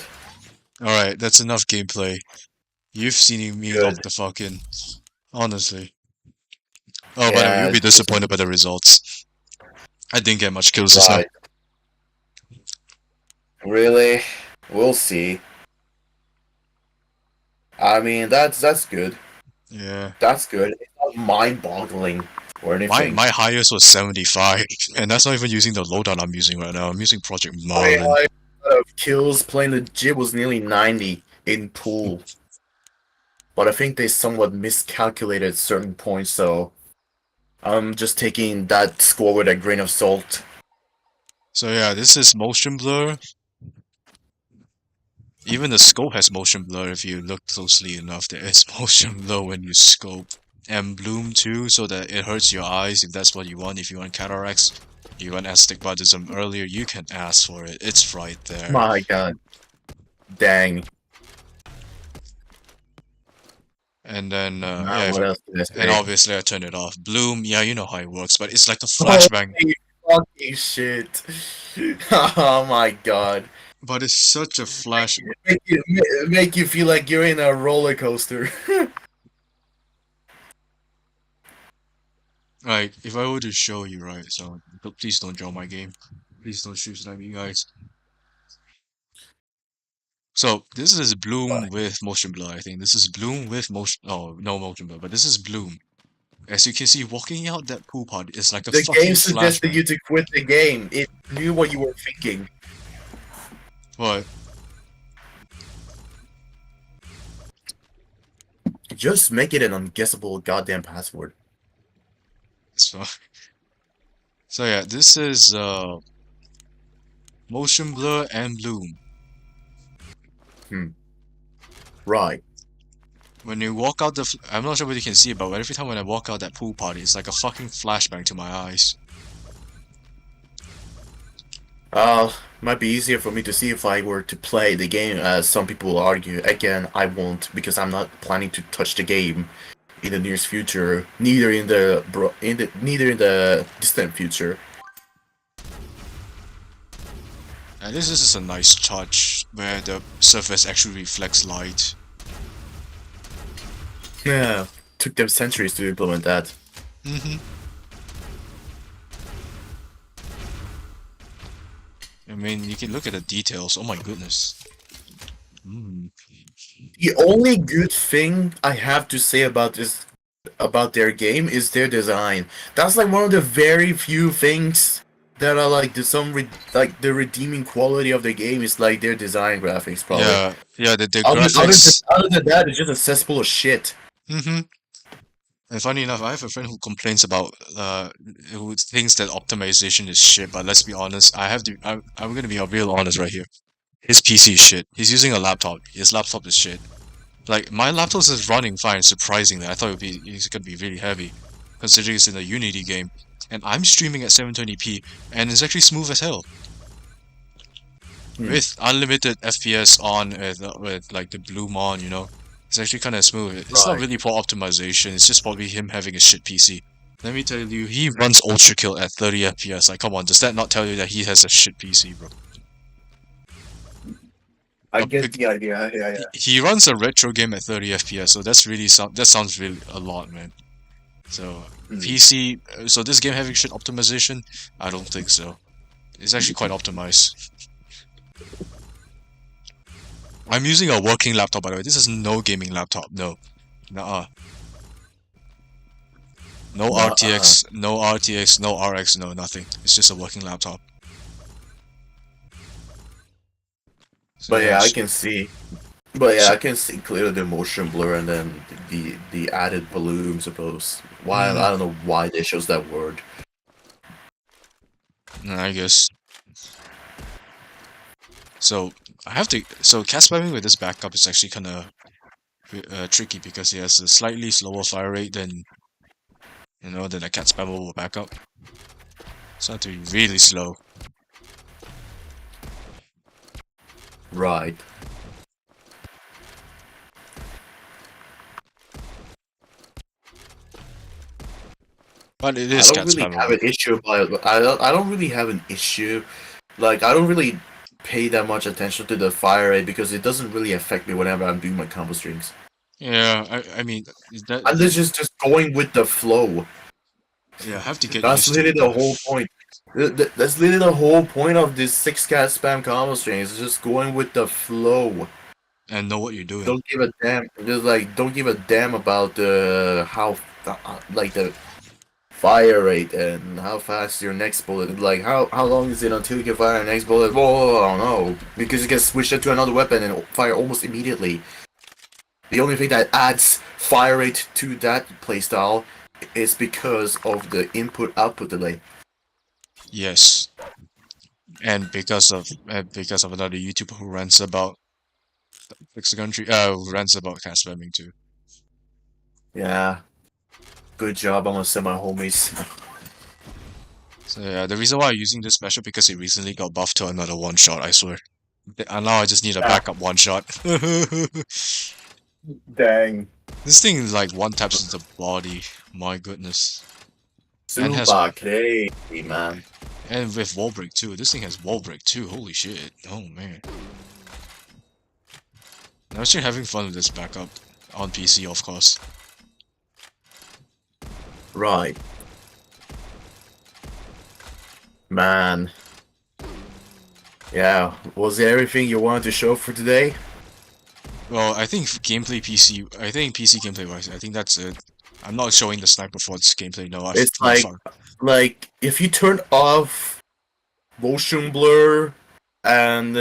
Alright, that's enough gameplay. You've seen me Good. lock the fuck in. Honestly. Oh, by the way, you'll Yeah, be just disappointed by the results. I didn't get much kills this time. right. Really? We'll see. I mean, that's good. Yeah. That's good. It's not mind-boggling or My anything. my highest was 75, and that's not even using the loadout I'm using right now. I'm using Project My Marlin. high of kills playing legit was nearly 90 in pool, but I think they somewhat miscalculated certain points, so I'm just taking that score with a grain of salt. So yeah, this is motion blur. Even the scope has motion blur if you look closely enough. There is motion blur when you scope. And bloom too, so that it hurts your eyes if that's what you want. If you want cataracts, you want astigmatism earlier, you can ask for it. It's right there. My god. Dang. And then, Now yeah, what else can I and say? obviously I turn it off. Bloom, yeah, you know how it works, but it's like a flashbang. Holy fucking shit. Oh my god. But it's such a flash. Make you feel like you're in a roller coaster. Like, if I were to show you, right, so please don't draw my game. Please don't shoot snipe you guys. So this is Bloom with motion blur, I think. This is Bloom with motion. Oh, no motion blur, but this is Bloom. As you can see, walking out that pool pod is like a The game fucking suggested flashbang. you to quit the game. It knew what you were thinking. What? Just make it an unguessable goddamn password. So, so yeah, this is motion blur and Bloom. Hmm. Right. When you walk out I'm not sure whether you can see it, but every time when I walk out that pool party, it's like a fucking flashbang to my eyes. Might be easier for me to see if I were to play the game, as some people will argue. Again, I won't, because I'm not planning to touch the game in the nearest future, neither in the distant future. And this is just a nice touch where the surface actually reflects light. Yeah, took them centuries to implement that. Mm-hmm. I mean, you can look at the details. Oh my goodness. Mm. The only good thing I have to say about their game is their design. That's like one of the very few things that are like like the redeeming quality of the game is like their design graphics probably. Yeah, yeah, the graphics. Other than that, it's just a cesspool of shit. Mm-hmm. And funny enough, I have a friend who complains about who thinks that optimization is shit. But let's be honest, I'm gonna be real honest right here. His PC is shit. He's using a laptop. His laptop is shit. Like my laptop is running fine. Surprisingly, I thought it's gonna be really heavy, considering it's in a Unity game. And I'm streaming at 720p, and it's actually smooth as hell Hmm. with unlimited FPS on with like the bloom on. You know, it's actually kind of smooth. It's not Right. really poor optimization. It's just probably him having a shit PC. Let me tell you, he runs ultra kill at 30 FPS. Like, come on, does that not tell you that he has a shit PC, bro? I A get big- the idea. Yeah, yeah. he runs a retro game at 30 FPS, so that sounds really a lot, man. So Hmm. PC, so this game having shit optimization? I don't think so. It's actually quite optimized. I'm using a working laptop, by the way. This is no gaming laptop. No. Nuh-uh. No Nah. RTX, no RTX, no RX, no nothing. It's just a working laptop. So But yeah, yeah, I can see. But yeah, so, I can see clearly the motion blur and then the added bloom. Suppose why mm, I don't know why they chose that word. I guess. So I have to. So cat spamming with this backup is actually kind of tricky because he has a slightly slower fire rate than than a cat spammer with backup. So I have to be really slow. Right. But it I is don't cat really have spammable. an issue, but I don't really have an issue. Like I don't really pay that much attention to the fire rate because it doesn't really affect me whenever I'm doing my combo strings. Yeah, I mean I'm that just going with the flow. yeah, I have to get That's used to literally it the though. whole point. That's literally the whole point of this six cat spam combo strings. It's just going with the flow. And know what you're doing. Don't give a damn. Just like don't give a damn about how like the fire rate and how fast your next bullet. Like how long is it until you can fire your next bullet? Whoa, I don't know because you can switch it to another weapon and fire almost immediately. The only thing that adds fire rate to that playstyle is because of the input output delay. Yes, and because of another YouTuber who rants about fix the country, who rants about cat spamming too. Yeah, good job. I'm gonna send my homies. So yeah, the reason why I'm using this special because it recently got buffed to another one shot. I swear. And now I just need a Yeah, backup one shot. dang. This thing like one taps into the body. My goodness. And has Super crazy, man. and with wall break too. This thing has wall break too. Holy shit. Oh man. I'm actually having fun with this backup on PC, of course. Right, man. Yeah, was it everything you wanted to show for today? Well, I think gameplay PC. I think PC gameplay wise, I think that's it. I'm not showing the sniper forts gameplay. No, I've It's no fuck. like if you turn off motion blur and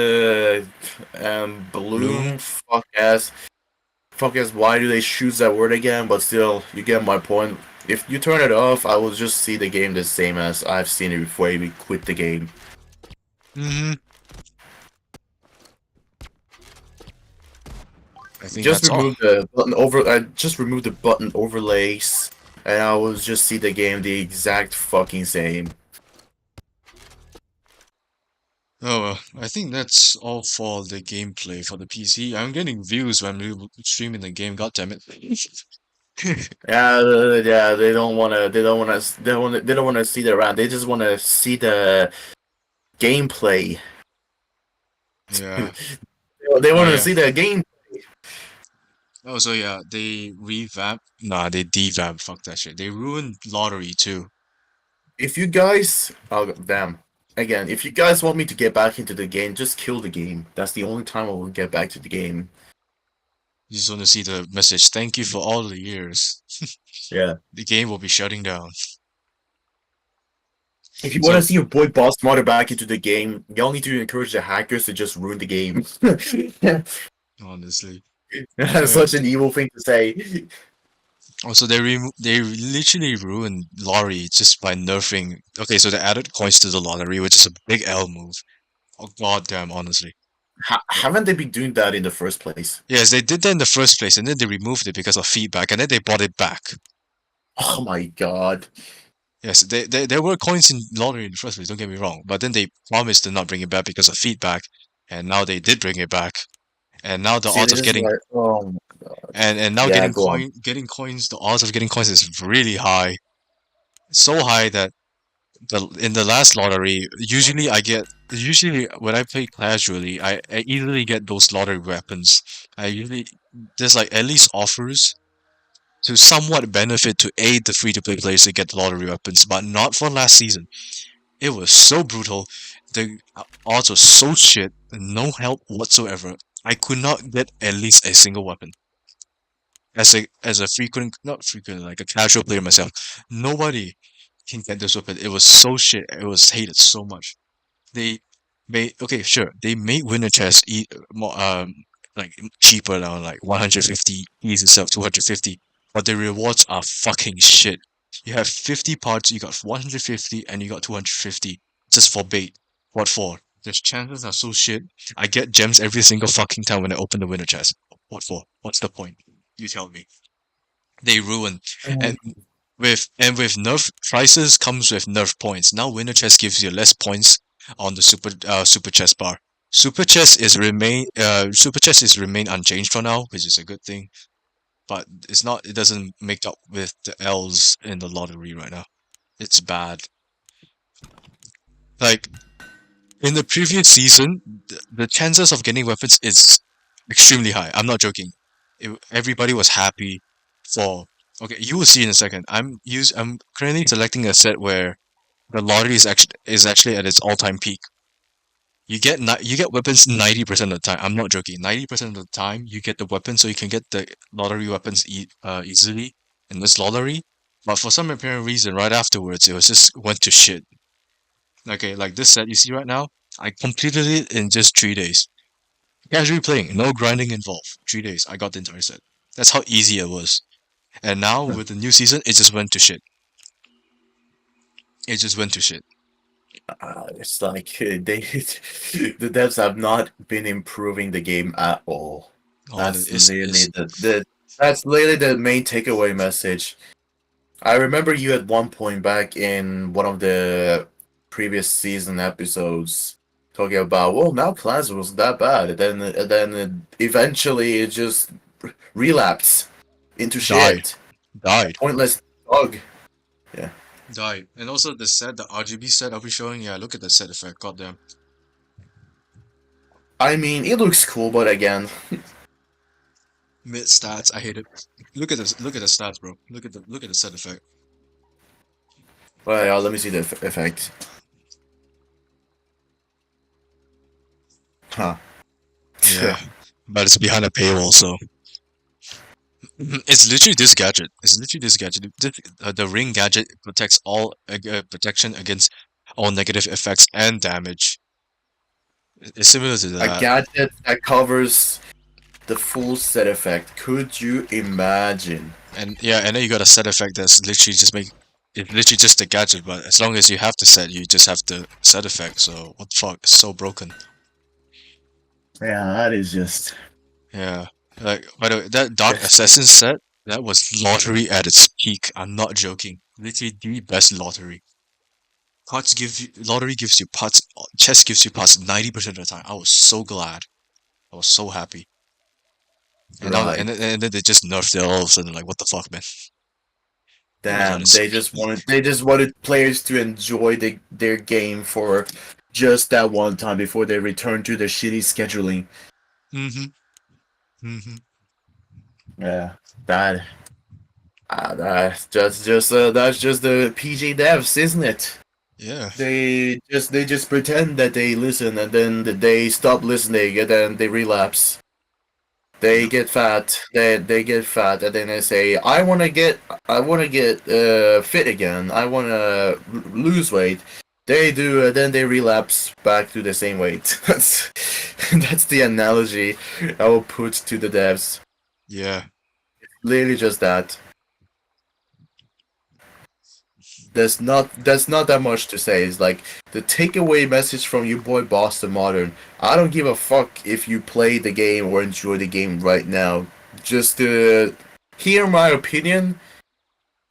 Bloom. bloom, fuck ass. Why do they choose that word again? But still, you get my point. If you turn it off, I will just see the game the same as I've seen it before we quit the game. Mm-hmm. I think Just that's all. remove the button over. Just remove the button overlays, and I will just see the game the exact fucking same. Oh well, I think that's all for the gameplay for the PC. I'm getting views when we streaming the game. God damn it. Yeah. They don't wanna. They don't wanna. They don't wanna. They don't wanna see the round. They just wanna see the gameplay. Yeah. They Oh wanna yeah. see the game. Oh so yeah, they revamped. Nah, they devamped. Fuck that shit. They ruined lottery too. If you guys, oh damn. Again, if you guys want me to get back into the game, just kill the game. That's the only time I will get back to the game. You just want to see the message. Thank you for all the years. Yeah. The game will be shutting down. If you want to So see your boy Boss Modder back into the game, y'all need to encourage the hackers to just ruin the game. honestly. So That's yeah. such an evil thing to say. Also, they literally ruined lottery just by nerfing. Okay, so they added coins to the lottery, which is a big L move. Oh goddamn, honestly. Haven't they been doing that in the first place? Yes, they did that in the first place, and then they removed it because of feedback, and then they brought it back. Oh my god. Yes, there were coins in lottery in the first place. Don't get me wrong, but then they promised to not bring it back because of feedback, and now they did bring it back, and now the See, odds this of is getting like, oh my god. and now Yeah, go on. getting coins, the odds of getting coins is really high, so high that in the last lottery, usually when I play casually, I easily get those lottery weapons. I usually there's like at least offers to somewhat benefit to aid the free to play players to get the lottery weapons, but not for last season. It was so brutal. The odds were so shit, no help whatsoever. I could not get at least a single weapon. As a frequent, not frequent, like a casual player myself, nobody can get this weapon. It was so shit. It was hated so much. They made, okay, sure, they made winner chests more like cheaper now, like 150 easy instead of 250, but the rewards are fucking shit. You have 50 parts, you got 150, and you got 250 just for bait. What for? The chances are so shit. I get gems every single fucking time when I open the winner chest. What for? What's the point? You tell me. They ruin. And with nerf prices comes with nerf points. Now winner chest gives you less points on the super chest bar. Super chest is remain unchanged for now, which is a good thing. But it doesn't make up with the L's in the lottery right now. It's bad. Like in the previous season, the chances of getting weapons is extremely high. I'm not joking. Everybody was happy for. Okay, you will see in a second. I'm currently selecting a set where the lottery is actually at its all-time peak. You get weapons 90% of the time. I'm not joking. 90% of the time you get the weapon, so you can get the lottery weapons easily in this lottery. But for some apparent reason, right afterwards, it was just went to shit. Okay, like this set you see right now, I completed it in just 3 days. Casually playing, no grinding involved. 3 days, I got the entire set. That's how easy it was. And now with the new season, it just went to shit. It just went to shit. It's like the devs have not been improving the game at all. Oh, That's literally that's literally the main takeaway message. I remember you at one point back in one of the previous season episodes talking about, well, now Clans was that bad, and then eventually it just relapsed into died, shit. died, Pointless dog. Yeah. died. And also the RGB set I'll be showing. Yeah, look at the set effect. Goddamn. I mean, it looks cool, but again, Mid stats, I hate it. Look at this. Look at the stats, bro. Look at the set effect. well, yeah, let me see the effect. Huh. Yeah, but it's behind a paywall, so it's literally this gadget. It's literally this gadget. The ring gadget protects all protection against all negative effects and damage. It's similar to A that. gadget that covers the full set effect. Could you imagine? And yeah, and then you got a set effect that's literally just make it's literally just a gadget, but as long as you have the set, you just have the set effect. So what the fuck? It's so broken. Yeah, that is just. Yeah. Like by the way, that Dark Assassin set, that was lottery at its peak. I'm not joking. Literally the best lottery. Lottery gives you pots, chess gives you pots 90% of the time. I was so glad. I was so happy. And now Right. and then they just nerfed it all of a sudden. Like what the fuck, man? It was at Damn, its they just wanted players to enjoy their game for just that one time before they return to the shitty scheduling. mm-hmm. Mm-hmm. Yeah, that that's just the PG devs, isn't it? Yeah. They just pretend that they listen and then they stop listening and then they relapse. They Yep. get fat. They get fat, and then they say, I wanna get fit again. I wanna lose weight." They do, and then they relapse back to the same weight. That's the analogy I will put to the devs. Yeah. Literally just that. There's not that much to say. It's like the takeaway message from your boy Boston Modern. I don't give a fuck if you play the game or enjoy the game right now. Just hear my opinion,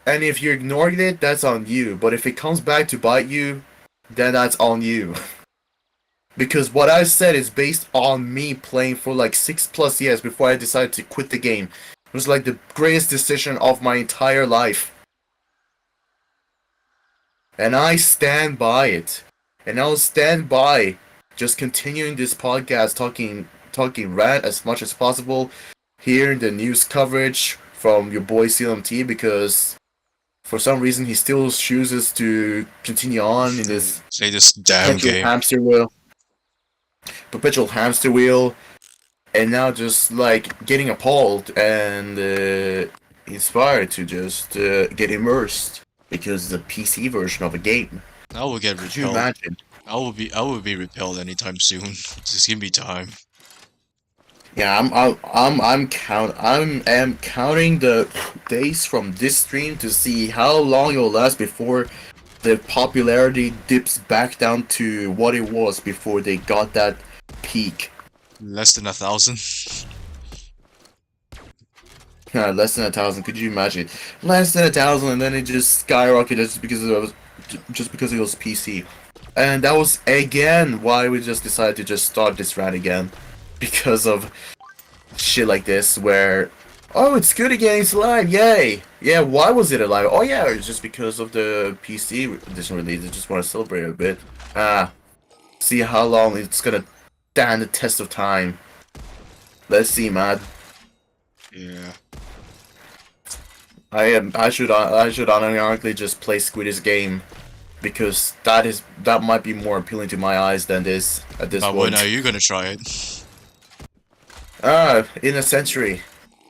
and if you're ignoring it, that's on you. But if it comes back to bite you, then that's on you. Because what I said is based on me playing for like 6+ years before I decided to quit the game. It was like the greatest decision of my entire life. And I stand by it. And I'll stand by just continuing this podcast talking rant as much as possible, hearing the news coverage from your boy clmt because for some reason he still chooses to continue on in this Play this damn perpetual game. hamster wheel perpetual hamster wheel and now just like getting appalled and inspired to just get immersed because the PC version of a game. I will get Could you repelled. imagine? I will be repelled anytime soon. Just give me time. Yeah, I'm am counting the days from this stream to see how long it will last before the popularity dips back down to what it was before they got that peak. Less than 1,000. Less than 1,000. Could you imagine? Less than 1,000, and then it just skyrocketed just because it was PC, and that was again why we just decided to just start this rant again, because of shit like this where, oh, it's good again, it's alive, yay! Yeah, why was it alive? Oh yeah, it's just because of the PC edition release. I just want to celebrate a bit. Ah, see how long it's gonna stand the test of time. Let's see, man. Yeah. I should unironically just play Squiddy's game because that might be more appealing to my eyes than this at this But when are point. you gonna try it? In a century.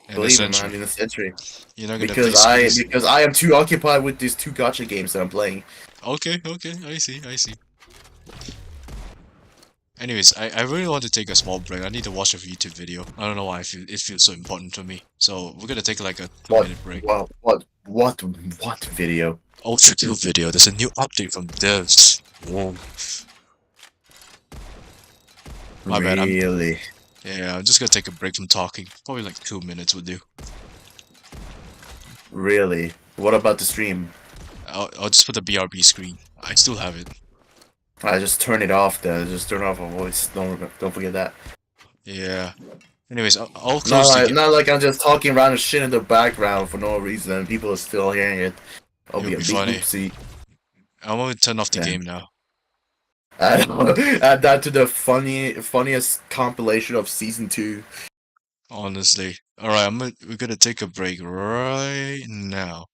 In a Believe me, man, century. in a century. You're not gonna play Because I Squiddies. because I am too occupied with these two gotcha games that I'm playing. Okay, okay, I see, I see. Anyways, I really want to take a small break. I need to watch a YouTube video. I don't know why it feels so important to me. So we're gonna take like a two What minute break. what video? Ultra Kill video. There's a new update from devs. Whoa. My bad. Really? I'm just gonna take a break from talking. Probably like 2 minutes would do. Really? What about the stream? I'll just put the BRB screen. I still have it. I just turn it off then. Just turn off a voice. Don't forget that. Yeah. Anyways, I'll Not close the like game. not like I'm just talking random shit in the background for no reason and people are still hearing it. I'll It'll be a be big funny. oopsie. I'm gonna turn off the Yeah. game now. Add that to the funniest compilation of season 2. Honestly. Alright, we're gonna take a break right now.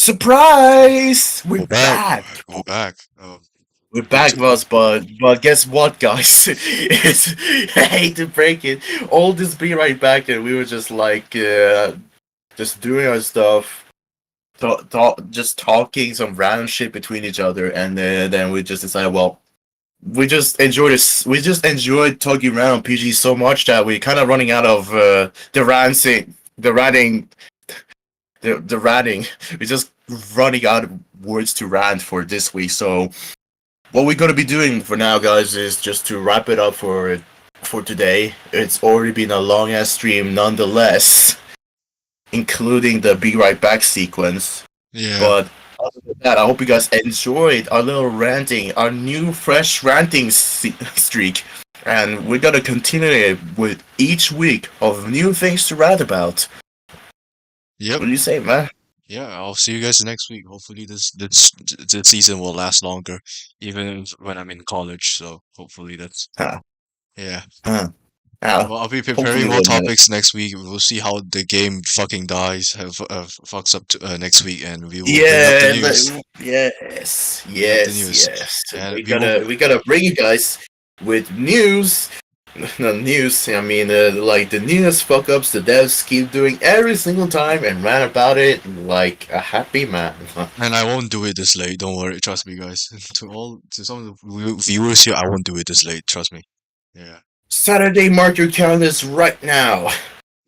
Surprise! We're We're back. back. We're back. We're Been back, to, boss. But guess what, guys? I hate to break it. All this be right back, and we were just like, just doing our stuff, just talking some random shit between each other, and then we just decided, well, we just enjoyed this. We just enjoyed talking around PG so much that we kind of running out of the ranting, the ranting. We just running out of words to rant for this week. So what we're gonna be doing for now, guys, is just to wrap it up for today. It's already been a long ass stream, nonetheless, including the "Be Right Back" sequence. yeah. But other than that, I hope you guys enjoyed our little ranting, our new fresh ranting streak, and we're gonna continue it with each week of new things to rant about. Yep. What do you say, man? Yeah. I'll see you guys next week. Hopefully, this season will last longer, even when I'm in college. So hopefully that's Huh? yeah. Huh? Huh? Well, I'll be Hopefully preparing more we'll manage. topics next week. We'll see how the game fucking dies, fucks up to, next week, and we will bring up the Yeah, news. yes, Bring up the yes, news, yes. and We we will. gotta bring you guys with news. Not news. I mean, like the newest fuck ups the devs keep doing every single time and rant about it like a happy man. And I won't do it this late. Don't worry. Trust me, guys. To some of the viewers here, I won't do it this late. Trust me. Yeah. Saturday, mark your calendars right now.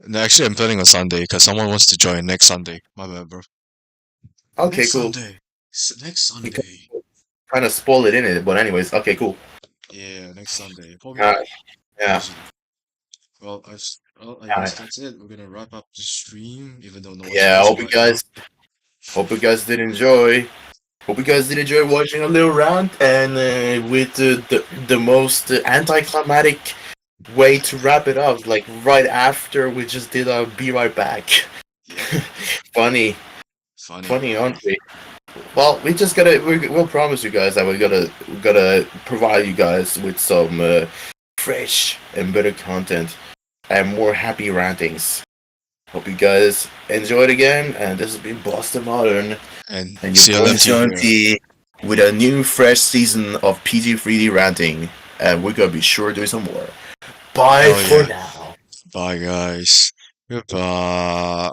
No, actually, I'm planning on Sunday because someone wants to join next Sunday. My bad, bro. Okay, Next cool. Sunday. Next You can Sunday. kind of spoil it in it, but anyways, okay, cool. Yeah, next Sunday. Uh, Probably yeah, easily. Well, I yeah, guess that's it. We're gonna wrap up the stream, even though no one's yeah. watching right now. Hope you guys did enjoy. Hope you guys did enjoy watching a little rant and with the most anticlimactic way to wrap it up, like right after we just did our "Be Right Back." Yeah, Funny, funny. funny, aren't we? Well, we just gotta we'll promise you guys that we're gonna provide you guys with some fresh and better content and more happy rantings. Hope you guys enjoyed again, and this has been Boston Modern And and your boy CLMT here. T with a new fresh season of PG3D ranting, and we're gonna be sure doing some more. Bye Hell for yeah. now. Bye, guys. Goodbye.